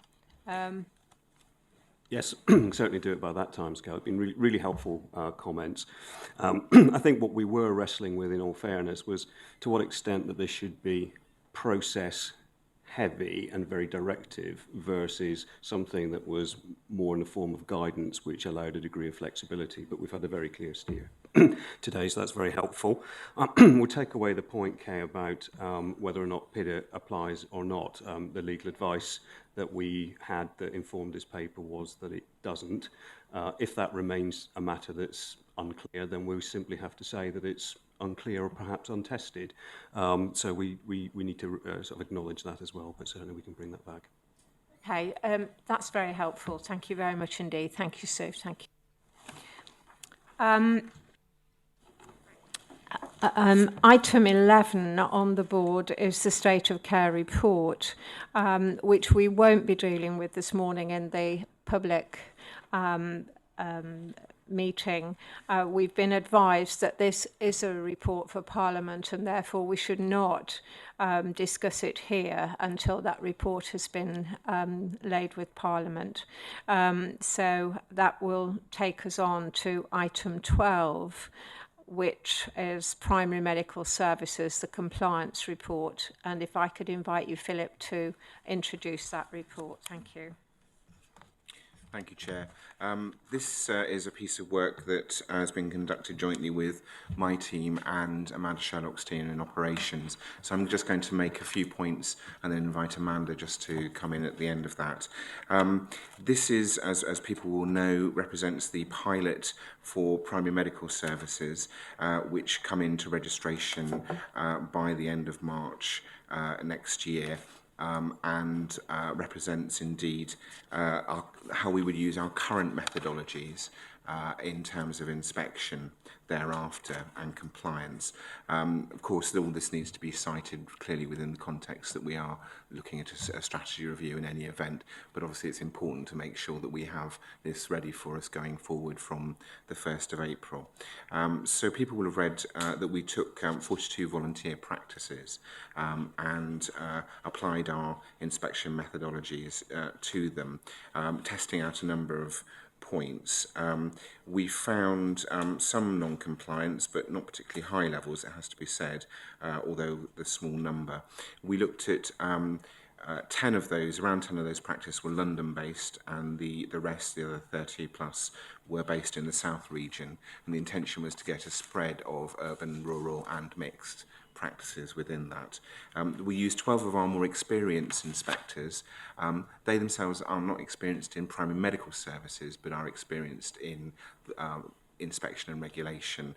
Yes, certainly do it by that time scale. It's been really helpful comments. I think what we were wrestling with, in all fairness, was to what extent that this should be process heavy and very directive versus something that was more in the form of guidance which allowed a degree of flexibility. But we've had a very clear steer today, so that's very helpful. We'll take away the point, Kay, about whether or not PIDA applies or not. The legal advice that we had that informed this paper was that it doesn't. If that remains a matter that's unclear, then we simply have to say that it's unclear or perhaps untested. So we need to sort of acknowledge that as well, but certainly we can bring that back. Okay, that's very helpful. Thank you very much indeed. Thank you, Sue. Thank you. Item 11 on the board is the State of Care report, which we won't be dealing with this morning in the public meeting. We've been advised that this is a report for Parliament and therefore we should not discuss it here until that report has been laid with Parliament. So that will take us on to item 12, which is Primary Medical Services, the compliance report. And if I could invite you, Philip, to introduce that report. Thank you. Thank you, Chair. This is a piece of work that has been conducted jointly with my team and Amanda Sherlock's team in operations. So I'm just going to make a few points and then invite Amanda just to come in at the end of that. This is, as people will know, represents the pilot for primary medical services, which come into registration by the end of March next year. And represents indeed how we would use our current methodologies in terms of inspection thereafter and compliance. Of course, all this needs to be cited clearly within the context that we are looking at a strategy review in any event, but obviously it's important to make sure that we have this ready for us going forward from the 1st of April. So people will have read that we took 42 volunteer practices and applied our inspection methodologies to them, testing out a number of points. We found some non-compliance, but not particularly high levels, it has to be said, although the small number. We looked at 10 of those, around 10 of those practices were London-based, and the rest, the other 30 plus, were based in the South region. And the intention was to get a spread of urban, rural and mixed practices within that. We used 12 of our more experienced inspectors. They themselves are not experienced in primary medical services, but are experienced in inspection and regulation.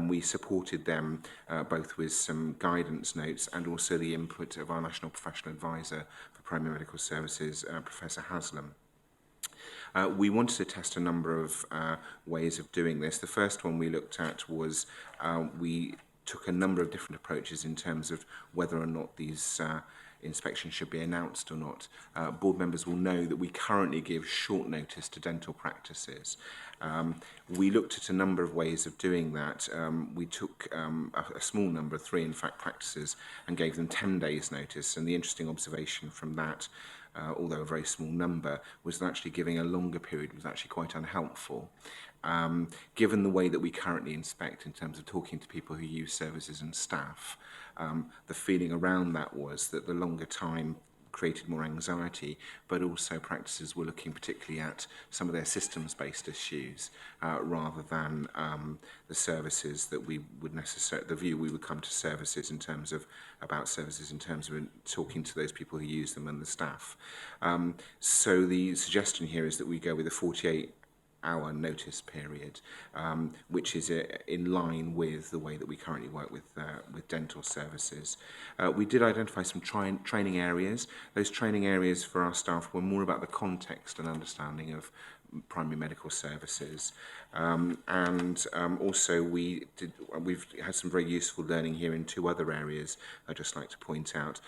We supported them both with some guidance notes and also the input of our National Professional Advisor for Primary Medical Services, Professor Haslam. We wanted to test a number of ways of doing this. The first one we looked at was we took a number of different approaches in terms of whether or not these inspections should be announced or not. Board members will know that we currently give short notice to dental practices. We looked at a number of ways of doing that. We took a small number, 3 in fact practices, and gave them 10 days notice. And the interesting observation from that, although a very small number, was that actually giving a longer period was actually quite unhelpful. Given the way that we currently inspect in terms of talking to people who use services and staff, the feeling around that was that the longer time created more anxiety, but also practices were looking particularly at some of their systems-based issues rather than the services that we would the view we would come to services in terms of talking to those people who use them and the staff. So the suggestion here is that we go with a 48-hour notice period, which is in line with the way that we currently work with dental services. We did identify some training areas. Those training areas for our staff were more about the context and understanding of primary medical services. Also we've had some very useful learning here in two other areas I'd just like to point out.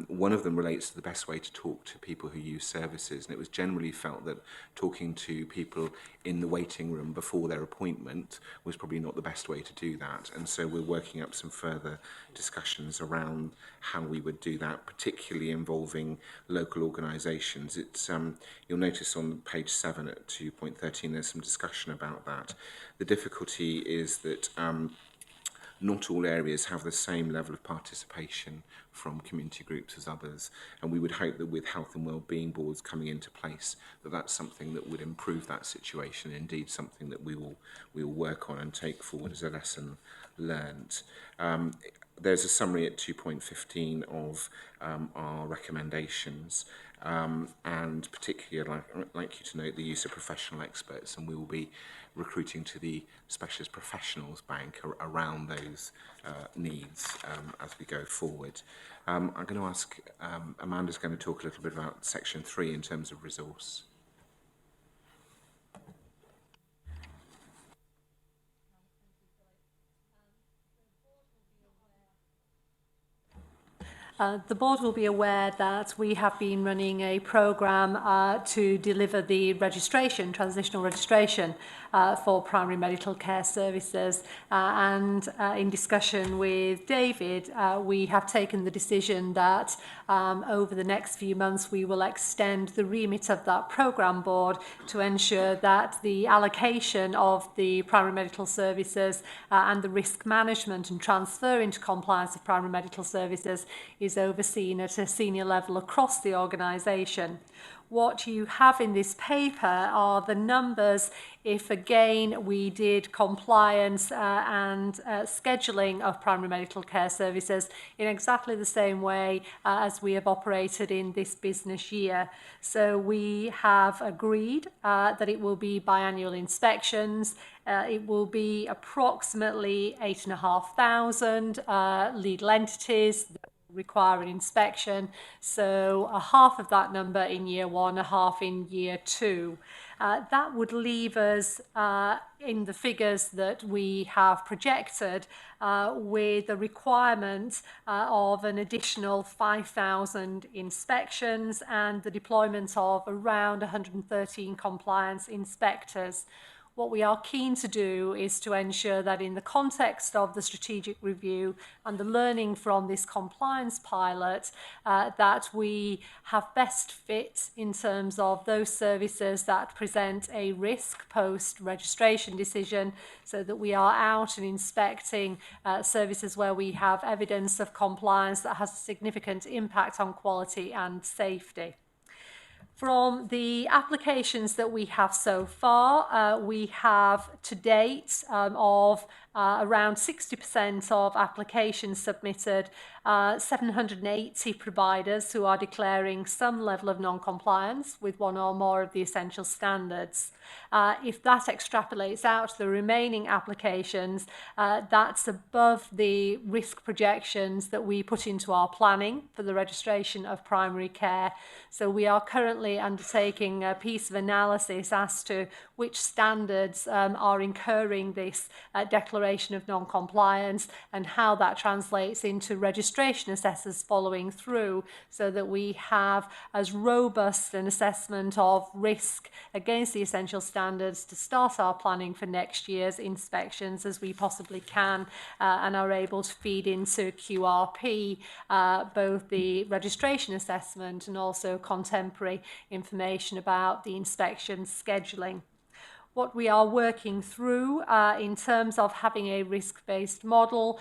One of them relates to the best way to talk to people who use services, and it was generally felt that talking to people in the waiting room before their appointment was probably not the best way to do that, and so we're working up some further discussions around how we would do that, particularly involving local organisations. It's you'll notice on page 7 at 2.13 there's some discussion about that. The difficulty is that not all areas have the same level of participation from community groups as others, and we would hope that with health and wellbeing boards coming into place, that's something that would improve that situation, indeed something that we will work on and take forward as a lesson learnt. There's a summary at 2.15 of our recommendations, and particularly I'd like you to note the use of professional experts, and we will be recruiting to the Specialist Professionals Bank around those needs as we go forward. I'm going to ask, Amanda's going to talk a little bit about section 3 in terms of resource. The board will be aware that we have been running a programme to deliver the registration, transitional registration for primary medical care services, and in discussion with David we have taken the decision that over the next few months we will extend the remit of that programme board to ensure that the allocation of the primary medical services and the risk management and transfer into compliance of primary medical services is overseen at a senior level across the organisation. What you have in this paper are the numbers if, again, we did compliance and scheduling of primary medical care services in exactly the same way as we have operated in this business year. So we have agreed that it will be biannual inspections. It will be approximately 8,500 legal entities that require an inspection, so a half of that number in year 1, a half in year 2. That would leave us in the figures that we have projected with a requirement of an additional 5,000 inspections and the deployment of around 113 compliance inspectors. What we are keen to do is to ensure that in the context of the strategic review and the learning from this compliance pilot, that we have best fit in terms of those services that present a risk post-registration decision, so that we are out and inspecting services where we have evidence of compliance that has a significant impact on quality and safety. From the applications that we have so far, we have to date of around 60% of applications submitted, 780 providers who are declaring some level of non-compliance with one or more of the essential standards. If that extrapolates out to the remaining applications, that's above the risk projections that we put into our planning for the registration of primary care. So we are currently undertaking a piece of analysis as to which standards are incurring this declaration of non-compliance and how that translates into registration assessors following through, so that we have as robust an assessment of risk against the essential standards to start our planning for next year's inspections as we possibly can, and are able to feed into QRP both the registration assessment and also contemporary information about the inspection scheduling. What we are working through in terms of having a risk-based model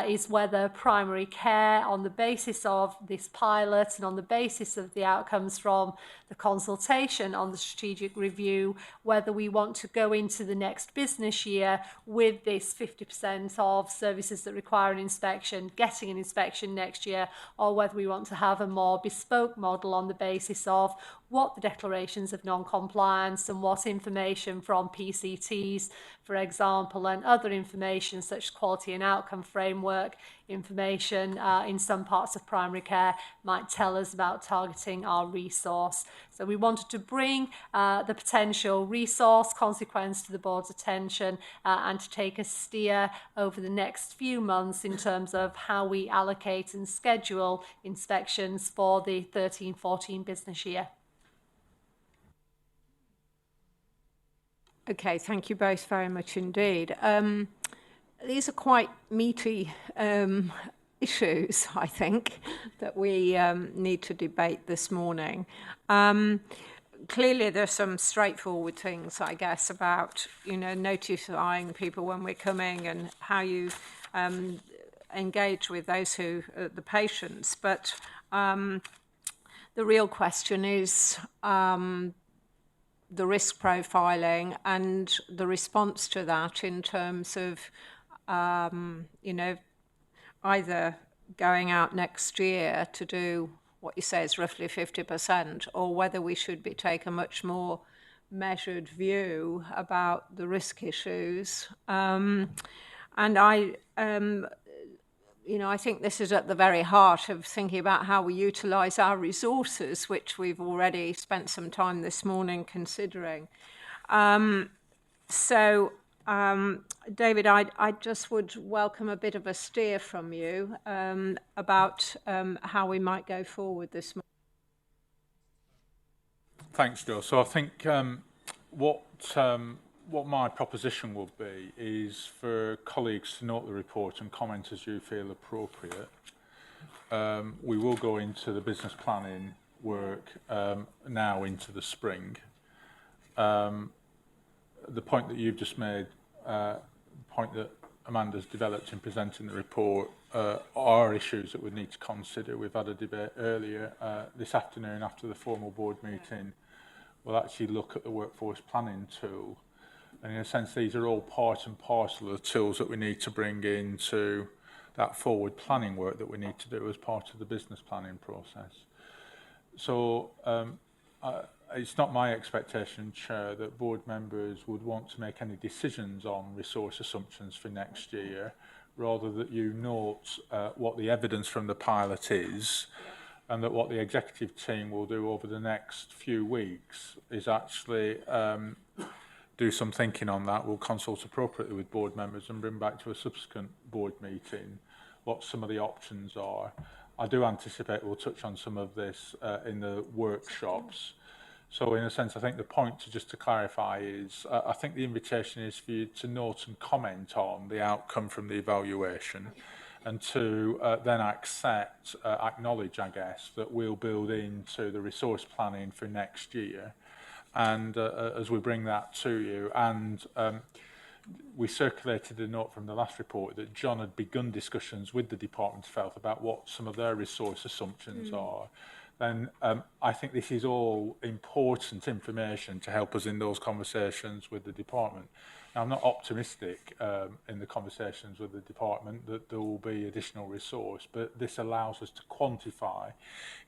is whether primary care, on the basis of this pilot and on the basis of the outcomes from the consultation on the strategic review, whether we want to go into the next business year with this 50% of services that require an inspection getting an inspection next year, or whether we want to have a more bespoke model on the basis of what the declarations of non-compliance and what information from PCTs, for example, and other information such as quality and outcome framework information in some parts of primary care might tell us about targeting our resource. So we wanted to bring the potential resource consequence to the board's attention and to take a steer over the next few months in terms of how we allocate and schedule inspections for the 13-14 business year. Okay, thank you both very much indeed. These are quite meaty issues, I think, that we need to debate this morning. Clearly, there's some straightforward things, I guess, about, you know, notifying people when we're coming and how you engage with those who are the patients. But the real question is the risk profiling and the response to that in terms of, you know, either going out next year to do what you say is roughly 50%, or whether we should take a much more measured view about the risk issues. And you know, I think this is at the very heart of thinking about how we utilise our resources, which we've already spent some time this morning considering. David, I just would welcome a bit of a steer from you about how we might go forward this morning. Thanks, Jo. So I think what my proposition will be is for colleagues to note the report and comment as you feel appropriate. We will go into the business planning work now into the spring. The point that you've just made, the point that Amanda's developed in presenting the report, are issues that we need to consider. We've had a debate earlier this afternoon after the formal board meeting. We'll actually look at the workforce planning tool. And in a sense, these are all part and parcel of the tools that we need to bring into that forward planning work that we need to do as part of the business planning process. So it's not my expectation, Chair, that board members would want to make any decisions on resource assumptions for next year, rather that you note what the evidence from the pilot is, and that what the executive team will do over the next few weeks is actually do some thinking on that. We'll consult appropriately with board members and bring back to a subsequent board meeting what some of the options are. I do anticipate we'll touch on some of this in the workshops. So in a sense, I think the point to clarify is I think the invitation is for you to note and comment on the outcome from the evaluation, and to then acknowledge, I guess, that we'll build into the resource planning for next year. And as we bring that to you, and we circulated a note from the last report that John had begun discussions with the Department of Health about what some of their resource assumptions are, then I think this is all important information to help us in those conversations with the department. Now, I'm not optimistic in the conversations with the department that there will be additional resource, but this allows us to quantify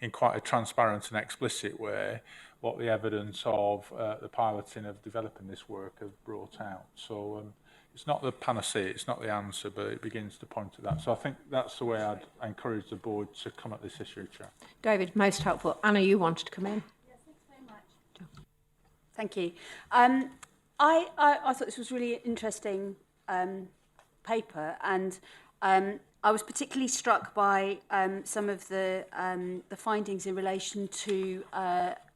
in quite a transparent and explicit way what the evidence of the piloting of developing this work have brought out. So it's not the panacea, it's not the answer, but it begins to point to that. So I think that's the way I'd encourage the board to come at this issue, Chair. David, most helpful. Anna, you wanted to come in. Yes, thanks very much. Thank you. I thought this was really interesting paper, and I was particularly struck by some of the findings in relation to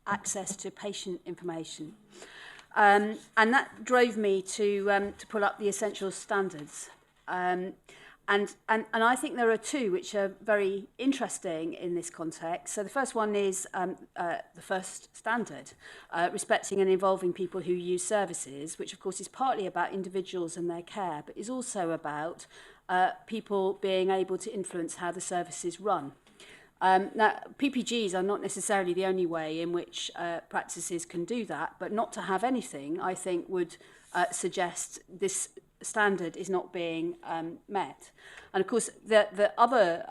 access to patient information. And that drove me to pull up the essential standards. And I think there are two which are very interesting in this context. So the first one is the first standard, respecting and involving people who use services, which of course is partly about individuals and their care, but is also about people being able to influence how the services run. Now, PPGs are not necessarily the only way in which practices can do that, but not to have anything, I think, would suggest this standard is not being met. And of course, the other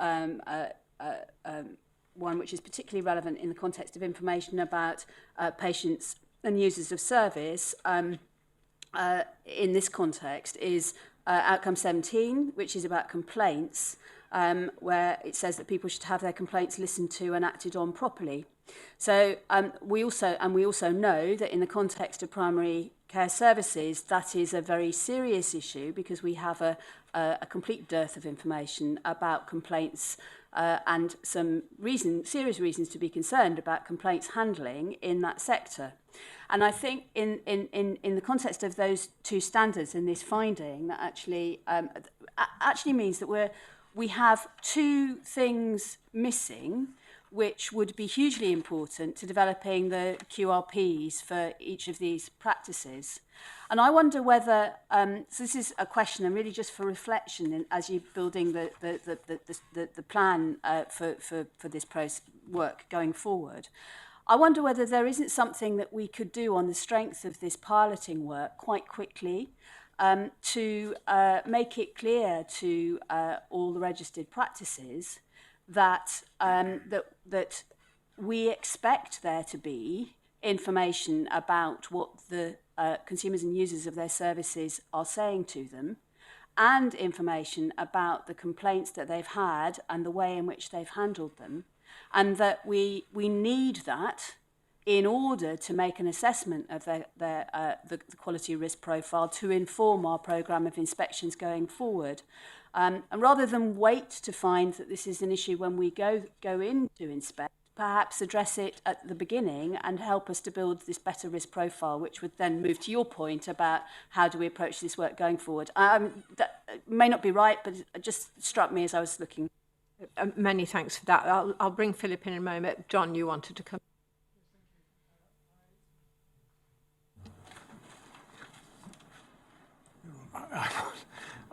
one, which is particularly relevant in the context of information about patients and users of service in this context, is outcome 17, which is about complaints, where it says that people should have their complaints listened to and acted on properly. So we also know that in the context of primary care services, that is a very serious issue, because we have a complete dearth of information about complaints and some serious reasons to be concerned about complaints handling in that sector. And I think in the context of those two standards and this finding, that actually means that we have two things missing, which would be hugely important to developing the QRPs for each of these practices. And I wonder whether, so this is a question, and really just for reflection as you're building the plan for this work going forward. I wonder whether there isn't something that we could do on the strength of this piloting work quite quickly to make it clear to all the registered practices that that we expect there to be information about what the consumers and users of their services are saying to them, and information about the complaints that they've had and the way in which they've handled them, and that we need that in order to make an assessment of the quality risk profile to inform our programme of inspections going forward. And rather than wait to find that this is an issue when we go in to inspect, perhaps address it at the beginning and help us to build this better risk profile, which would then move to your point about how do we approach this work going forward. That may not be right, but it just struck me as I was looking. Many thanks for that. I'll bring Philip in a moment. John, you wanted to come.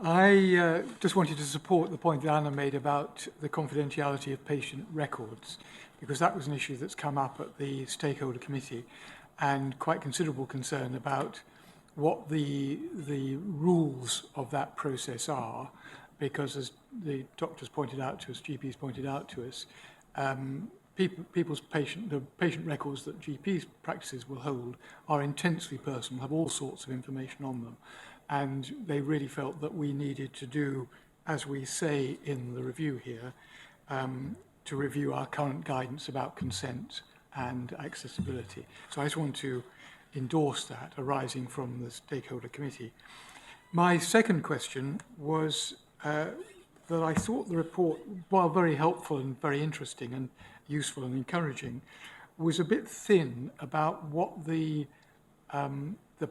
I just wanted to support the point that Anna made about the confidentiality of patient records, because that was an issue that's come up at the Stakeholder Committee, and quite considerable concern about what the rules of that process are, because as the doctors pointed out to us, GPs pointed out to us, the patient records that GPs practices will hold are intensely personal, have all sorts of information on them. And they really felt that we needed to do, as we say in the review here, to review our current guidance about consent and accessibility. So I just want to endorse that arising from the Stakeholder Committee. My second question was that I thought the report, while very helpful and very interesting and useful and encouraging, was a bit thin about what the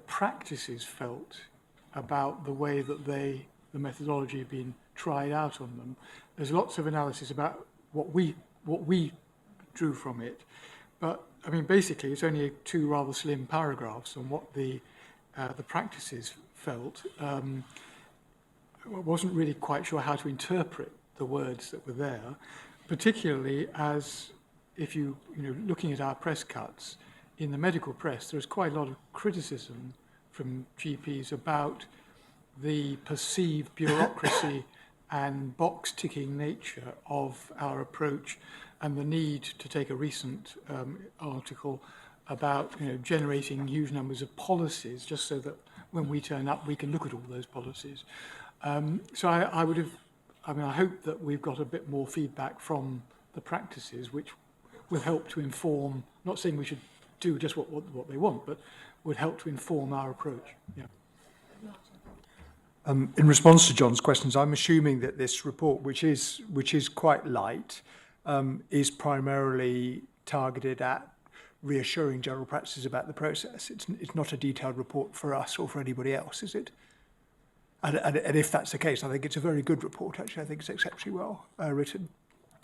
practices felt about the way that the methodology had been tried out on them. There's lots of analysis about what we drew from it, but I mean basically it's only two rather slim paragraphs on what the practices felt. I wasn't really quite sure how to interpret the words that were there, particularly as if you know looking at our press cuts in the medical press, there's quite a lot of criticism from GPs about the perceived bureaucracy and box-ticking nature of our approach, and the need to take a recent article about generating huge numbers of policies just so that when we turn up we can look at all those policies. So I hope that we've got a bit more feedback from the practices, which will help to inform, not saying we should do just what they want, but would help to inform our approach. Yeah. In response to John's questions, I'm assuming that this report, which is quite light, is primarily targeted at reassuring general practices about the process. It's not a detailed report for us or for anybody else, is it? And if that's the case, I think it's a very good report, actually. I think it's exceptionally well written.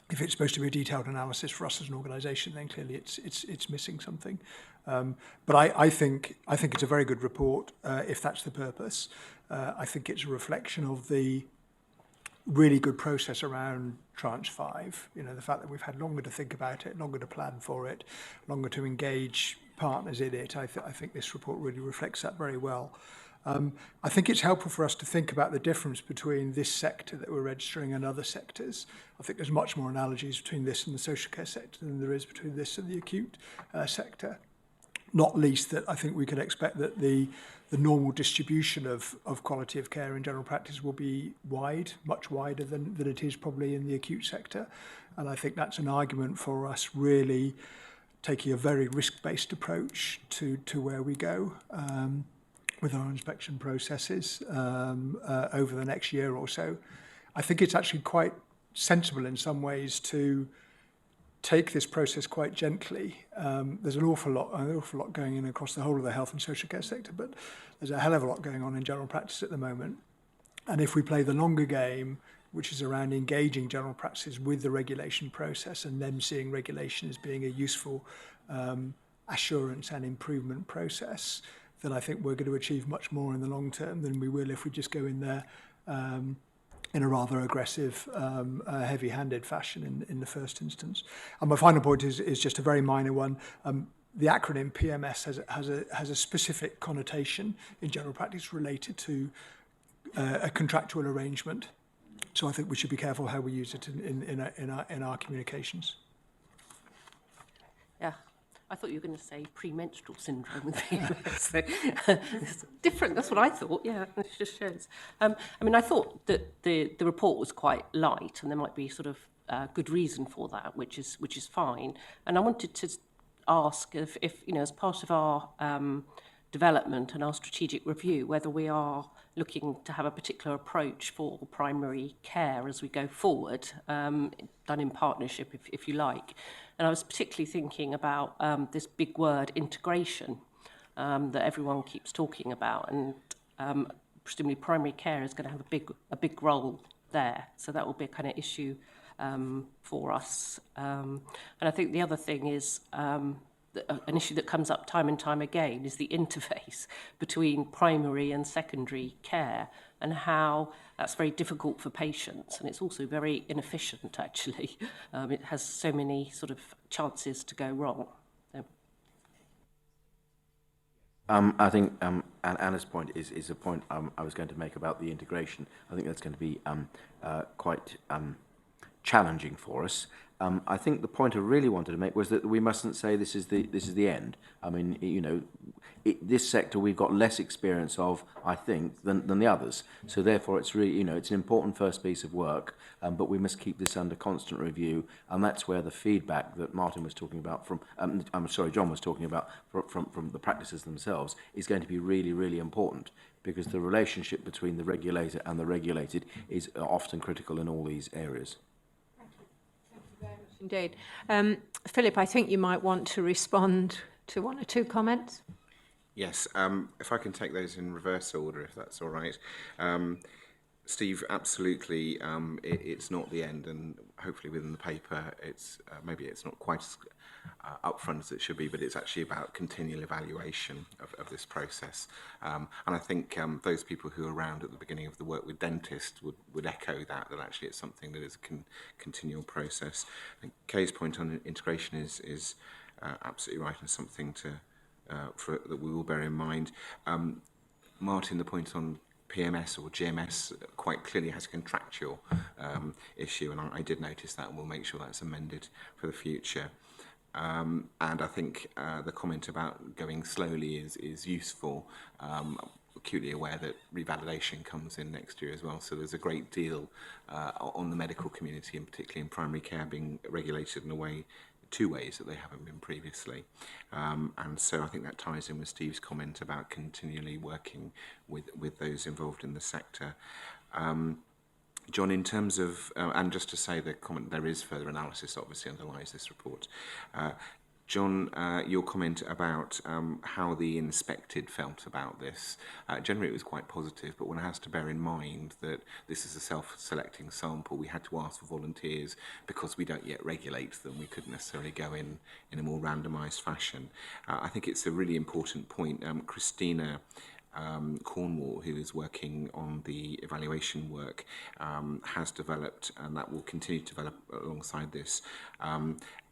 If it's supposed to be a detailed analysis for us as an organisation, then clearly it's missing something. But I think it's a very good report if that's the purpose. I think it's a reflection of the really good process around Tranche 5. You know, the fact that we've had longer to think about it, longer to plan for it, longer to engage partners in it. I think this report really reflects that very well. I think it's helpful for us to think about the difference between this sector that we're registering and other sectors. I think there's much more analogies between this and the social care sector than there is between this and the acute sector. Not least that I think we can expect that the normal distribution of quality of care in general practice will be wide, much wider than it is probably in the acute sector. And I think that's an argument for us really taking a very risk-based approach to where we go. With our inspection processes over the next year or so. I think it's actually quite sensible in some ways to take this process quite gently. There's an awful lot going in across the whole of the health and social care sector, but there's a hell of a lot going on in general practice at the moment. And if we play the longer game, which is around engaging general practices with the regulation process and them seeing regulation as being a useful assurance and improvement process, then I think we're going to achieve much more in the long term than we will if we just go in there in a rather aggressive, heavy-handed fashion in the first instance. And my final point is just a very minor one. The acronym PMS has a specific connotation in general practice related to a contractual arrangement. So I think we should be careful how we use it in our communications. Yeah. I thought you were going to say premenstrual syndrome with PMS. So, it's different, that's what I thought, yeah, it just shows. I mean, I thought that the report was quite light, and there might be sort of good reason for that, which is fine. And I wanted to ask if you know, as part of our development and our strategic review, whether we are looking to have a particular approach for primary care as we go forward, done in partnership, if you like. And I was particularly thinking about this big word, integration, that everyone keeps talking about. And presumably primary care is going to have a big role there. So that will be a kind of issue for us. And I think the other thing is an issue that comes up time and time again is the interface between primary and secondary care, and how that's very difficult for patients, and it's also very inefficient, actually. It has so many sort of chances to go wrong. So. I think Anna's point is a point I was going to make about the integration. I think that's going to be quite challenging for us. I think the point I really wanted to make was that we mustn't say this is the end. I mean, you know, this sector we've got less experience of, I think, than the others. So therefore, it's really, you know, it's an important first piece of work, but we must keep this under constant review, and that's where the feedback that Martin was talking about John was talking about from the practices themselves is going to be really, really important, because the relationship between the regulator and the regulated is often critical in all these areas. Indeed. Philip, I think you might want to respond to one or two comments. Yes, if I can take those in reverse order, if that's all right. Steve, absolutely, it's not the end, and hopefully within the paper, it's maybe it's not quite as upfront as it should be, but it's actually about continual evaluation of this process. And I think those people who are around at the beginning of the work with dentists would echo that actually it's something that is a continual process. I think Kay's point on integration is absolutely right, and something that we will bear in mind. Martin, the point on PMS or GMS quite clearly has a contractual issue, and I did notice that, and we'll make sure that's amended for the future. And I think the comment about going slowly is useful. Acutely aware that revalidation comes in next year as well, so there's a great deal on the medical community, and particularly in primary care, being regulated in a way, two ways that they haven't been previously. And so I think that ties in with Steve's comment about continually working with those involved in the sector. John, in terms of, and just to say the comment, there is further analysis obviously underlies this report. John, your comment about how the inspected felt about this, generally it was quite positive, but one has to bear in mind that this is a self-selecting sample. We had to ask for volunteers because we don't yet regulate them. We couldn't necessarily go in a more randomised fashion. I think it's a really important point. Christina Cornwall, who is working on the evaluation work, has developed, and that will continue to develop alongside this,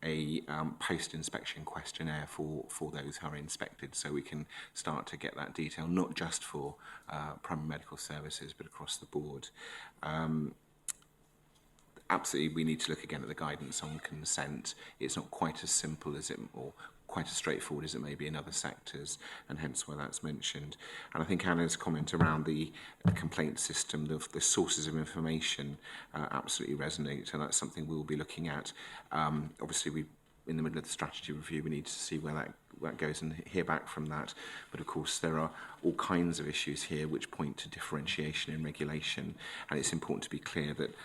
a post-inspection questionnaire for those who are inspected, so we can start to get that detail, not just for primary medical services, but across the board. Absolutely, we need to look again at the guidance on consent. It's not quite as simple as it, or quite as straightforward as it may be in other sectors, and hence why that's mentioned. And I think Anna's comment around the complaint system, the sources of information, absolutely resonate, and that's something we'll be looking at. Obviously, in the middle of the strategy review, we need to see where that goes and hear back from that. But of course, there are all kinds of issues here which point to differentiation in regulation, and it's important to be clear that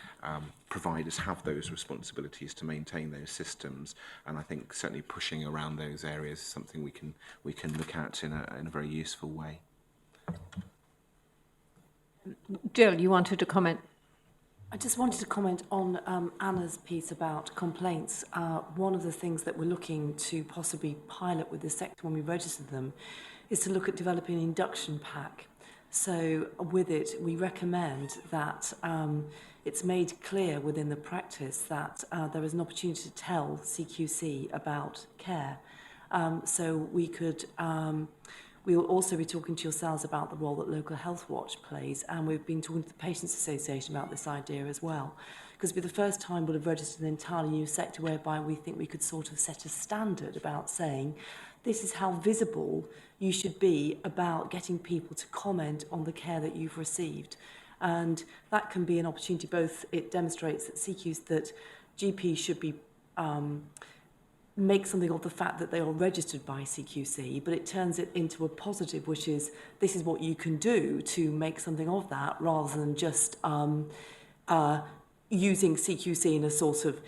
providers have those responsibilities to maintain those systems. And I think certainly pushing around those areas is something we can look at in a very useful way. Jill, you wanted to comment? I just wanted to comment on Anna's piece about complaints. One of the things that we're looking to possibly pilot with this sector when we register them is to look at developing an induction pack. So with it, we recommend that it's made clear within the practice that there is an opportunity to tell CQC about care. So we could... We will also be talking to yourselves about the role that local Healthwatch plays, and we've been talking to the Patients Association about this idea as well. Because it'll be the first time we'll have registered an entirely new sector whereby we think we could sort of set a standard about saying this is how visible you should be about getting people to comment on the care that you've received. And that can be an opportunity. Both it demonstrates that that GPs should be make something of the fact that they are registered by CQC, but it turns it into a positive, which is this is what you can do to make something of that, rather than just using CQC in a sort of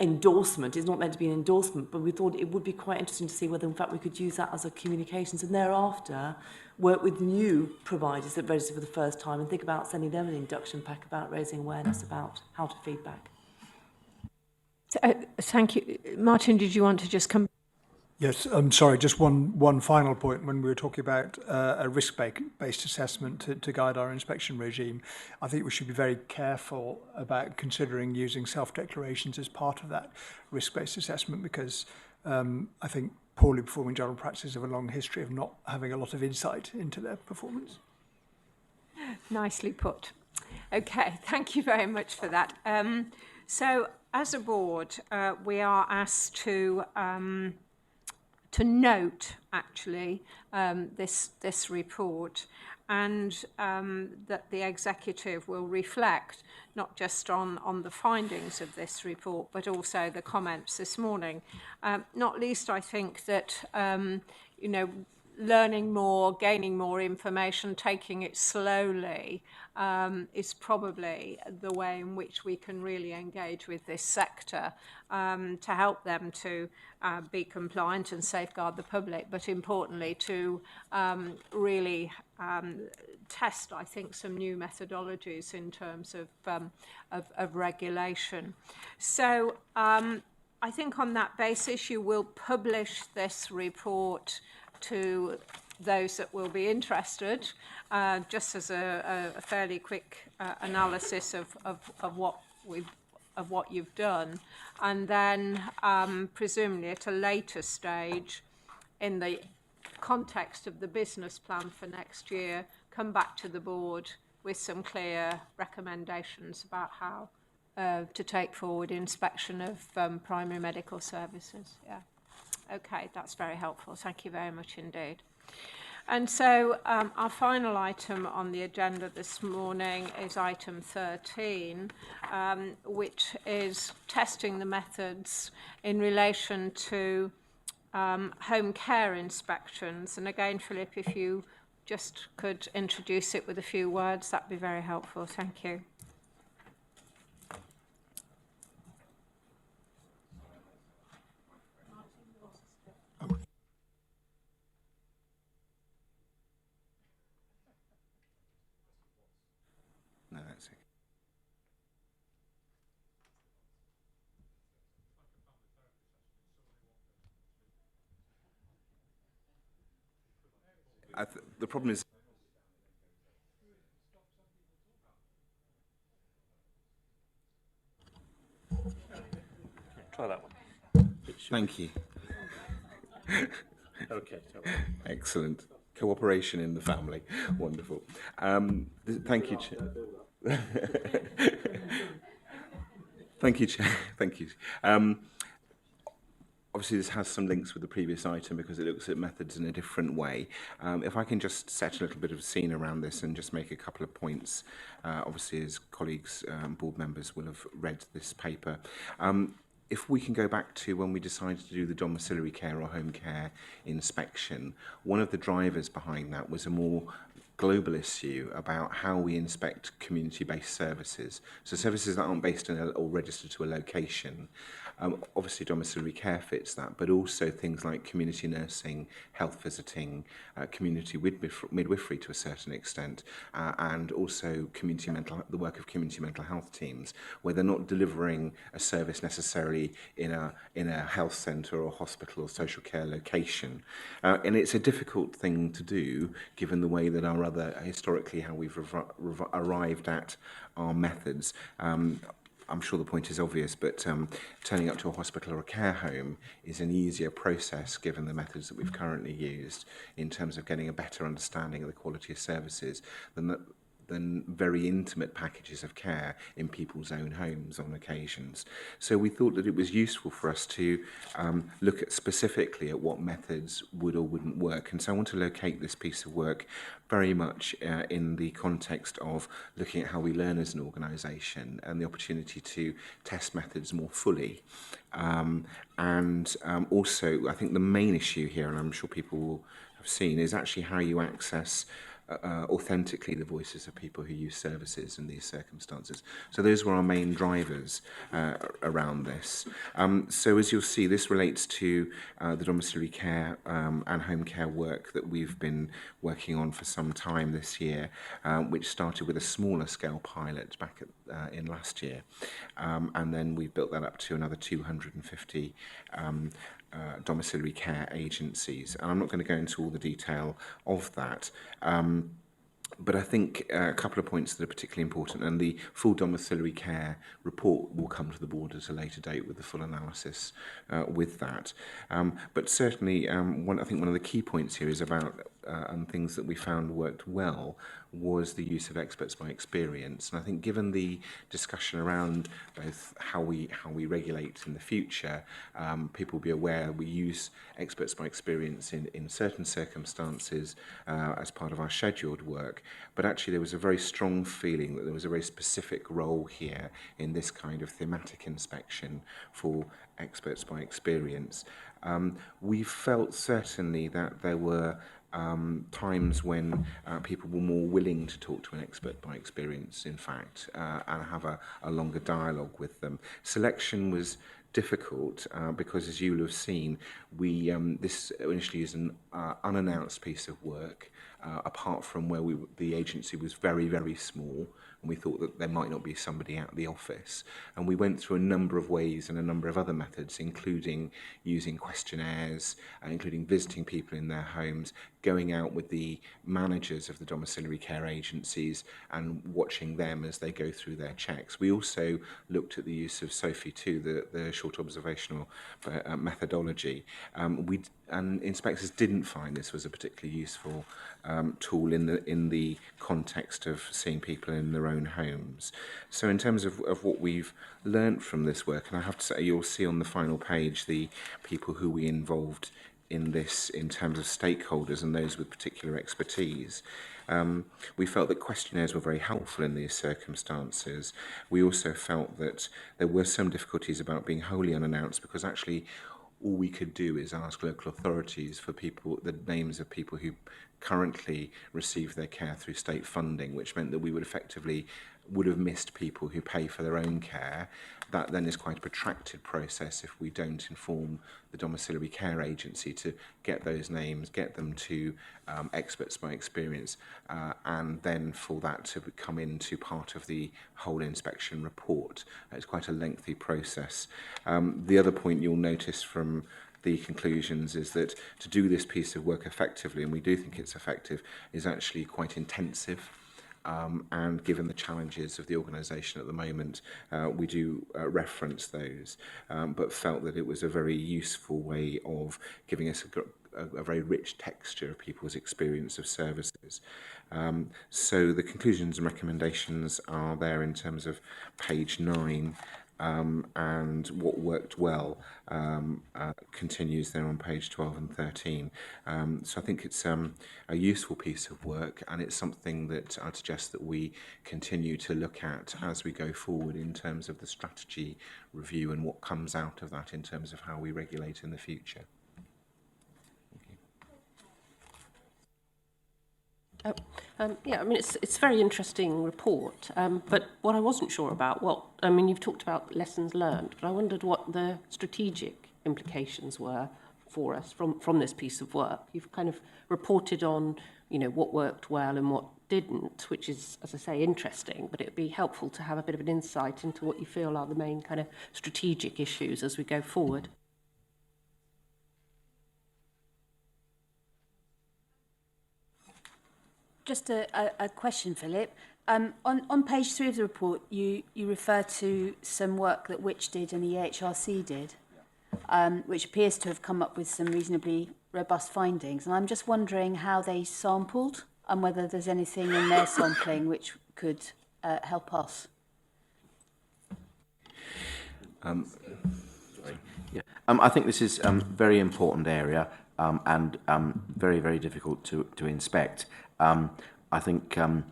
endorsement. It's not meant to be an endorsement, but we thought it would be quite interesting to see whether in fact we could use that as a communications, and thereafter work with new providers that register for the first time and think about sending them an induction pack about raising awareness about how to feedback. Thank you. Martin, did you want to just come? Yes, I'm sorry, just one final point. When we were talking about a risk-based assessment to guide our inspection regime, I think we should be very careful about considering using self-declarations as part of that risk-based assessment, because I think poorly performing general practices have a long history of not having a lot of insight into their performance. Nicely put. Okay, thank you very much for that. So, as a board, we are asked to note, actually, this report, and that the executive will reflect not just on the findings of this report, but also the comments this morning. Not least, I think that learning more, gaining more information, taking it slowly is probably the way in which we can really engage with this sector to help them to be compliant and safeguard the public, but importantly to really test, I think, some new methodologies in terms of regulation. So I think on that basis you will publish this report to those that will be interested, just as a fairly quick analysis of what you've done, and then presumably at a later stage, in the context of the business plan for next year, come back to the board with some clear recommendations about how to take forward inspection of primary medical services. Yeah. Okay, that's very helpful. Thank you very much indeed. And so our final item on the agenda this morning is item 13, which is testing the methods in relation to home care inspections. And again, Philip, if you just could introduce it with a few words, that'd be very helpful. Thank you. the problem is. Try that one. Thank you. Okay. Excellent. Cooperation in the family. Wonderful. Thank you, Chair. Thank you, Chair. Thank you. Obviously, this has some links with the previous item because it looks at methods in a different way. If I can just set a little bit of a scene around this and just make a couple of points. Obviously, as colleagues, board members will have read this paper. If we can go back to when we decided to do the domiciliary care or home care inspection, one of the drivers behind that was a more global issue about how we inspect community-based services. So services that aren't based in or registered to a location. Obviously domiciliary care fits that, but also things like community nursing, health visiting, community midwifery to a certain extent, and also the work of community mental health teams, where they're not delivering a service necessarily in a health centre or hospital or social care location. And it's a difficult thing to do, given the way that our other, historically, how we've arrived at our methods. I'm sure the point is obvious, but turning up to a hospital or a care home is an easier process given the methods that we've currently used in terms of getting a better understanding of the quality of services than very intimate packages of care in people's own homes on occasions. So we thought that it was useful for us to look at specifically at what methods would or wouldn't work. And so I want to locate this piece of work very much in the context of looking at how we learn as an organisation and the opportunity to test methods more fully. Also, I think the main issue here, and I'm sure people will have seen, is actually how you access authentically the voices of people who use services in these circumstances. So those were our main drivers around this. So as you'll see, this relates to the domiciliary care and home care work that we've been working on for some time this year, which started with a smaller scale pilot back in last year. And then we built that up to another 250 domiciliary care agencies. And I'm not going to go into all the detail of that. But I think a couple of points that are particularly important, and the full domiciliary care report will come to the board at a later date with the full analysis with that. But certainly, I think one of the key points here is about, and things that we found worked well, was the use of experts by experience. And I think given the discussion around both how we regulate in the future, people will be aware we use experts by experience in certain circumstances as part of our scheduled work. But actually there was a very strong feeling that there was a very specific role here in this kind of thematic inspection for experts by experience. We felt certainly that there were times when people were more willing to talk to an expert by experience, in fact, and have a longer dialogue with them. Selection was difficult because, as you'll have seen, we this initially is an unannounced piece of work. Apart from where the agency was very, very small, and we thought that there might not be somebody at the office. And we went through a number of ways and a number of other methods, including using questionnaires, including visiting people in their homes, going out with the managers of the domiciliary care agencies and watching them as they go through their checks. We also looked at the use of SOFI 2, the short observational methodology. And inspectors didn't find this was a particularly useful tool in the context of seeing people in their own homes. So in terms of what we've learnt from this work, and I have to say, you'll see on the final page the people who we involved in this in terms of stakeholders and those with particular expertise. We felt that questionnaires were very helpful in these circumstances. We also felt that there were some difficulties about being wholly unannounced, because actually all we could do is ask local authorities for the names of people who currently receive their care through state funding, which meant that we would have missed people who pay for their own care. That then is quite a protracted process if we don't inform the domiciliary care agency to get those names, get them to experts by experience, and then for that to come into part of the whole inspection report. It's quite a lengthy process. The other point you'll notice from the conclusions is that to do this piece of work effectively, and we do think it's effective, is actually quite intensive. And given the challenges of the organisation at the moment, we do reference those, but felt that it was a very useful way of giving us a very rich texture of people's experience of services. So the conclusions and recommendations are there in terms of page 9. And what worked well continues there on page 12 and 13. So I think it's a useful piece of work, and it's something that I'd suggest that we continue to look at as we go forward in terms of the strategy review and what comes out of that in terms of how we regulate in the future. Yeah, I mean, it's a very interesting report, but what I wasn't sure about, I mean, you've talked about lessons learned, but I wondered what the strategic implications were for us from this piece of work. You've kind of reported on, you know, what worked well and what didn't, which is, as I say, interesting, but it'd be helpful to have a bit of an insight into what you feel are the main kind of strategic issues as we go forward. Just a question, Philip. On page 3 of the report, you refer to some work that Which did and the EHRC did, which appears to have come up with some reasonably robust findings. And I'm just wondering how they sampled and whether there's anything in their sampling which could help us. I think this is a very important area and very, very difficult to inspect. I think I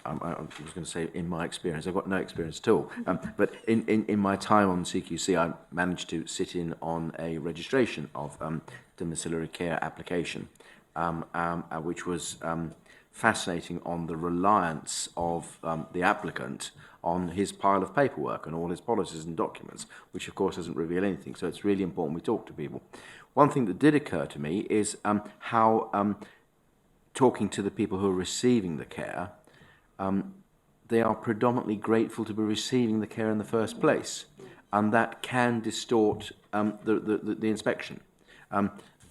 was going to say in my experience, I've got no experience at all, but in my time on CQC, I managed to sit in on a registration of domiciliary care application, which was fascinating on the reliance of the applicant on his pile of paperwork and all his policies and documents, which of course doesn't reveal anything. So it's really important we talk to people. One thing that did occur to me is how talking to the people who are receiving the care, they are predominantly grateful to be receiving the care in the first place, and that can distort the inspection.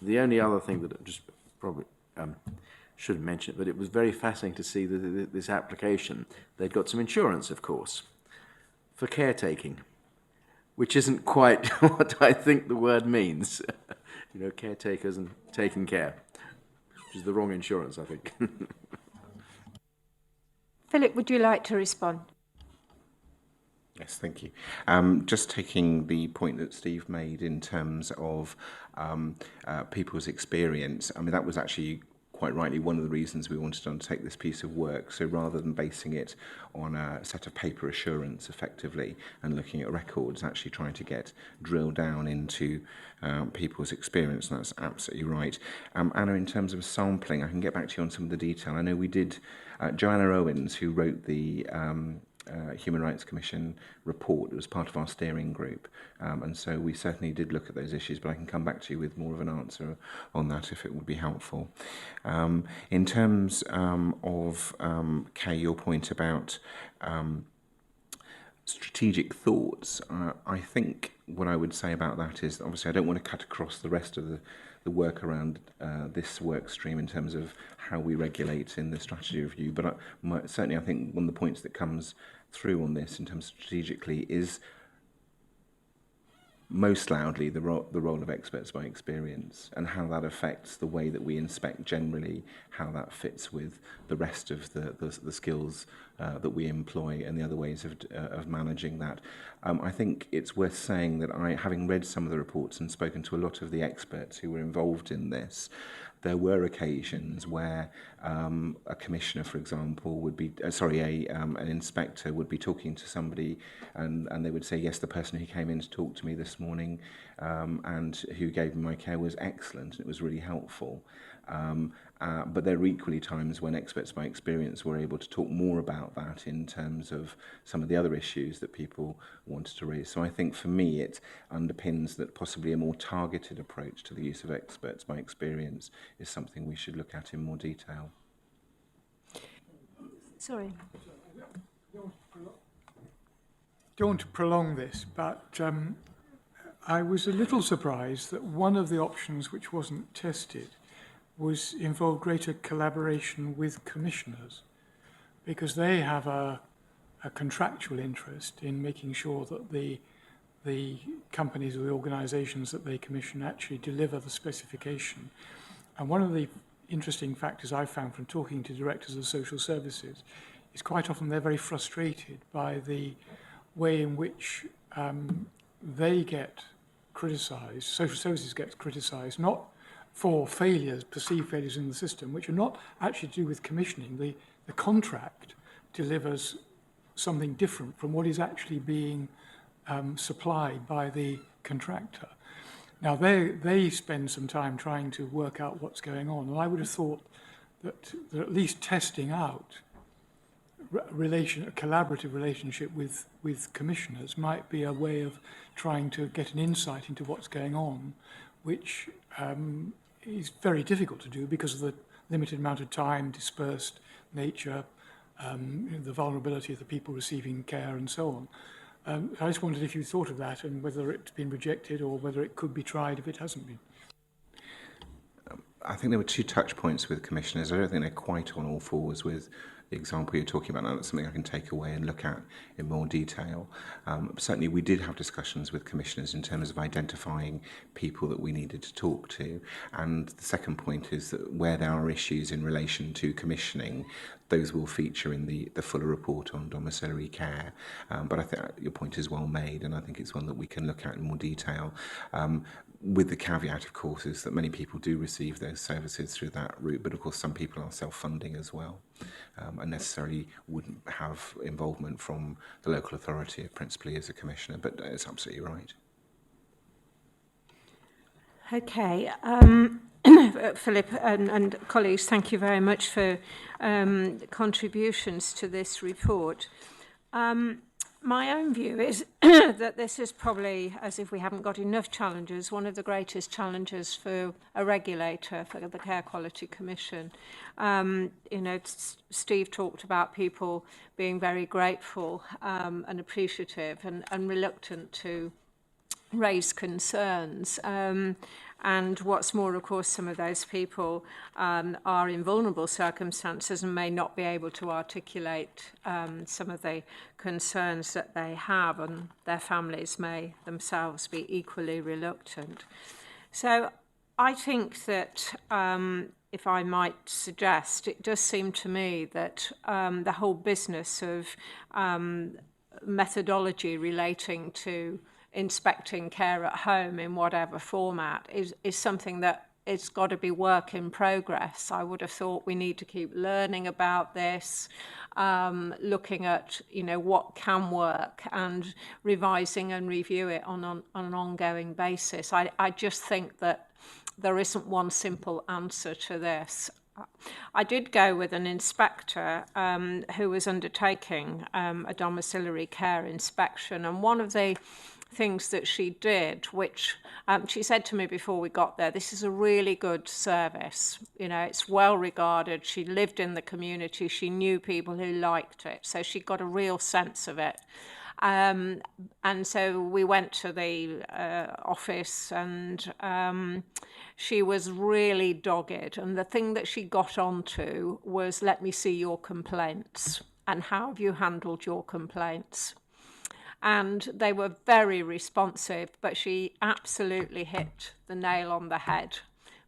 The only other thing that I just probably should have mentioned, but it was very fascinating to see that this application, they'd got some insurance, of course, for caretaking, which isn't quite what I think the word means. You know, caretakers and taking care, which is the wrong insurance, I think. Philip, would you like to respond? Yes, thank you. Just taking the point that Steve made in terms of people's experience, I mean, that was actually quite rightly one of the reasons we wanted to undertake this piece of work. So rather than basing it on a set of paper assurance effectively and looking at records, actually trying to drill down into people's experience, and that's absolutely right. Anna, in terms of sampling, I can get back to you on some of the detail. I know we did, Joanna Owens, who wrote the Human Rights Commission report, it was part of our steering group, and so we certainly did look at those issues, but I can come back to you with more of an answer on that if it would be helpful. In terms of Kay, your point about strategic thoughts, I think what I would say about that is, obviously I don't want to cut across the rest of the work around this work stream in terms of how we regulate in the strategy review, but certainly I think one of the points that comes through on this in terms of strategically is most loudly the role of experts by experience and how that affects the way that we inspect generally, how that fits with the rest of the skills that we employ and the other ways of managing that. I think it's worth saying that having read some of the reports and spoken to a lot of the experts who were involved in this, there were occasions where a commissioner, for example, would be, an inspector would be talking to somebody and they would say, yes, the person who came in to talk to me this morning and who gave me my care was excellent. It was really helpful. But there are equally times when experts by experience were able to talk more about that in terms of some of the other issues that people wanted to raise. So I think for me it underpins that possibly a more targeted approach to the use of experts by experience is something we should look at in more detail. Sorry. Don't want to prolong this, but I was a little surprised that one of the options which wasn't tested was involved greater collaboration with commissioners, because they have a contractual interest in making sure that the companies or the organisations that they commission actually deliver the specification. And one of the interesting factors I've found from talking to directors of social services is quite often they're very frustrated by the way in which they get criticised, social services gets criticised, not for failures, perceived failures in the system, which are not actually to do with commissioning. The contract delivers something different from what is actually being supplied by the contractor. Now, they spend some time trying to work out what's going on, and I would have thought that at least testing out a collaborative relationship with commissioners might be a way of trying to get an insight into what's going on, which is very difficult to do because of the limited amount of time, dispersed nature, the vulnerability of the people receiving care and so on. I just wondered if you thought of that and whether it's been rejected or whether it could be tried if it hasn't been. I think there were two touch points with commissioners. I don't think they're quite on all fours with the example you're talking about. Now, that's something I can take away and look at in more detail. Certainly, we did have discussions with commissioners in terms of identifying people that we needed to talk to. And the second point is that where there are issues in relation to commissioning, those will feature in the fuller report on domiciliary care. But I think your point is well made, and I think it's one that we can look at in more detail. With the caveat, of course, is that many people do receive those services through that route, but of course some people are self-funding as well, and necessarily wouldn't have involvement from the local authority, principally as a commissioner, but it's absolutely right. Okay. Philip and colleagues, thank you very much for contributions to this report. My own view is that this is probably, as if we haven't got enough challenges, one of the greatest challenges for a regulator, for the Care Quality Commission. Steve talked about people being very grateful and appreciative and reluctant to raise concerns. And what's more, of course, some of those people are in vulnerable circumstances and may not be able to articulate some of the concerns that they have, and their families may themselves be equally reluctant. So I think that, if I might suggest, it does seem to me that the whole business of methodology relating to inspecting care at home in whatever format is something that it's got to be work in progress. I would have thought we need to keep learning about this, looking at what can work and revising and review it on an ongoing basis. I just think that there isn't one simple answer to this. I did go with an inspector who was undertaking a domiciliary care inspection, and one of the things that she did, which she said to me before we got there, this is a really good service. It's well regarded. She lived in the community. She knew people who liked it. So she got a real sense of it. And so we went to the office, and she was really dogged. And the thing that she got onto was, let me see your complaints. And how have you handled your complaints? And they were very responsive, but she absolutely hit the nail on the head,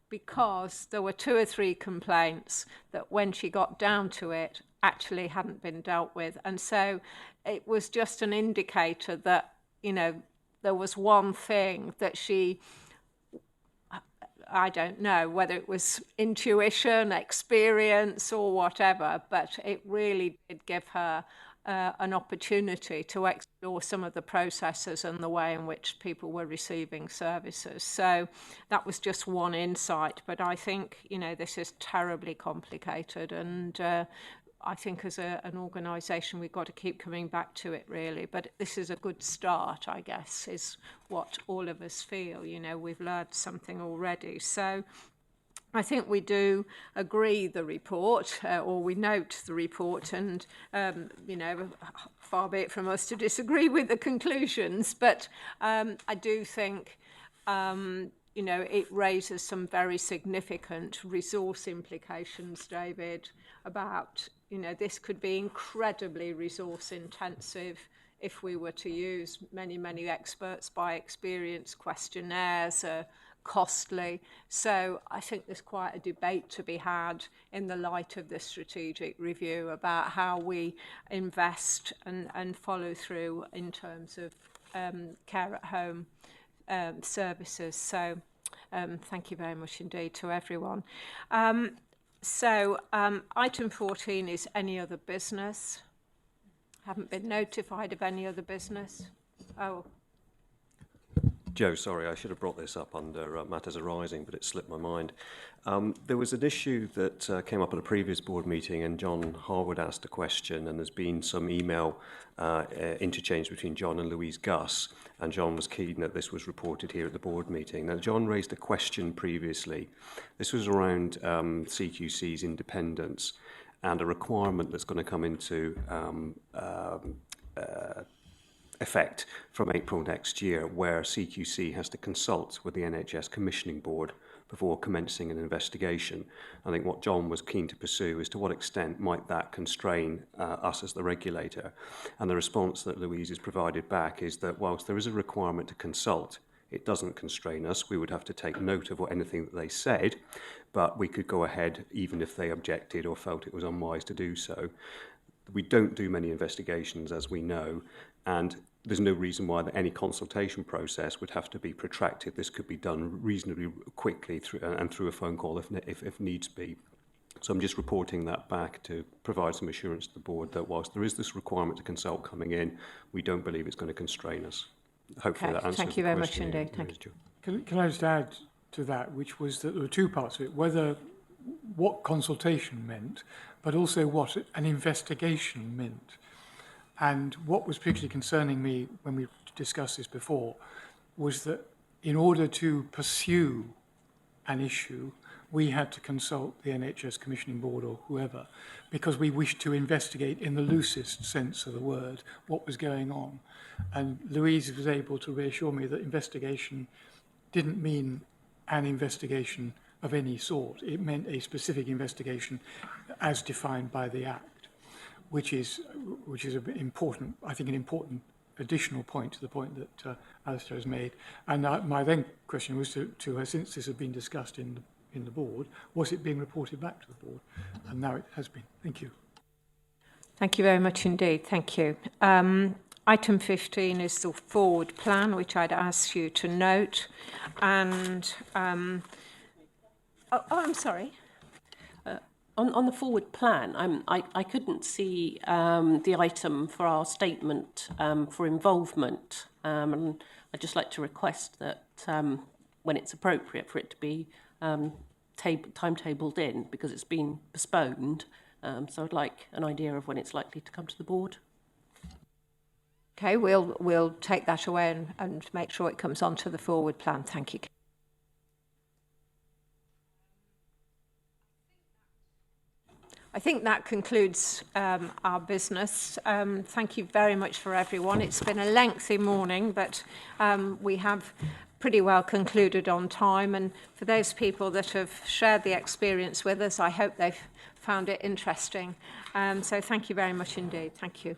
because there were 2 or 3 complaints that when she got down to it actually hadn't been dealt with. And so it was just an indicator that, there was one thing that she, I don't know whether it was intuition, experience or whatever, but it really did give her an opportunity to explore some of the processes and the way in which people were receiving services. So that was just one insight, but I think, this is terribly complicated, and I think as an organisation we've got to keep coming back to it, really. But this is a good start, I guess, is what all of us feel. We've learned something already. So I think we do agree the report, or we note the report, and, you know, far be it from us to disagree with the conclusions, but I do think, you know, it raises some very significant resource implications, David, about, you know, this could be incredibly resource intensive if we were to use many experts by experience questionnaires, costly. So I think there's quite a debate to be had in the light of this strategic review about how we invest and follow through in terms of care at home services. So thank you very much indeed to everyone. Item 14 is any other business. Haven't been notified of any other business. Oh. Joe, sorry, I should have brought this up under matters arising, but it slipped my mind. There was an issue that came up at a previous board meeting, and John Harwood asked a question, and there's been some email interchange between John and Louise Gus, and John was keen that this was reported here at the board meeting. Now, John raised a question previously. This was around CQC's independence and a requirement that's going to come into effect from April next year, where CQC has to consult with the NHS Commissioning Board before commencing an investigation. I think what John was keen to pursue is to what extent might that constrain us as the regulator. And the response that Louise has provided back is that whilst there is a requirement to consult, it doesn't constrain us. We would have to take note of anything that they said, but we could go ahead even if they objected or felt it was unwise to do so. We don't do many investigations, as we know, and there's no reason why any consultation process would have to be protracted. This could be done reasonably quickly through a phone call if needs be. So I'm just reporting that back to provide some assurance to the board that whilst there is this requirement to consult coming in, we don't believe it's going to constrain us. Hopefully that answers the question. Thank you very much indeed. Thank you. Can I just add to that, which was that there were two parts of it, what consultation meant, but also what an investigation meant. And what was particularly concerning me when we discussed this before was that in order to pursue an issue, we had to consult the NHS Commissioning Board or whoever, because we wished to investigate in the loosest sense of the word what was going on. And Louise was able to reassure me that investigation didn't mean an investigation of any sort. It meant a specific investigation as defined by the Act, which is an important additional point to the point that Alistair has made. And my then question was to her, since this had been discussed in the board, was it being reported back to the board? And now it has been. Thank you. Thank you very much indeed. Thank you. Item 15 is the forward plan, which I'd ask you to note. And, I'm sorry. On the forward plan, I couldn't see the item for our statement for involvement. And I'd just like to request that when it's appropriate for it to be timetabled in, because it's been postponed. So I'd like an idea of when it's likely to come to the board. Okay, we'll take that away and make sure it comes onto the forward plan. Thank you. I think that concludes our business. Thank you very much for everyone. It's been a lengthy morning, but we have pretty well concluded on time. And for those people that have shared the experience with us, I hope they've found it interesting. So thank you very much indeed. Thank you.